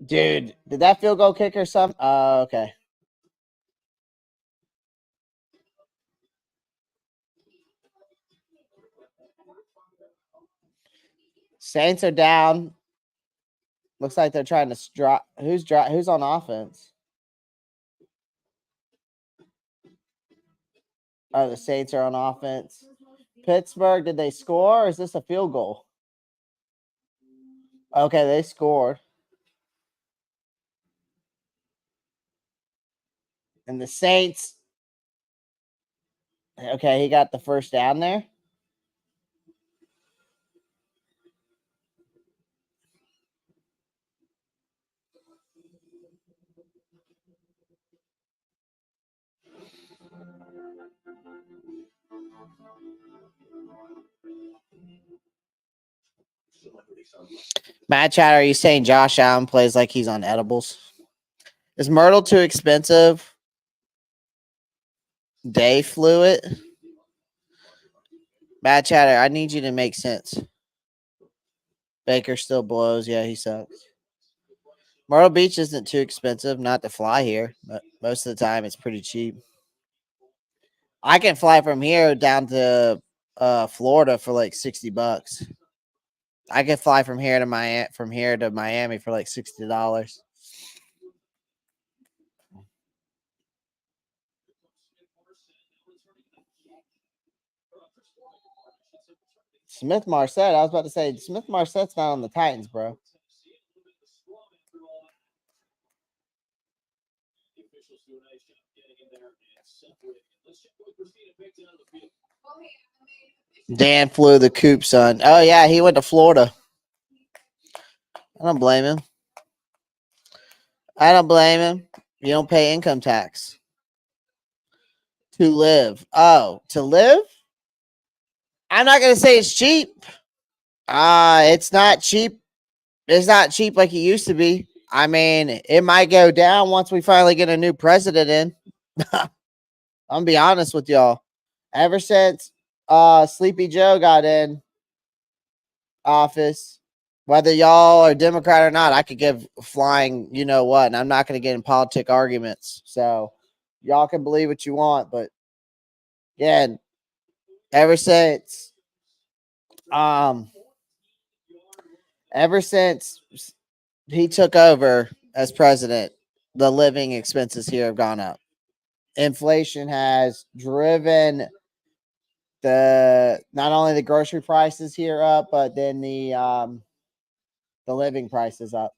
Dude, did that field goal kicker something? Okay. Saints are down. Looks like they're trying to drop. Who's on offense? Oh, the Saints are on offense. Pittsburgh, did they score or is this a field goal? Okay, they scored. And the Saints. Okay, he got the first down there. Matt Chatter, are you saying Josh Allen plays like he's on edibles? Is Myrtle too expensive? Day fluid? Matt Chatter, I need you to make sense. Baker still blows. Yeah, he sucks. Myrtle Beach isn't too expensive not to fly here, but most of the time it's pretty cheap. I can fly from here down to Florida for like $60. I can fly from here to Miami for like $60. Smith Marset. I was about to say Smith Marset's not on the Titans, bro. Dan flew the coop, son. Oh yeah, he went to Florida. I don't blame him. You don't pay income tax to live. Oh, to live? I'm not gonna say it's cheap. It's not cheap. It's not cheap like it used to be. I mean, it might go down once we finally get a new president in. I'm gonna be honest with y'all. Ever since Sleepy Joe got in office, whether y'all are Democrat or not, I could give flying, you know what, and I'm not gonna get in politic arguments. So y'all can believe what you want, but again, ever since he took over as president, the living expenses here have gone up. Inflation has driven not only the grocery prices here up, but then the living prices up.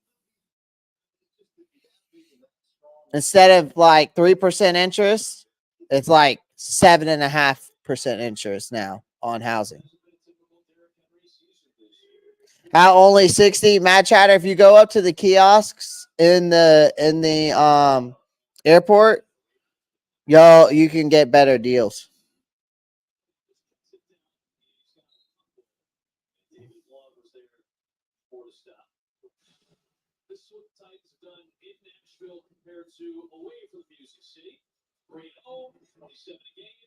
Instead of like 3% interest, it's like 7.5% interest now on housing. How only 60? Matt Chatter, if you go up to the kiosks in the airport, you can get better deals. This is what the Titans have done in Nashville compared to away from Music City. 3-0, 27 a game.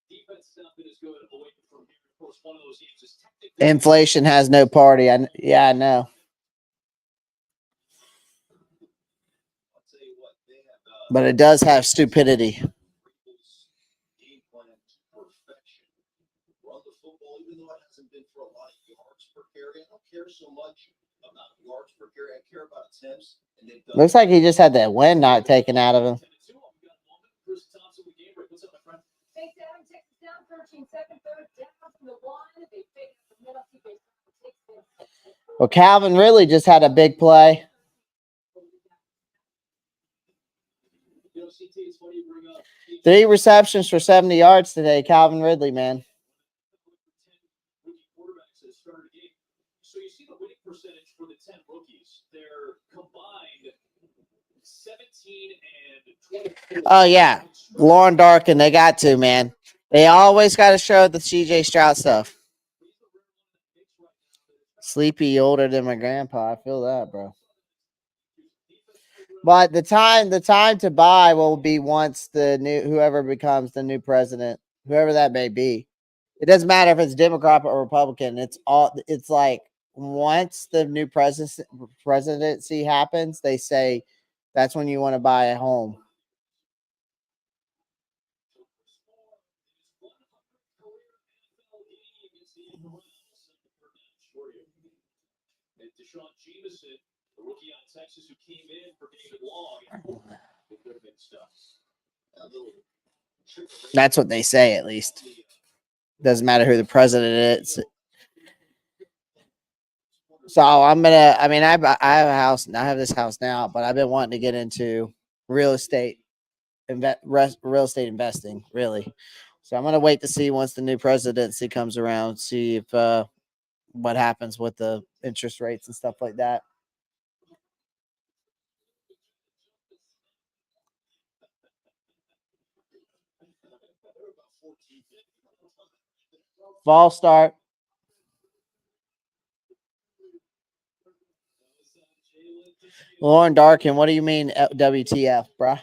Defense has not been as good away from here. Of course, one of those games is technically. Inflation has no party. I know. But it does have stupidity. Game plan to perfection. Run the football, even though it hasn't been for a lot of yards per carry. I don't care so much about yards per carry. I care about attempts. Looks like he just had that win not taken out of him. Well, Calvin Ridley just had a big play. Three receptions for 70 yards today. Calvin Ridley, man. So you see the winning percentage for the 10 rookies. They're combined 17 and 20. Oh, yeah. Lauren Darkin, they got to, man. They always got to show the CJ Stroud stuff. Sleepy older than my grandpa. I feel that, bro. But the time to buy will be once whoever becomes the new president, whoever that may be. It doesn't matter if it's Democrat or Republican. It's like once the new presidency happens, they say that's when you want to buy a home. Deshaun Jameson, the rookie out of Texas who came in for David Long, it could have been stuff. That's what they say, at least. Doesn't matter who the president is. So I have a house. I have this house now, but I've been wanting to get into real estate real estate investing, really. So I'm going to wait to see once the new presidency comes around, see if what happens with the interest rates and stuff like that. Fall start. Lauren Darkin, what do you mean WTF, bruh?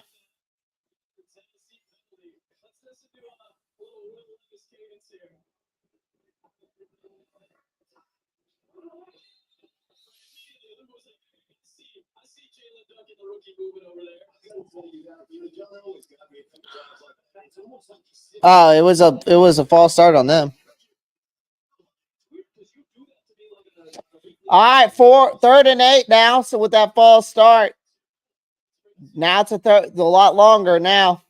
Oh, it was a false start on them. All right, 3rd and 8 now. So with that false start, now it's a lot longer now.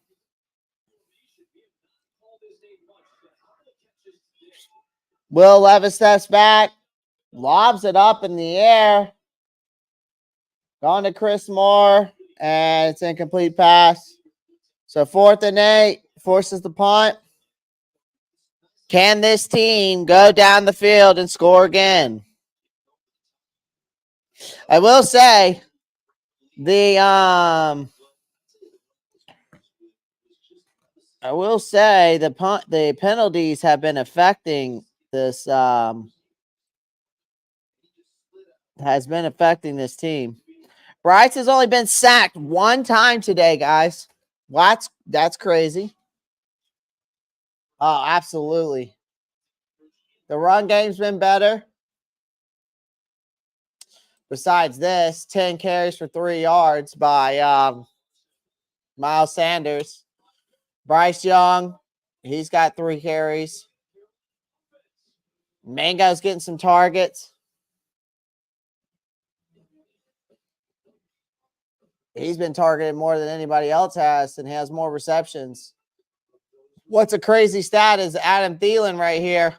Will Levis steps back, lobs it up in the air. Going to Chris Moore, and it's incomplete pass. So 4th and 8, forces the punt. Can this team go down the field and score again? I will say the penalties have been affecting this team. Bryce has only been sacked 1 time today, guys. That's crazy. Oh, absolutely. The run game's been better. Besides this, 10 carries for 3 yards by Miles Sanders. Bryce Young, he's got 3 carries. Mango's getting some targets. He's been targeted more than anybody else has and has more receptions. What's a crazy stat is Adam Thielen right here.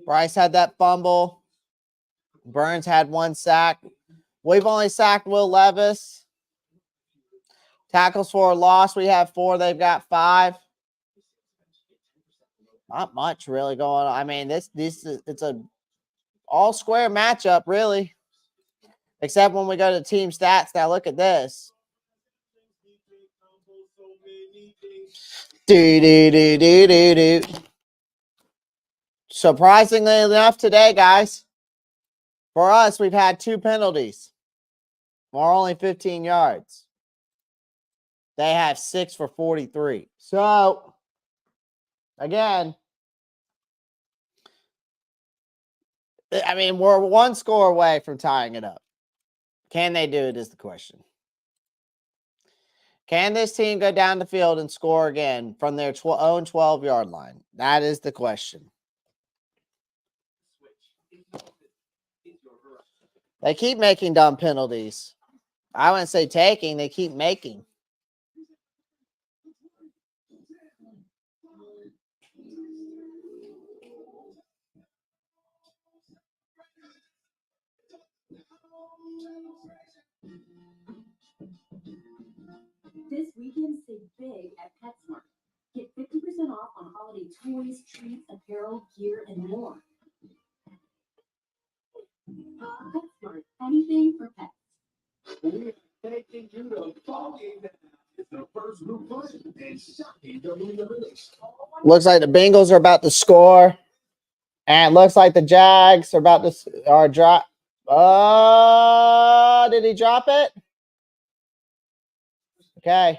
Bryce had that fumble. Burns had 1 sack. We've only sacked Will Levis. Tackles for a loss, we have 4. They've got 5. Not much really going on. I mean, it's a all square matchup, really. Except when we go to team stats. Now look at this. Do. Surprisingly enough today, guys, for us, we've had 2 penalties. We're only 15 yards. They have 6 for 43. So, again, I mean, we're 1 score away from tying it up. Can they do it is the question. Can this team go down the field and score again from their own 12-yard line? That is the question. They keep making dumb penalties. I wouldn't say taking. They keep making. This weekend, save big at PetSmart. Get 50% off on holiday toys, treats, apparel, gear, and more. PetSmart, anything for pets. Looks like the Bengals are about to score. And looks like the Jags are about to drop. Oh, did he drop it? Okay.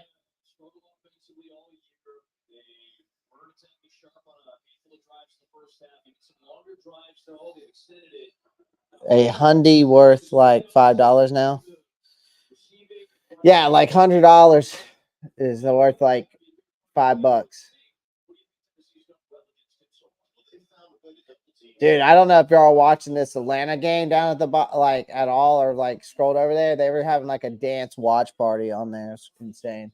A Hyundai worth like $5 now. Yeah, like $100 is worth like $5. Dude, I don't know if y'all are watching this Atlanta game down at the like at all or like scrolled over there. They were having like a dance watch party on there. It's insane.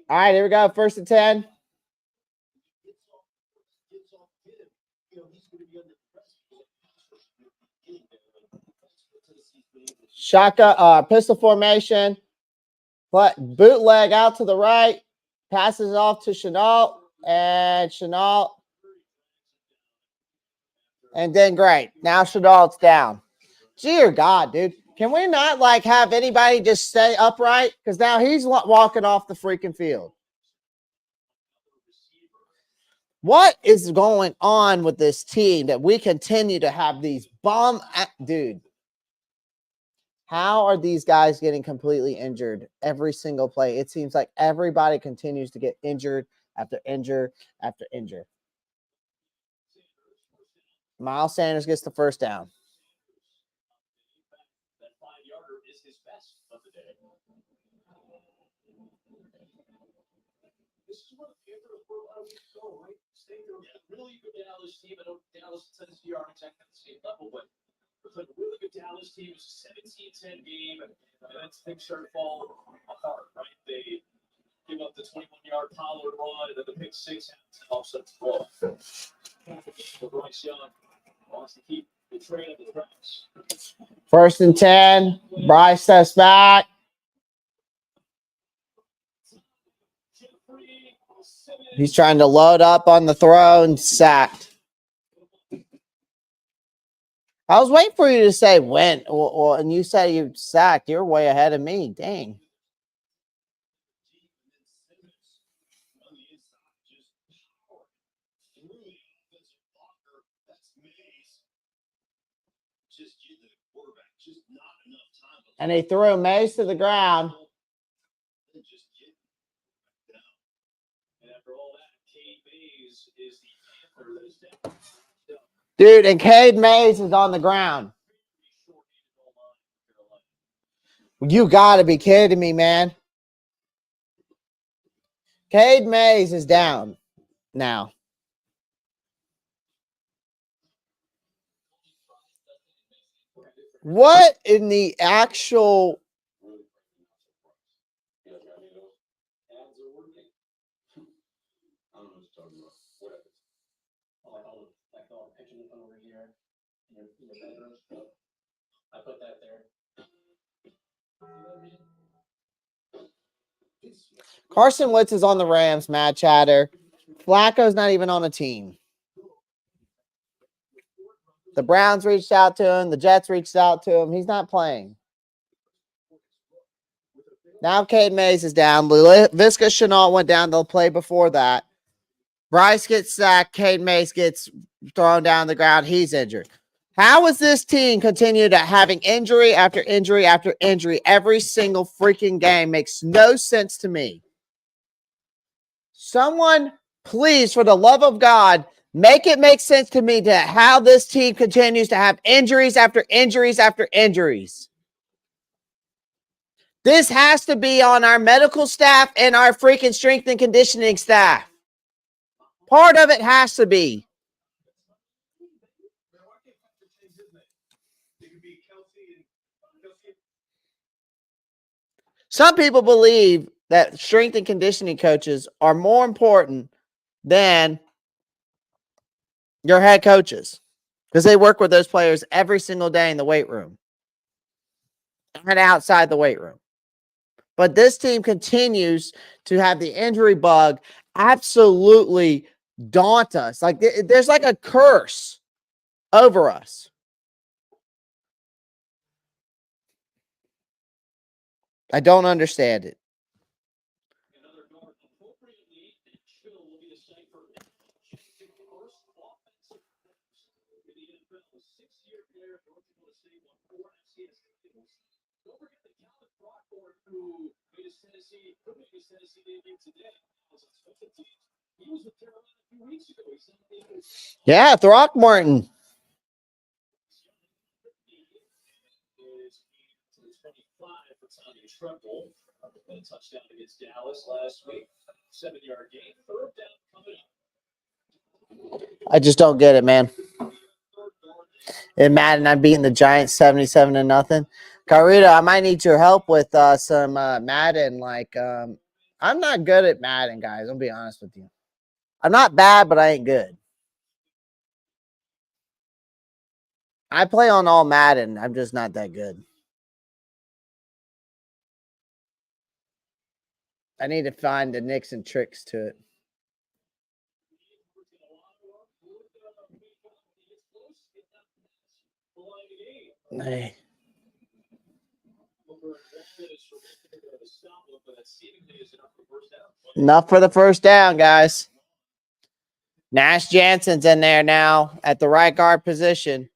All right, here we go. 1st and 10. Shotgun, pistol formation. Bootleg out to the right. Passes off to Chenault. And Chenault. And then great. Now Chenault's down. Dear God, dude. Can we not like have anybody just stay upright? Because now he's walking off the freaking field. What is going on with this team that we continue to have these dude? How are these guys getting completely injured every single play? It seems like everybody continues to get injured after injury after injury. Miles Sanders gets the first down. That 5-yarder is his best of the day. This is what the Panthers were a lot of weeks ago, right? Really good Dallas team. I know Dallas and Tennessee aren't exactly at the same level, but it's like a really good Dallas team. It was a 17-10 game, and then things started to fall apart, right? They give up the 21-yard Pollard run, and then the pick six happens, and all of a sudden it's ball. Bryce Young wants to keep the train of the tracks. 1st and 10. Bryce steps back. He's trying to load up on the throw and sacked. I was waiting for you to say when, and you said you sacked. You're way ahead of me. Dang. And he threw Mace to the ground. Dude, and Cade Mays is on the ground. You got to be kidding me, man. Cade Mays is down now. What in the actual... I put that there. Carson Wentz is on the Rams, Matt Chatter. Flacco's not even on a team. The Browns reached out to him. The Jets reached out to him. He's not playing. Now Cade Mays is down. Visca Chenault went down. They'll play before that. Bryce gets sacked. Cade Mays gets thrown down the ground. He's injured. How is this team continue to having injury after injury after injury every single freaking game? Makes no sense to me. Someone, please, for the love of God, make it make sense to me to how this team continues to have injuries after injuries after injuries. This has to be on our medical staff and our freaking strength and conditioning staff. Part of it has to be. Some people believe that strength and conditioning coaches are more important than your head coaches because they work with those players every single day in the weight room and outside the weight room. But this team continues to have the injury bug absolutely daunt us. Like there's like a curse over us. I don't understand it. Yeah, Throckmorton. A touchdown against Dallas last week. 7-yard gain. 3rd down coming up. I just don't get it, man. In Madden, I'm beating the Giants 77-0. Carita, I might need your help with some Madden. I'm not good at Madden, guys. I'll be honest with you. I'm not bad, but I ain't good. I play on all Madden. I'm just not that good. I need to find the nicks and tricks to it. Hey. Enough for the first down, guys. Nash Jansen's in there now at the right guard position.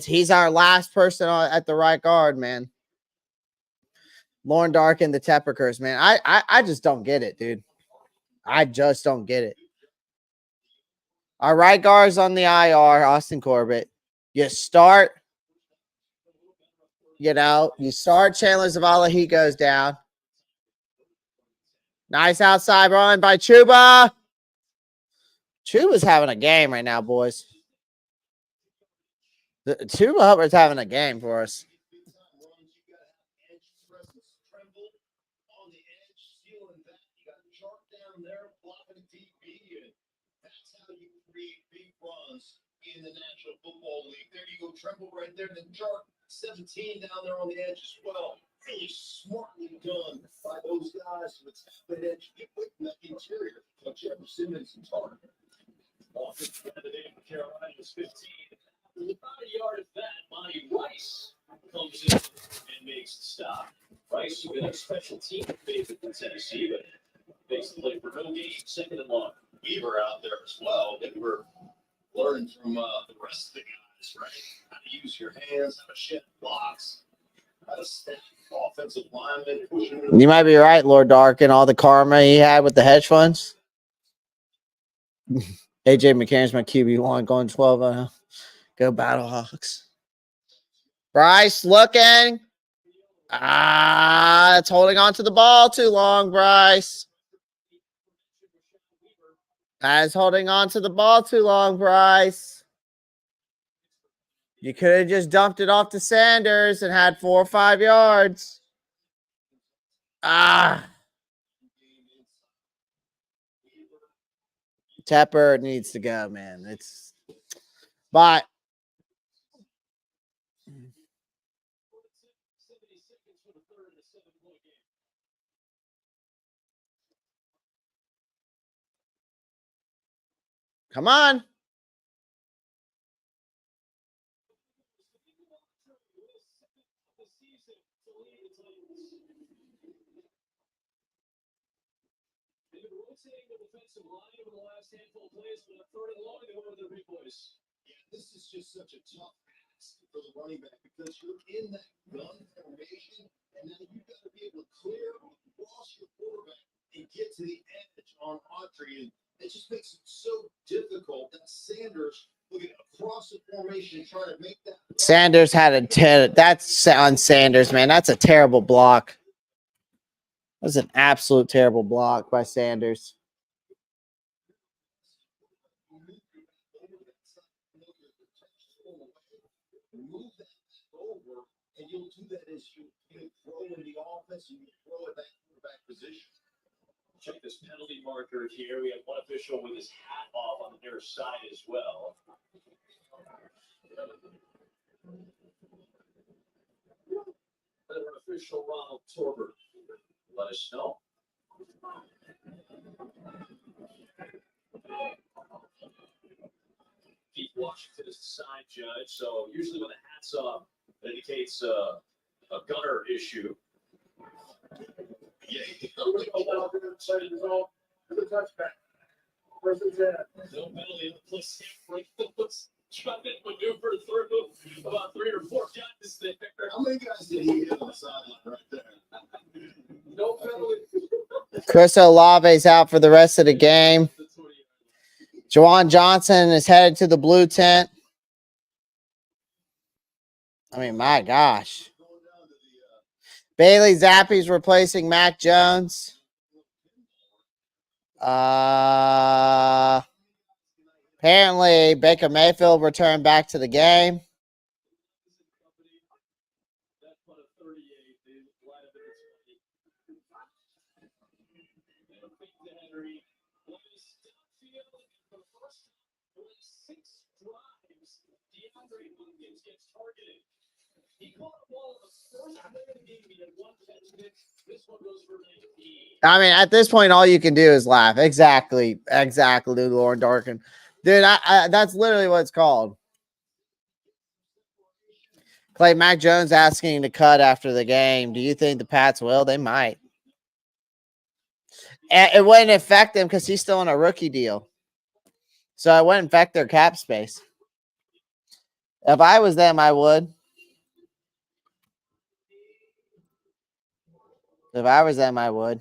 He's our last person at the right guard, man. Lauren Dark and the Tepperkers, man. I just don't get it, dude. I just don't get it. Our right guard's on the IR, Austin Corbett. You start Chandler Zavala, he goes down. Nice outside run by Chuba. Chuba's having a game right now, boys. Chuba Hubbard's having a game for us. In the National Football League. There you go, Tremble right there. Then Jark 17 down there on the edge as well. Really smartly done by those guys with that edge. Get with the interior of Jefferson and Tark. Offense for the day for Carolina is 15. About a yard of that, Monty Rice comes in and makes the stop. Rice, you've been a special team favorite in Tennessee, but makes the play for no gain, second and long. Weaver out there as well. They were learn from the rest of the guys, right? How to use your hands, how to shed blocks, how to step offensive linemen. You might be right, Lord Dark, and all the karma he had with the hedge funds. AJ McCann's my QB1 going 12-0. Go Battlehawks. Bryce looking. It's holding on to the ball too long, Bryce. That's holding on to the ball too long, Bryce. You could have just dumped it off to Sanders and had 4 or 5 yards. Tepper needs to go, man. But come on. This is just such a tough pass for the running back because you're in that gun formation, and now you've got to be able to clear across your quarterback and get to the edge on Autry. And it just makes it so difficult that Sanders looking across the formation trying to make that. Sanders had that's on Sanders, man. That's a terrible block. That was an absolute terrible block by Sanders. Move that over, and you'll do that as you throw in the offense and you throw it back quarterback position. Check this penalty marker here. We have one official with his hat off on the near side as well. Veteran official Ronald Torbert, let us know. Keith Washington is the side judge, so usually when the hat's off, it indicates a gunner issue. Yeah, no penalty. Plus, trying to maneuver through about 3 or 4 guys there. How many guys did he hit on the sideline right there? No penalty. Chris Olave's out for the rest of the game. Juwan Johnson is headed to the blue tent. I mean, my gosh. Bailey Zappi's replacing Mac Jones. Apparently, Baker Mayfield returned back to the game. I mean, at this point, all you can do is laugh. Exactly, Lauren Darkin. Dude, that's literally what it's called. Clay, Mac Jones asking to cut after the game. Do you think the Pats will? They might. It wouldn't affect him because he's still on a rookie deal. So it wouldn't affect their cap space. If I was them, I would. If I was them, I would.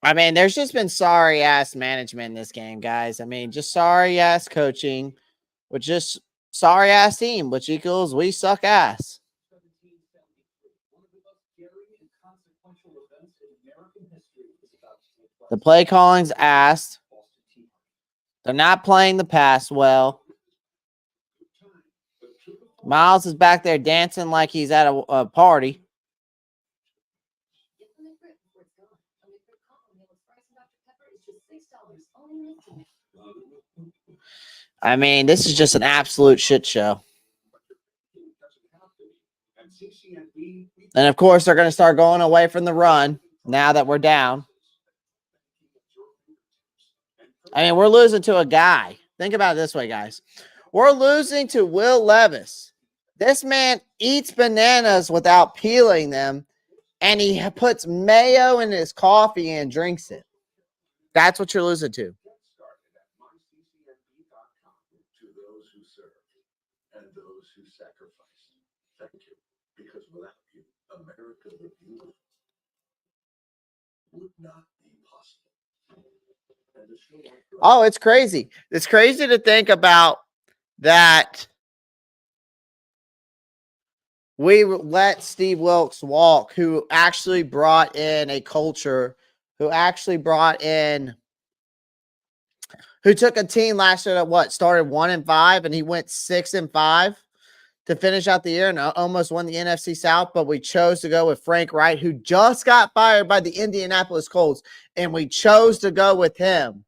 I mean, there's just been sorry ass management in this game, guys. I mean, just sorry ass coaching, with just sorry ass team, which equals we suck ass. The play calling's ass. They're not playing the pass well. Miles is back there dancing like he's at a party. I mean, this is just an absolute shit show. And of course, they're going to start going away from the run now that we're down. I mean, we're losing to a guy. Think about it this way, guys. We're losing to Will Levis. This man eats bananas without peeling them, and he puts mayo in his coffee and drinks it. That's what you're losing to. To those who serve and those who sacrifice. Thank you. Because without you, America the Beautiful would not be possible. Oh, it's crazy. It's crazy to think about that. We let Steve Wilkes walk, who actually brought in a culture, who took a team last year that started 1-5, and he went 6-5 to finish out the year and almost won the NFC South. But we chose to go with Frank Wright, who just got fired by the Indianapolis Colts, and we chose to go with him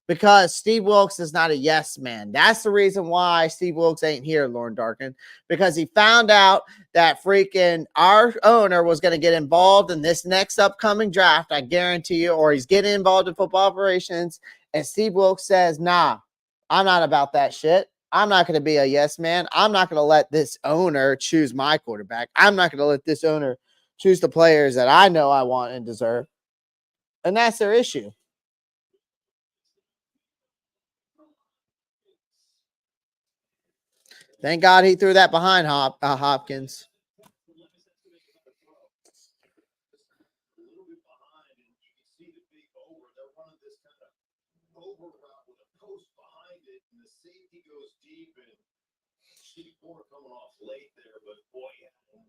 because Steve Wilkes is not a yes man. That's the reason why Steve Wilkes ain't here, Lauren Darkin, because he found out that freaking our owner was going to get involved in this next upcoming draft, I guarantee you, or he's getting involved in football operations. And Steve Wilkes says, nah, I'm not about that shit. I'm not going to be a yes man. I'm not going to let this owner choose my quarterback. I'm not going to let this owner choose the players that I know I want and deserve. And that's their issue. Thank God he threw that behind Hopkins. Coming off late there, but boy,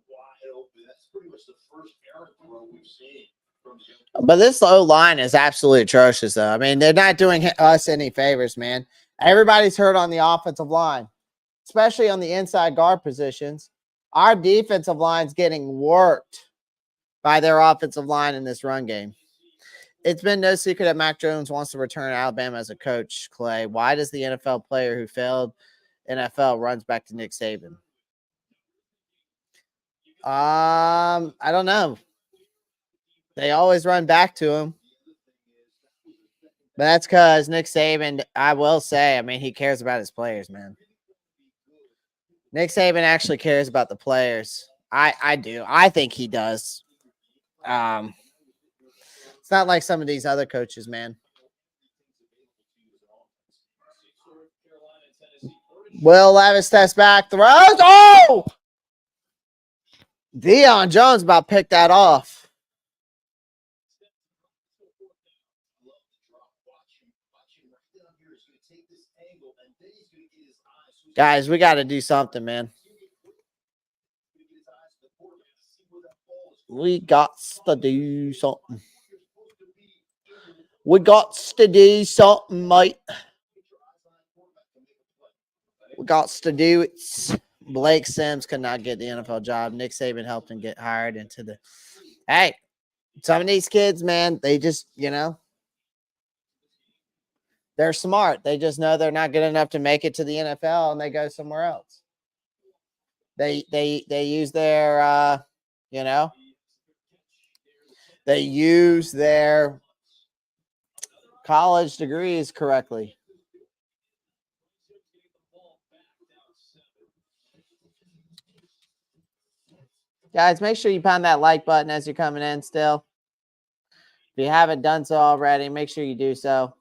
wide open. That's pretty much the first errant throw we've seen from the. But this O-line is absolutely atrocious, though. I mean, they're not doing us any favors, man. Everybody's hurt on the offensive line, especially on the inside guard positions. Our defensive line's getting worked by their offensive line in this run game. It's been no secret that Mac Jones wants to return to Alabama as a coach, Clay. Why does the NFL player who failed NFL runs back to Nick Saban? I don't know. They always run back to him. But that's because Nick Saban, I will say, I mean, he cares about his players, man. Nick Saban actually cares about the players. I do. I think he does. It's not like some of these other coaches, man. Will Levis steps back, throws. Oh! Deion Jones about to pick that off. Guys, we got to do something, man. We got to do something. We got to do something, mate. We got to do it. Blake Sims could not get the NFL job. Nick Saban helped him get hired into the. Hey, some of these kids, man, they just, they're smart. They just know they're not good enough to make it to the NFL, and they go somewhere else. They use their, they use their college degrees correctly. Guys, make sure you pound that like button as you're coming in still. If you haven't done so already, make sure you do so.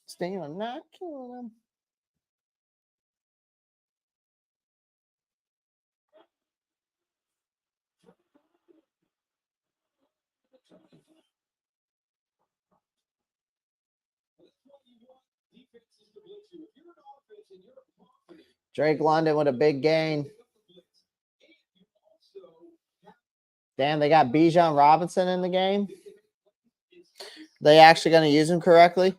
Stealing, not killing them. Drake London with a big gain. Damn, they got Bijan Robinson in the game. They actually going to use him correctly?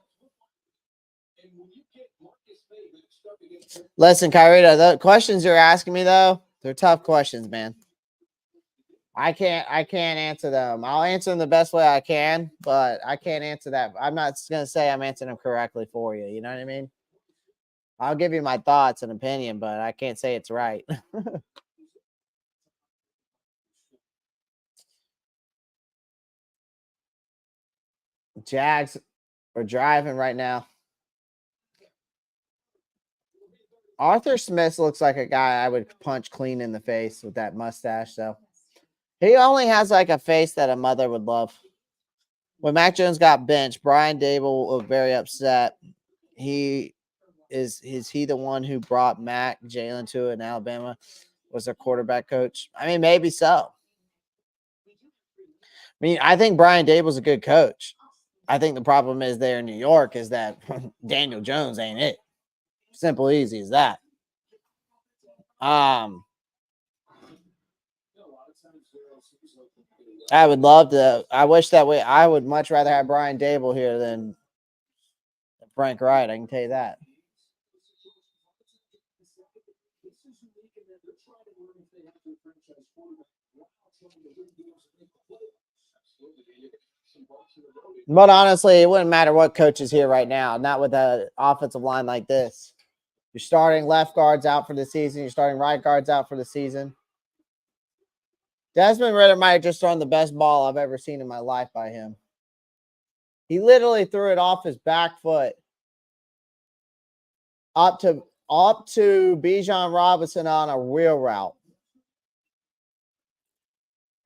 Listen, Kyrita, the questions you're asking me, though, they're tough questions, man. I can't answer them. I'll answer them the best way I can, but I can't answer that. I'm not going to say I'm answering them correctly for you. You know what I mean? I'll give you my thoughts and opinion, but I can't say it's right. Jags are driving right now. Arthur Smith looks like a guy I would punch clean in the face with that mustache. So he only has like a face that a mother would love. When Mac Jones got benched, Brian Dable was very upset. Is he the one who brought Mac Jalen to in Alabama? Was their quarterback coach? I mean, maybe so. I mean, I think Brian Dable's a good coach. I think the problem is there in New York is that Daniel Jones ain't it. Simple, easy as that. I would love to. I wish that way. I would much rather have Brian Dable here than Frank Wright. I can tell you that. But honestly, it wouldn't matter what coach is here right now. Not with an offensive line like this. You're starting left guards out for the season. You're starting right guards out for the season. Desmond Ridder might have just thrown the best ball I've ever seen in my life by him. He literally threw it off his back foot up to Bijan Robinson on a wheel route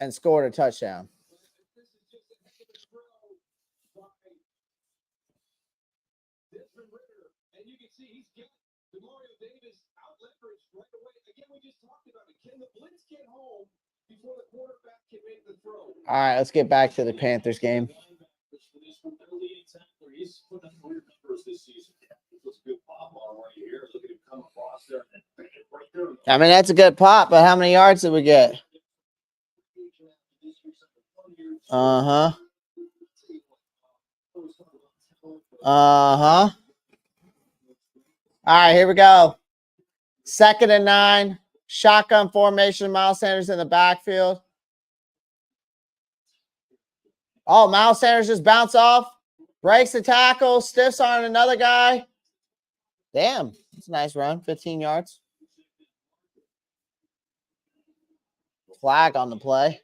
and scored a touchdown. All right, let's get back to the Panthers game. I mean, that's a good pop, but how many yards did we get? Uh-huh. Uh-huh. All right, here we go. 2nd and 9. Shotgun formation. Miles Sanders in the backfield. Oh, Miles Sanders just bounced off. Breaks the tackle. Stiffs on another guy. Damn. That's a nice run. 15 yards. Flag on the play.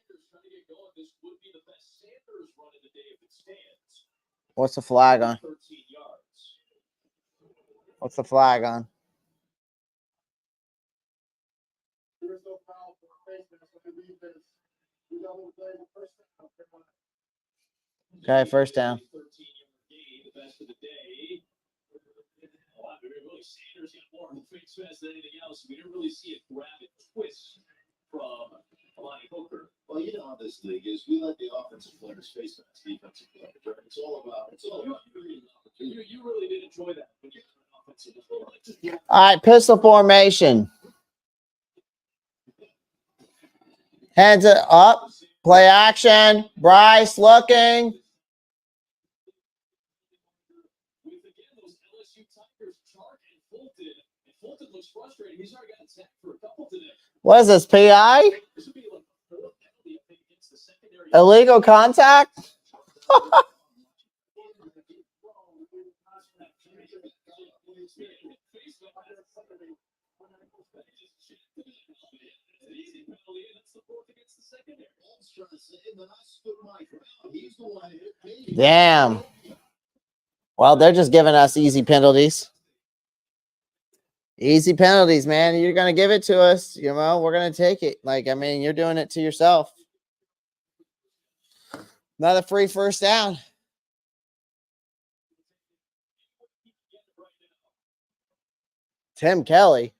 What's the flag on? What's the flag on? Okay, first down. Well, you know how this league is. We let the offensive players face the defensive players. It's all about you really did enjoy that. All right, pistol formation. Hands it up. Play action. Bryce looking. What is this, PI? Illegal contact? Damn. Well, they're just giving us easy penalties. Easy penalties, man. You're going to give it to us. You know, we're going to take it. Like, I mean, you're doing it to yourself. Another free first down. Tim Kelly.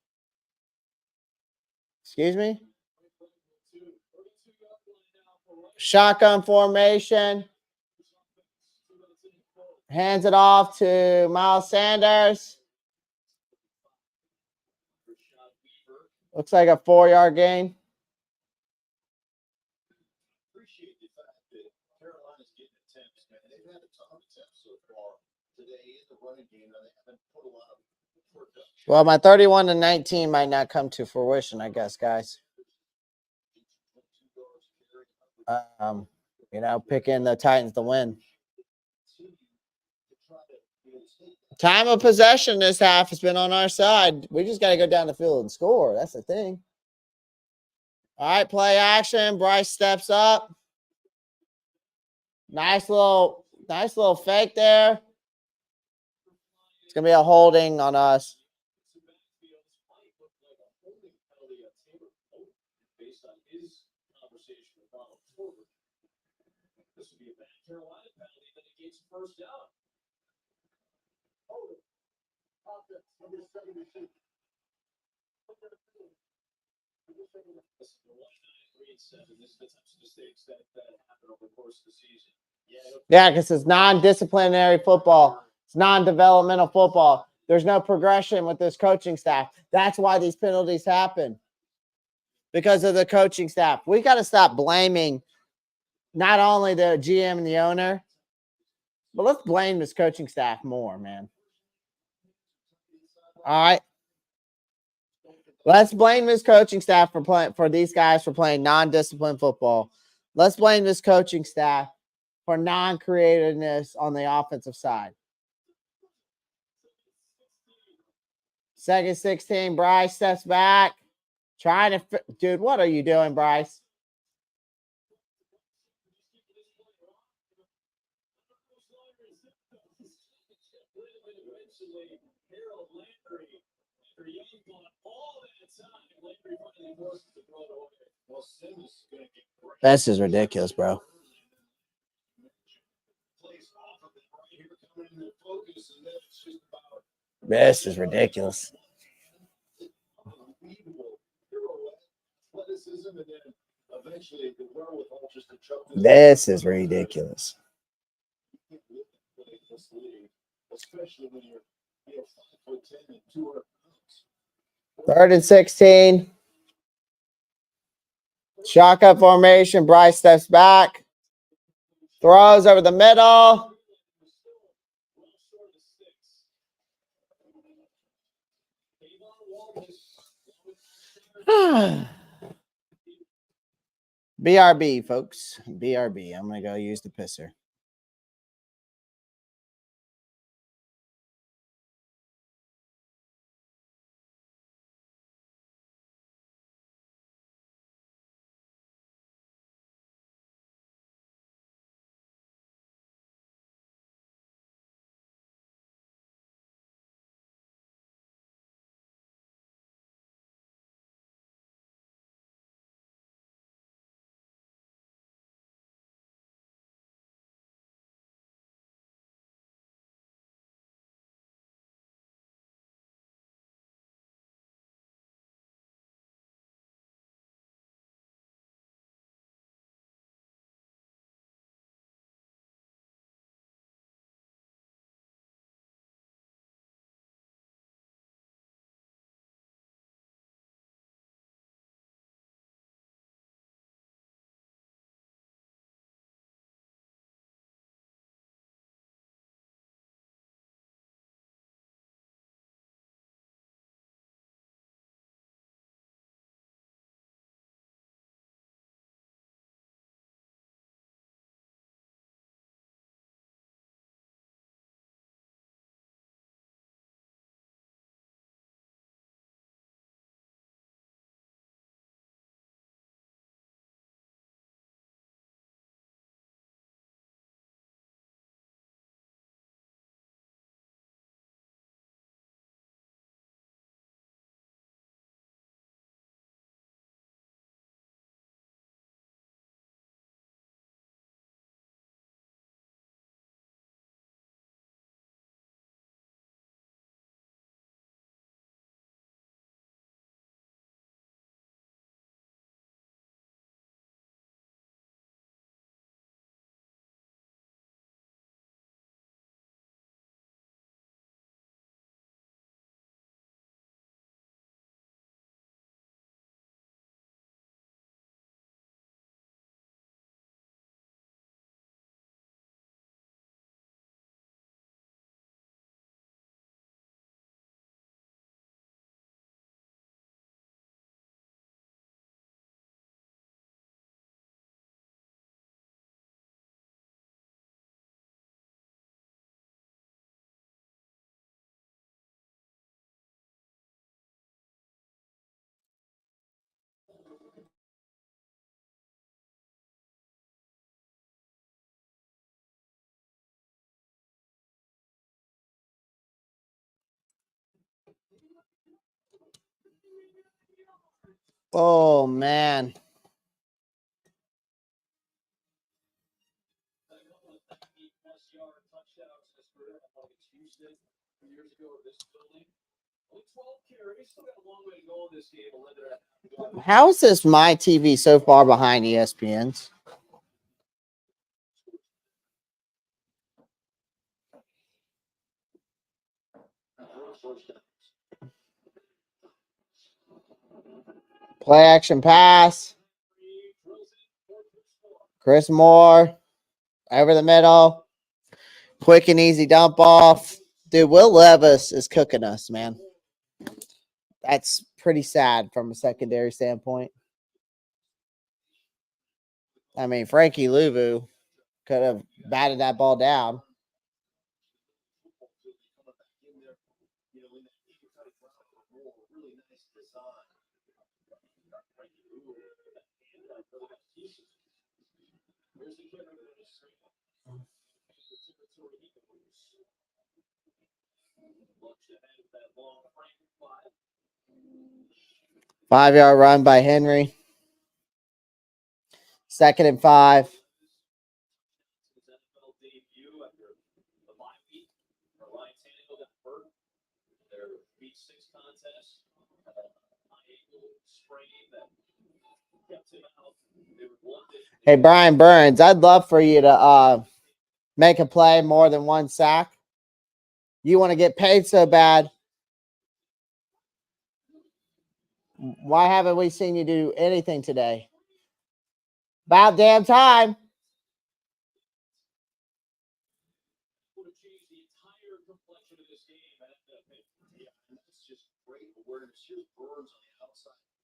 Excuse me? Shotgun formation. Hands it off to Miles Sanders. Looks like a 4-yard gain. Appreciate the fact that Carolina's getting attempts, man. They've had a ton of attempts so far today in the running game. Now they haven't put a lot of production. Well, my 31-19 might not come to fruition, I guess, guys. You know, picking the Titans to win. Time of possession this half has been on our side. We just got to go down the field and score. That's the thing. All right, play action. Bryce steps up. Nice little fake there. It's going to be a holding on us. This would be a bad Carolina penalty that negates the first down. Yeah, because it's non-disciplinary football. It's non-developmental football. There's no progression with this coaching staff. That's why these penalties happen. Because of the coaching staff. We got to stop blaming not only the GM and the owner, but let's blame this coaching staff more, man. All right. Let's blame this coaching staff for these guys for playing non-disciplined football. Let's blame this coaching staff for non-creativeness on the offensive side. Second 16, Bryce steps back. Trying to dude, what are you doing, Bryce? This is ridiculous, bro. This is ridiculous. This is ridiculous. Third and 16. Shotgun formation. Bryce steps back. Throws over the middle. BRB, folks. BRB. I'm going to go use the pisser. Oh, man. How is this my TV so far behind ESPN's? Play action pass. Chris Moore over the middle. Quick and easy dump off. Dude, Will Levis is cooking us, man. That's pretty sad from a secondary standpoint. I mean, Frankie Louvu could have batted that ball down. Five-yard run by Henry. 2nd and 5. Hey, Brian Burns, I'd love for you to make a play more than one sack. You want to get paid so bad. Why haven't we seen you do anything today? About damn time.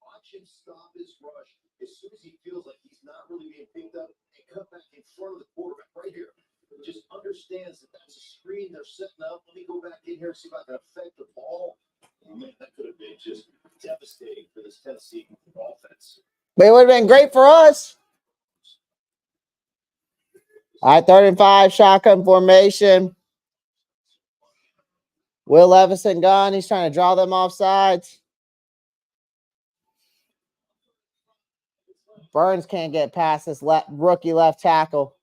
Watch him stop his rush as soon as he feels like he's not really being picked up and cut back in front of the quarterback right here. Just understands that that's a screen they're setting up. Let me go back in here and see if I can affect the ball. Man, that could have been just devastating for this Tennessee offense. But it would have been great for us. All right, 3rd and 5, shotgun formation. Will Levison gone. He's trying to draw them off sides. Burns can't get past this rookie left tackle.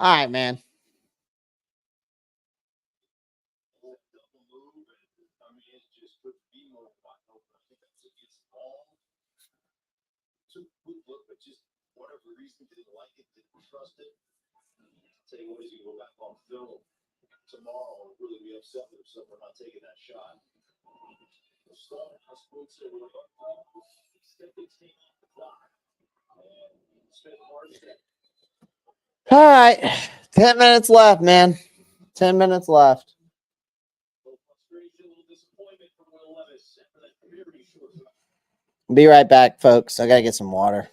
All right, man. But just whatever reason didn't like it, didn't trust it. I'll tell you what, he's gonna go back on film tomorrow and really be upset with himself for not taking that shot. All right. 10 minutes left, man. 10 minutes left. Be right back, folks. I got to get some water.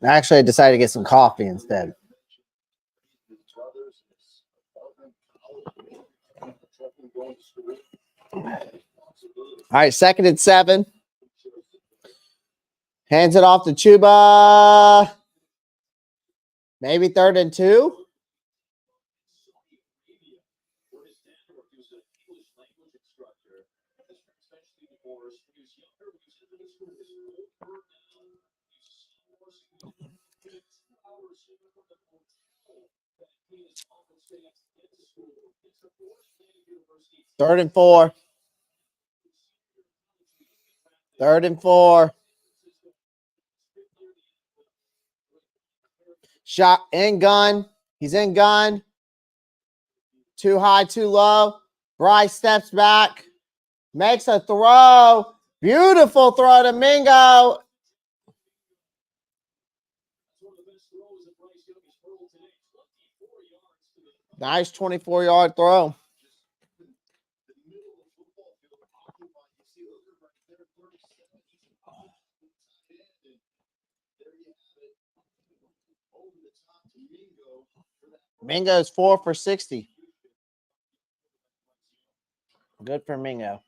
Actually, I decided to get some coffee instead. All right, 2nd and 7. Hands it off to Chuba. Maybe 3rd and 2. Third and 4. 3rd and 4. Shot in gun. He's in gun. Too high, too low. Bryce steps back. Makes a throw. Beautiful throw to Mingo. Nice 24-yard throw. Mingo's 4 for 60. Good for Mingo.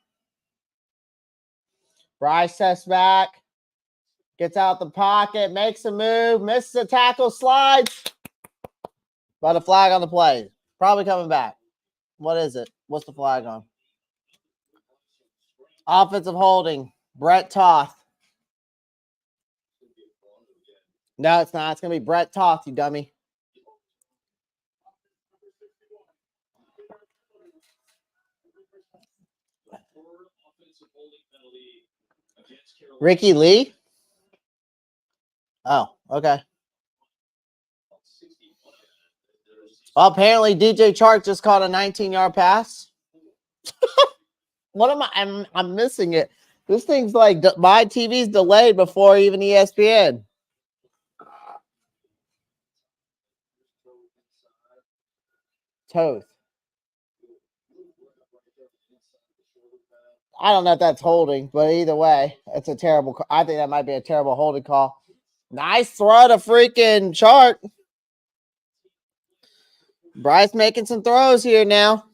Bryce steps back. Gets out the pocket. Makes a move. Misses a tackle. Slides. But a flag on the play. Probably coming back. What is it? What's the flag on? Offensive holding. Brett Toth. No, it's not. It's going to be Brett Toth, you dummy. Ricky Lee? Oh, okay. Well, apparently DJ Chark just caught a 19-yard pass. What am I? I'm missing it. This thing's like my TV's delayed before even ESPN. Toth. I don't know if that's holding, but either way, it's a terrible. I think that might be a terrible holding call. Nice throw to freaking Chark. Bryce making some throws here now.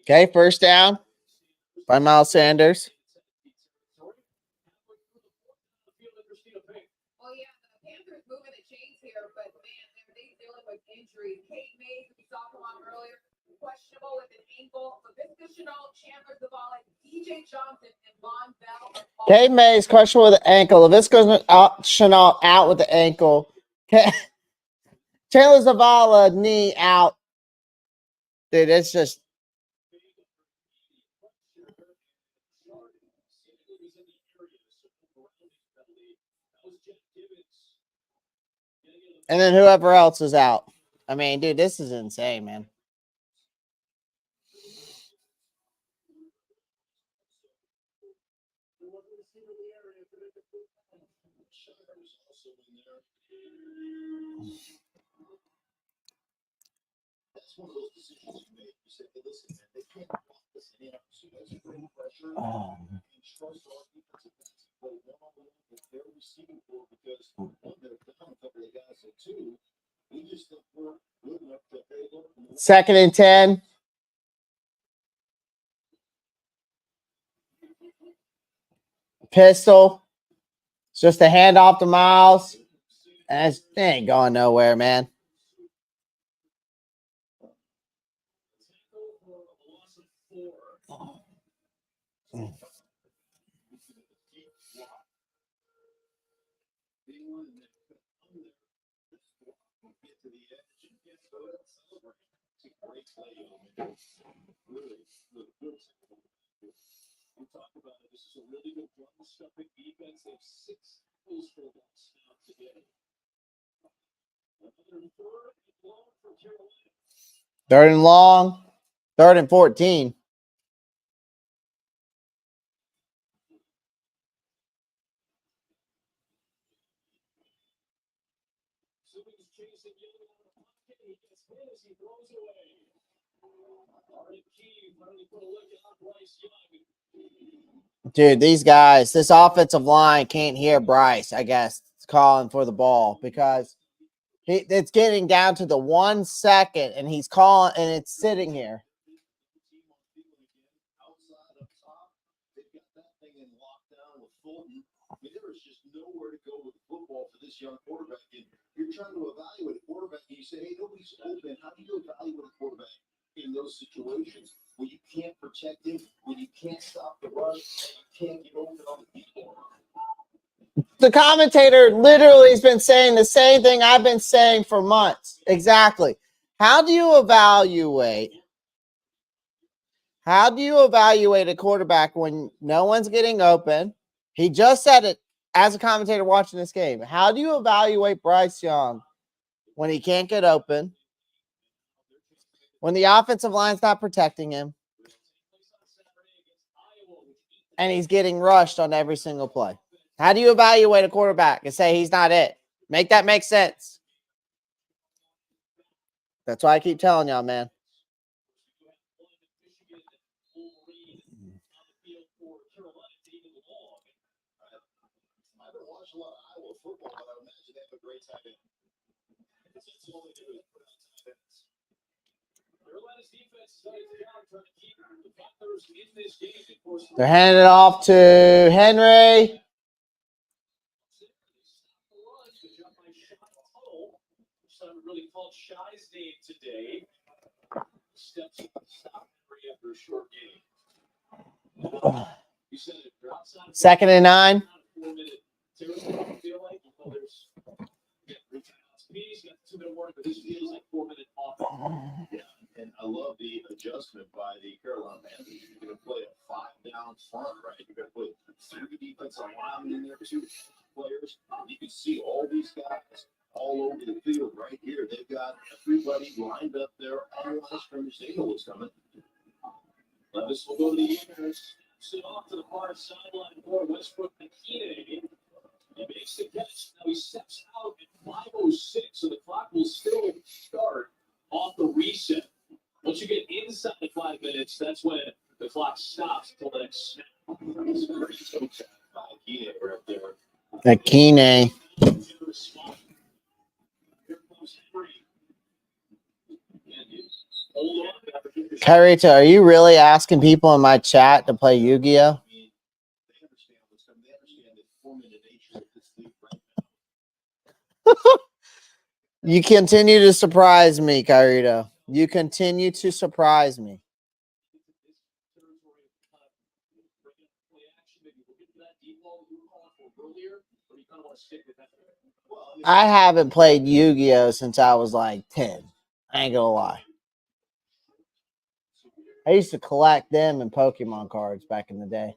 Okay, first down by Miles Sanders. Well, yeah, the Panthers moving the chains here, but man, they're dealing with injuries. Kate Mays, we saw him on earlier, questionable with an ankle. Laviska Shenault, Chandler Zavala, DJ Johnson, and Von Bell. Kate Mays questionable with the ankle. Laviska Shenault out with the ankle. Chandler Zavala knee out. Dude, it's just. And then whoever else is out. I mean, dude, this is insane, man. That's one of those decisions you make. You say, hey, listen, man, they can't block this in. So let's bring pressure and trust our defensive backs to play one-on-one with their receiving core because one, they're down a couple of guys, and two, we just think we're good enough to pay them. 2nd and 10. Pistol. It's just a handoff to Miles. And it ain't going nowhere, man. We talked about it. This is a really good run-stuffing defense. They have 6 tackles for loss now today. 3rd and long. 3rd and 14. Dude, these guys, this offensive line can't hear Bryce, I guess, calling for the ball because it's getting down to the 1 second and he's calling and it's sitting here. There is just nowhere to go with football for this young quarterback. And you're trying to evaluate a quarterback and you say, hey, nobody's open. How do you evaluate a quarterback in those situations where you can't protect him, when you can't stop the run, you can't get open on the people? The commentator literally has been saying the same thing I've been saying for months. Exactly. How do you evaluate a quarterback when no one's getting open? He just said it as a commentator watching this game. How do you evaluate Bryce Young when he can't get open? When the offensive line's not protecting him? And he's getting rushed on every single play. How do you evaluate a quarterback and say he's not it? Make that make sense. That's why I keep telling y'all, man. I don't watch a lot of Iowa football, but I imagine they have a great tight end. That's all they do is put out tight ends. Carolina's defense is trying to keep the Panthers in this game. Of course, They're handing it off to Henry. really called Shy's name today. Steps stop Henry after a short game. You said it. 2nd and 9. 4-minute territory. Feel like there's he's got 2-minute warning, but this feels like 4-minute off. Yeah, and I love the adjustment by the Carolina Panthers. You're going to play a 5-down front, right? You're going to put 3 defensive linemen in there, 2 players. You can see all these guys all over the field right here. They've got everybody lined up there on the line of scrimmage. They know what's coming. Levis will go to the air. Sit off to the far sideline for Westbrook McKinney. He makes the catch. Now he steps out at 5:06, so the clock will still start off the reset. Once you get inside the 5 minutes, that's when the clock stops until the next snap. It's a great toe tap by Keeney right there. Akine. Kairita, are you really asking people in my chat to play Yu-Gi-Oh? You continue to surprise me, Kairita. You continue to surprise me. I haven't played Yu-Gi-Oh since I was like 10. I ain't gonna lie. I used to collect them and Pokemon cards back in the day.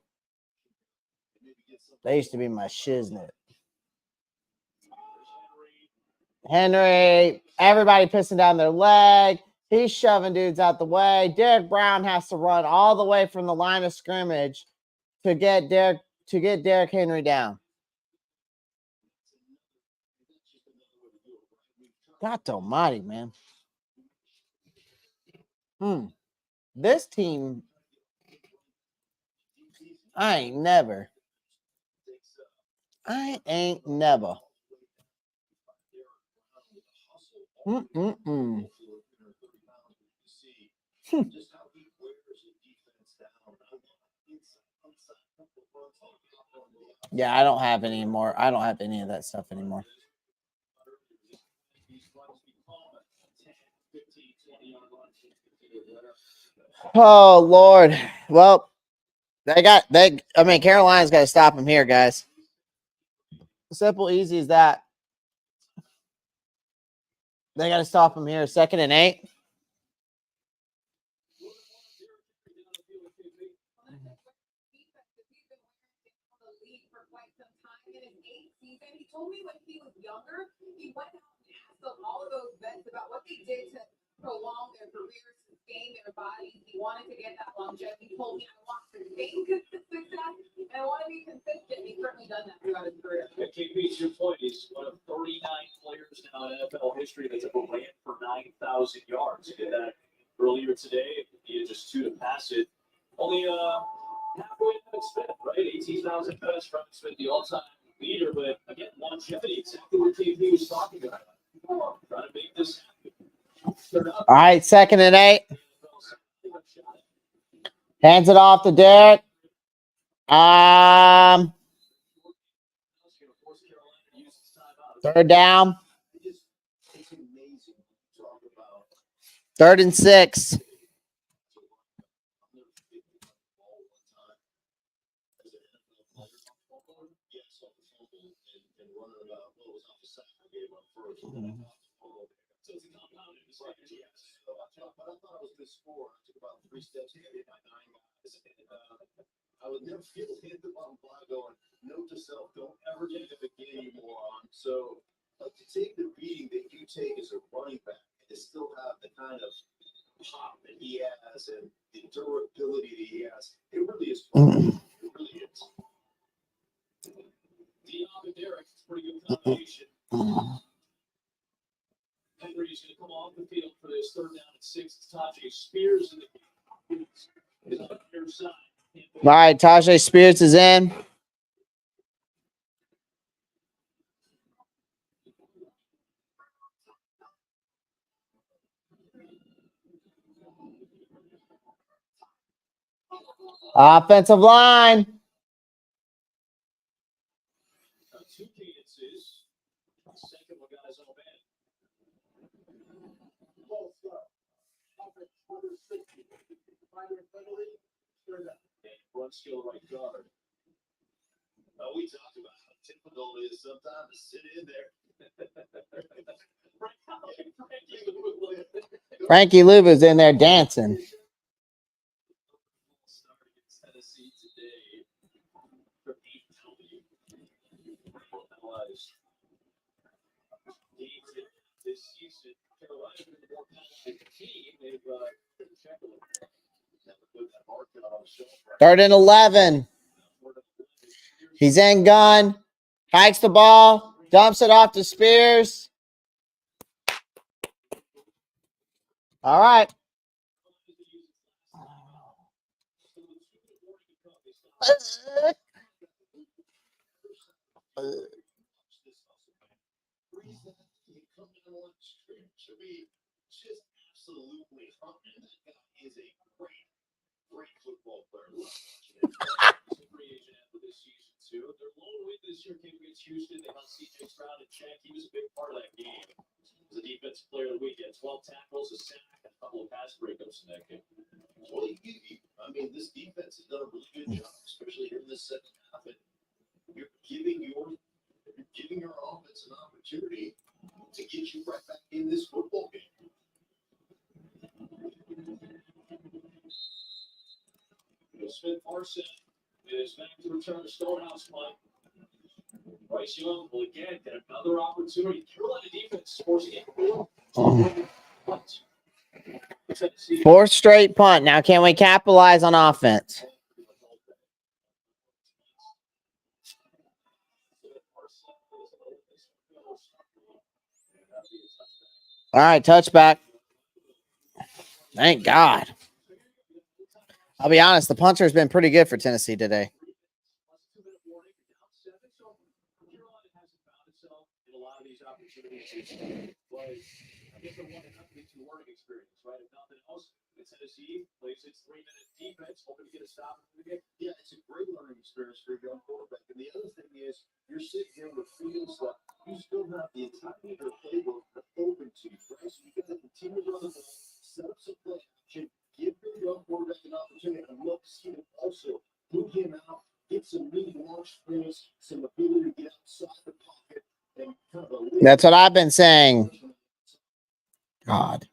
They used to be my shiznit. Henry, everybody pissing down their leg. He's shoving dudes out the way. Derek Brown has to run all the way from the line of scrimmage to get Derek Henry down. God almighty, man. This team, I ain't never. Yeah, I don't have any more. I don't have any of that stuff anymore. Oh Lord. Well, Carolina's got to stop him here, guys. Simple, easy as that. They got to stop him here. 2nd and 8. He told me when he was younger, he went out and asked all of those vets about what they did to prolong their careers, sustain their bodies. He wanted to get that longevity. He told me, I want to sustain consistent success, and I want to be consistent. He's certainly done that throughout his career. Yeah, KP, to your point, he's one of 39 players now in NFL history that's ever ran for 9,000 yards. He did that earlier today. He had just 2 to pass it. Only halfway to Smith, right? 18,000 pass from Smith, the all-time leader. But again, longevity, exactly what KP was talking about. Trying to make this happen. All right, 2nd and 8. Hands it off to Derek. 3rd down. 3rd and 6. I would never feel hit the bottom fly going, note to self, don't ever get it again, you moron. So to take the beating that you take as a running back and to still have the kind of pop that he has and the durability that he has, it really is fun. It really is. Dion and Derek, it's a pretty good combination. Henry's going to come off the field for this 3rd down and 6. It's Tajay Spears in the is on the near side. All right, Tajay Spears is in. Offensive line. 2 cadences. Second one, guys, on band. Run skill right guard. We talked about how difficult it is sometimes to sit in there. Frankie Luba's in there dancing. Tennessee today for 8W. This season, Carolina has been more talented team. They've checked a little. 3rd and 11. He's in gun. Hikes the ball. Dumps it off to Spears. All right. Just absolutely hunting. That guy is a great football player. He's a free agent after this season, too. Their lone win this year came against Houston. They held CJ Stroud in check. He was a big part of that game. He was the defensive player of the weekend. 12 tackles, a sack, and a couple of pass breakups in that game. Well, I mean, this defense has done a really good job, especially here in this second half. And you're giving your offense an opportunity to get you right back in this football game. Smith Parson is back to return to Stonehouse punt. Bryce Young will again get another opportunity. Carolina defense forcing a 4th punt. 4th straight punt. Now, can we capitalize on offense? All right, touchback. Thank God. I'll be honest, the punter has been pretty good for Tennessee today. Tennessee plays its 3-minute defense, hoping to get a stop in the game. Yeah, it's a great learning experience for a young quarterback. And the other thing is, you're sitting here with feels like you still have the entirety of the playbook open to you, right? So you got to continue to run the ball, set up some play action, give your young quarterback an opportunity. I'd love to see him also move him out, get some really launch sprints, some ability to get outside the pocket, and kind of a That's what I've been saying. God.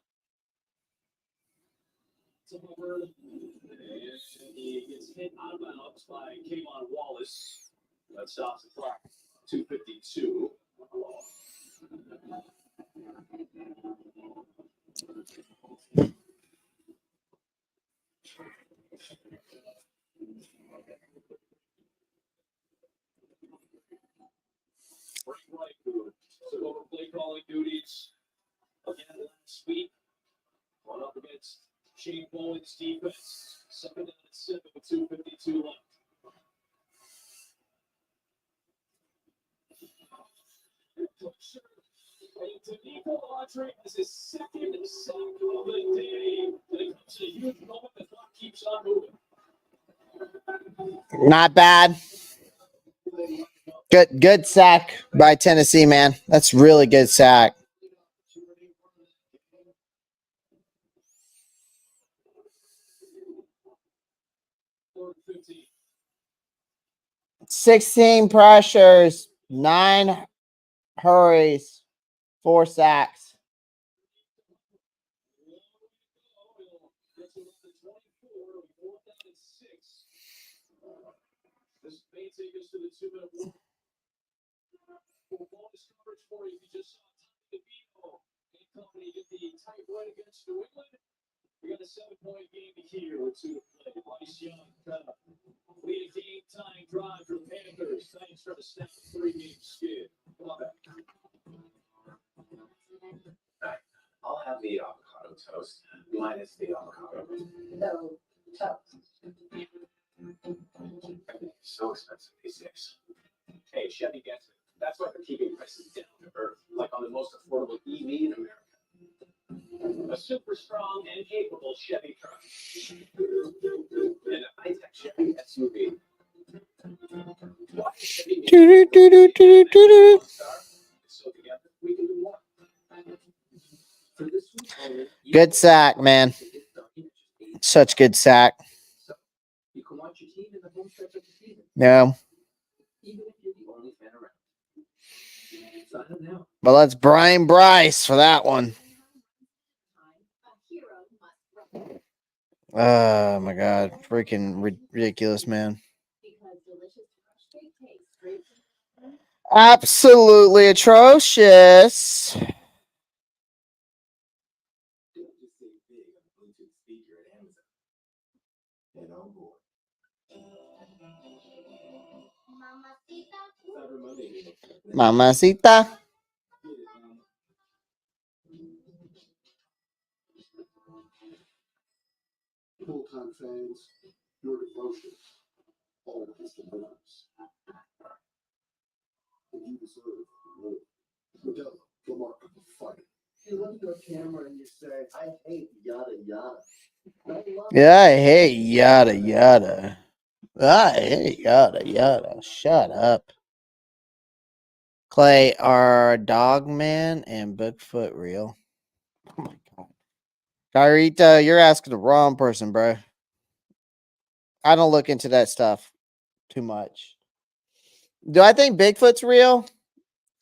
He gets hit out of bounds by Kayvon Wallace. That stops the clock. 2:52. Frank Reich, who took over play calling duties again last week. Went up against Shane Bowen's defense. 2nd and 7 with 2:52 left. Has his 2nd sack of the day. And it comes to a huge moment. The clock keeps on moving. Not bad. Good sack by Tennessee, man. That's really good sack. Third and 15. 16 pressures, 9 hurries, 4 sacks. This may take us to the 2-minute warning. For bonus coverage for you, you just saw Tommy DeVito and company get the tight right against New England. We got a 7-point game here with 2 to play. Bryce Young lead a game-tying drive for the Panthers. Titans trying to snap a 3-game skid. Come on back. I'll have the avocado toast minus the avocado. No, toast. So expensive these days. Hey, Chevy gets it. That's why they're keeping prices down to earth, like on the most affordable EV in America. A super strong and capable Chevy truck. And a high-tech Chevy SUV. So together, we can do more. For this week only, Good sack, man. Such good sack. you can watch your team in the home stretch of the season, Yeah. even if you're the only fan around. Sign up now. But let's Brian Bryce for that one. Oh my God. Freaking ridiculous, man. Absolutely atrocious. Don't just say big on a Bluetooth speaker at Amazon. And on board. Cyber Monday. Mamacita. Full-time fans, your devotion always delivers. And you deserve more. Modelo, Lamar, fight. You look to a camera and you say, I hate yada yada. Yeah, I hate yada yada. I hate yada yada. Shut up. Clay, are Dogman and Bigfoot real? Oh my God. Kyrita, you're asking the wrong person, bro. I don't look into that stuff too much. Do I think Bigfoot's real?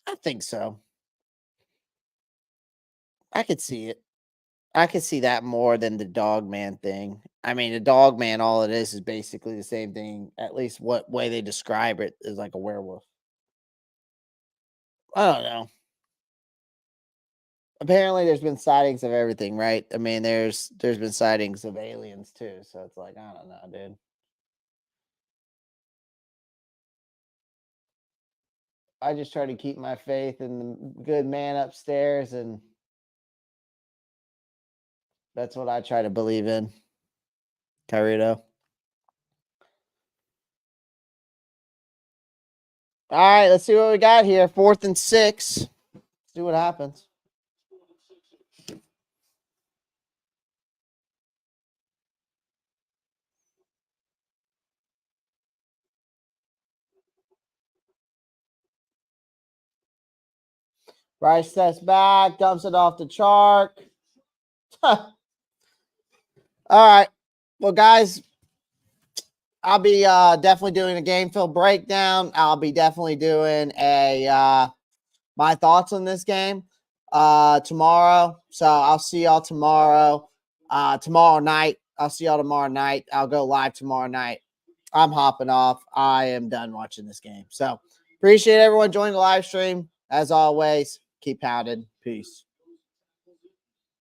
I think so. I could see it. I could see that more than the Dogman thing. I mean, the Dogman, all it is basically the same thing. At least what way they describe it is like a werewolf. I don't know. Apparently, there's been sightings of everything, right? I mean, there's been sightings of aliens too. So it's like, I don't know, dude. I just try to keep my faith in the good man upstairs, and that's what I try to believe in. Carrito. All right, let's see what we got here. 4th and 6. See what happens. Bryce steps back, dumps it off the Chark. All right. Well, guys, I'll be definitely doing a game film breakdown. I'll be definitely doing a my thoughts on this game tomorrow. So I'll see y'all tomorrow. Tomorrow night. I'll see y'all tomorrow night. I'll go live tomorrow night. I'm hopping off. I am done watching this game. So appreciate everyone joining the live stream. As always, keep pounding. Peace.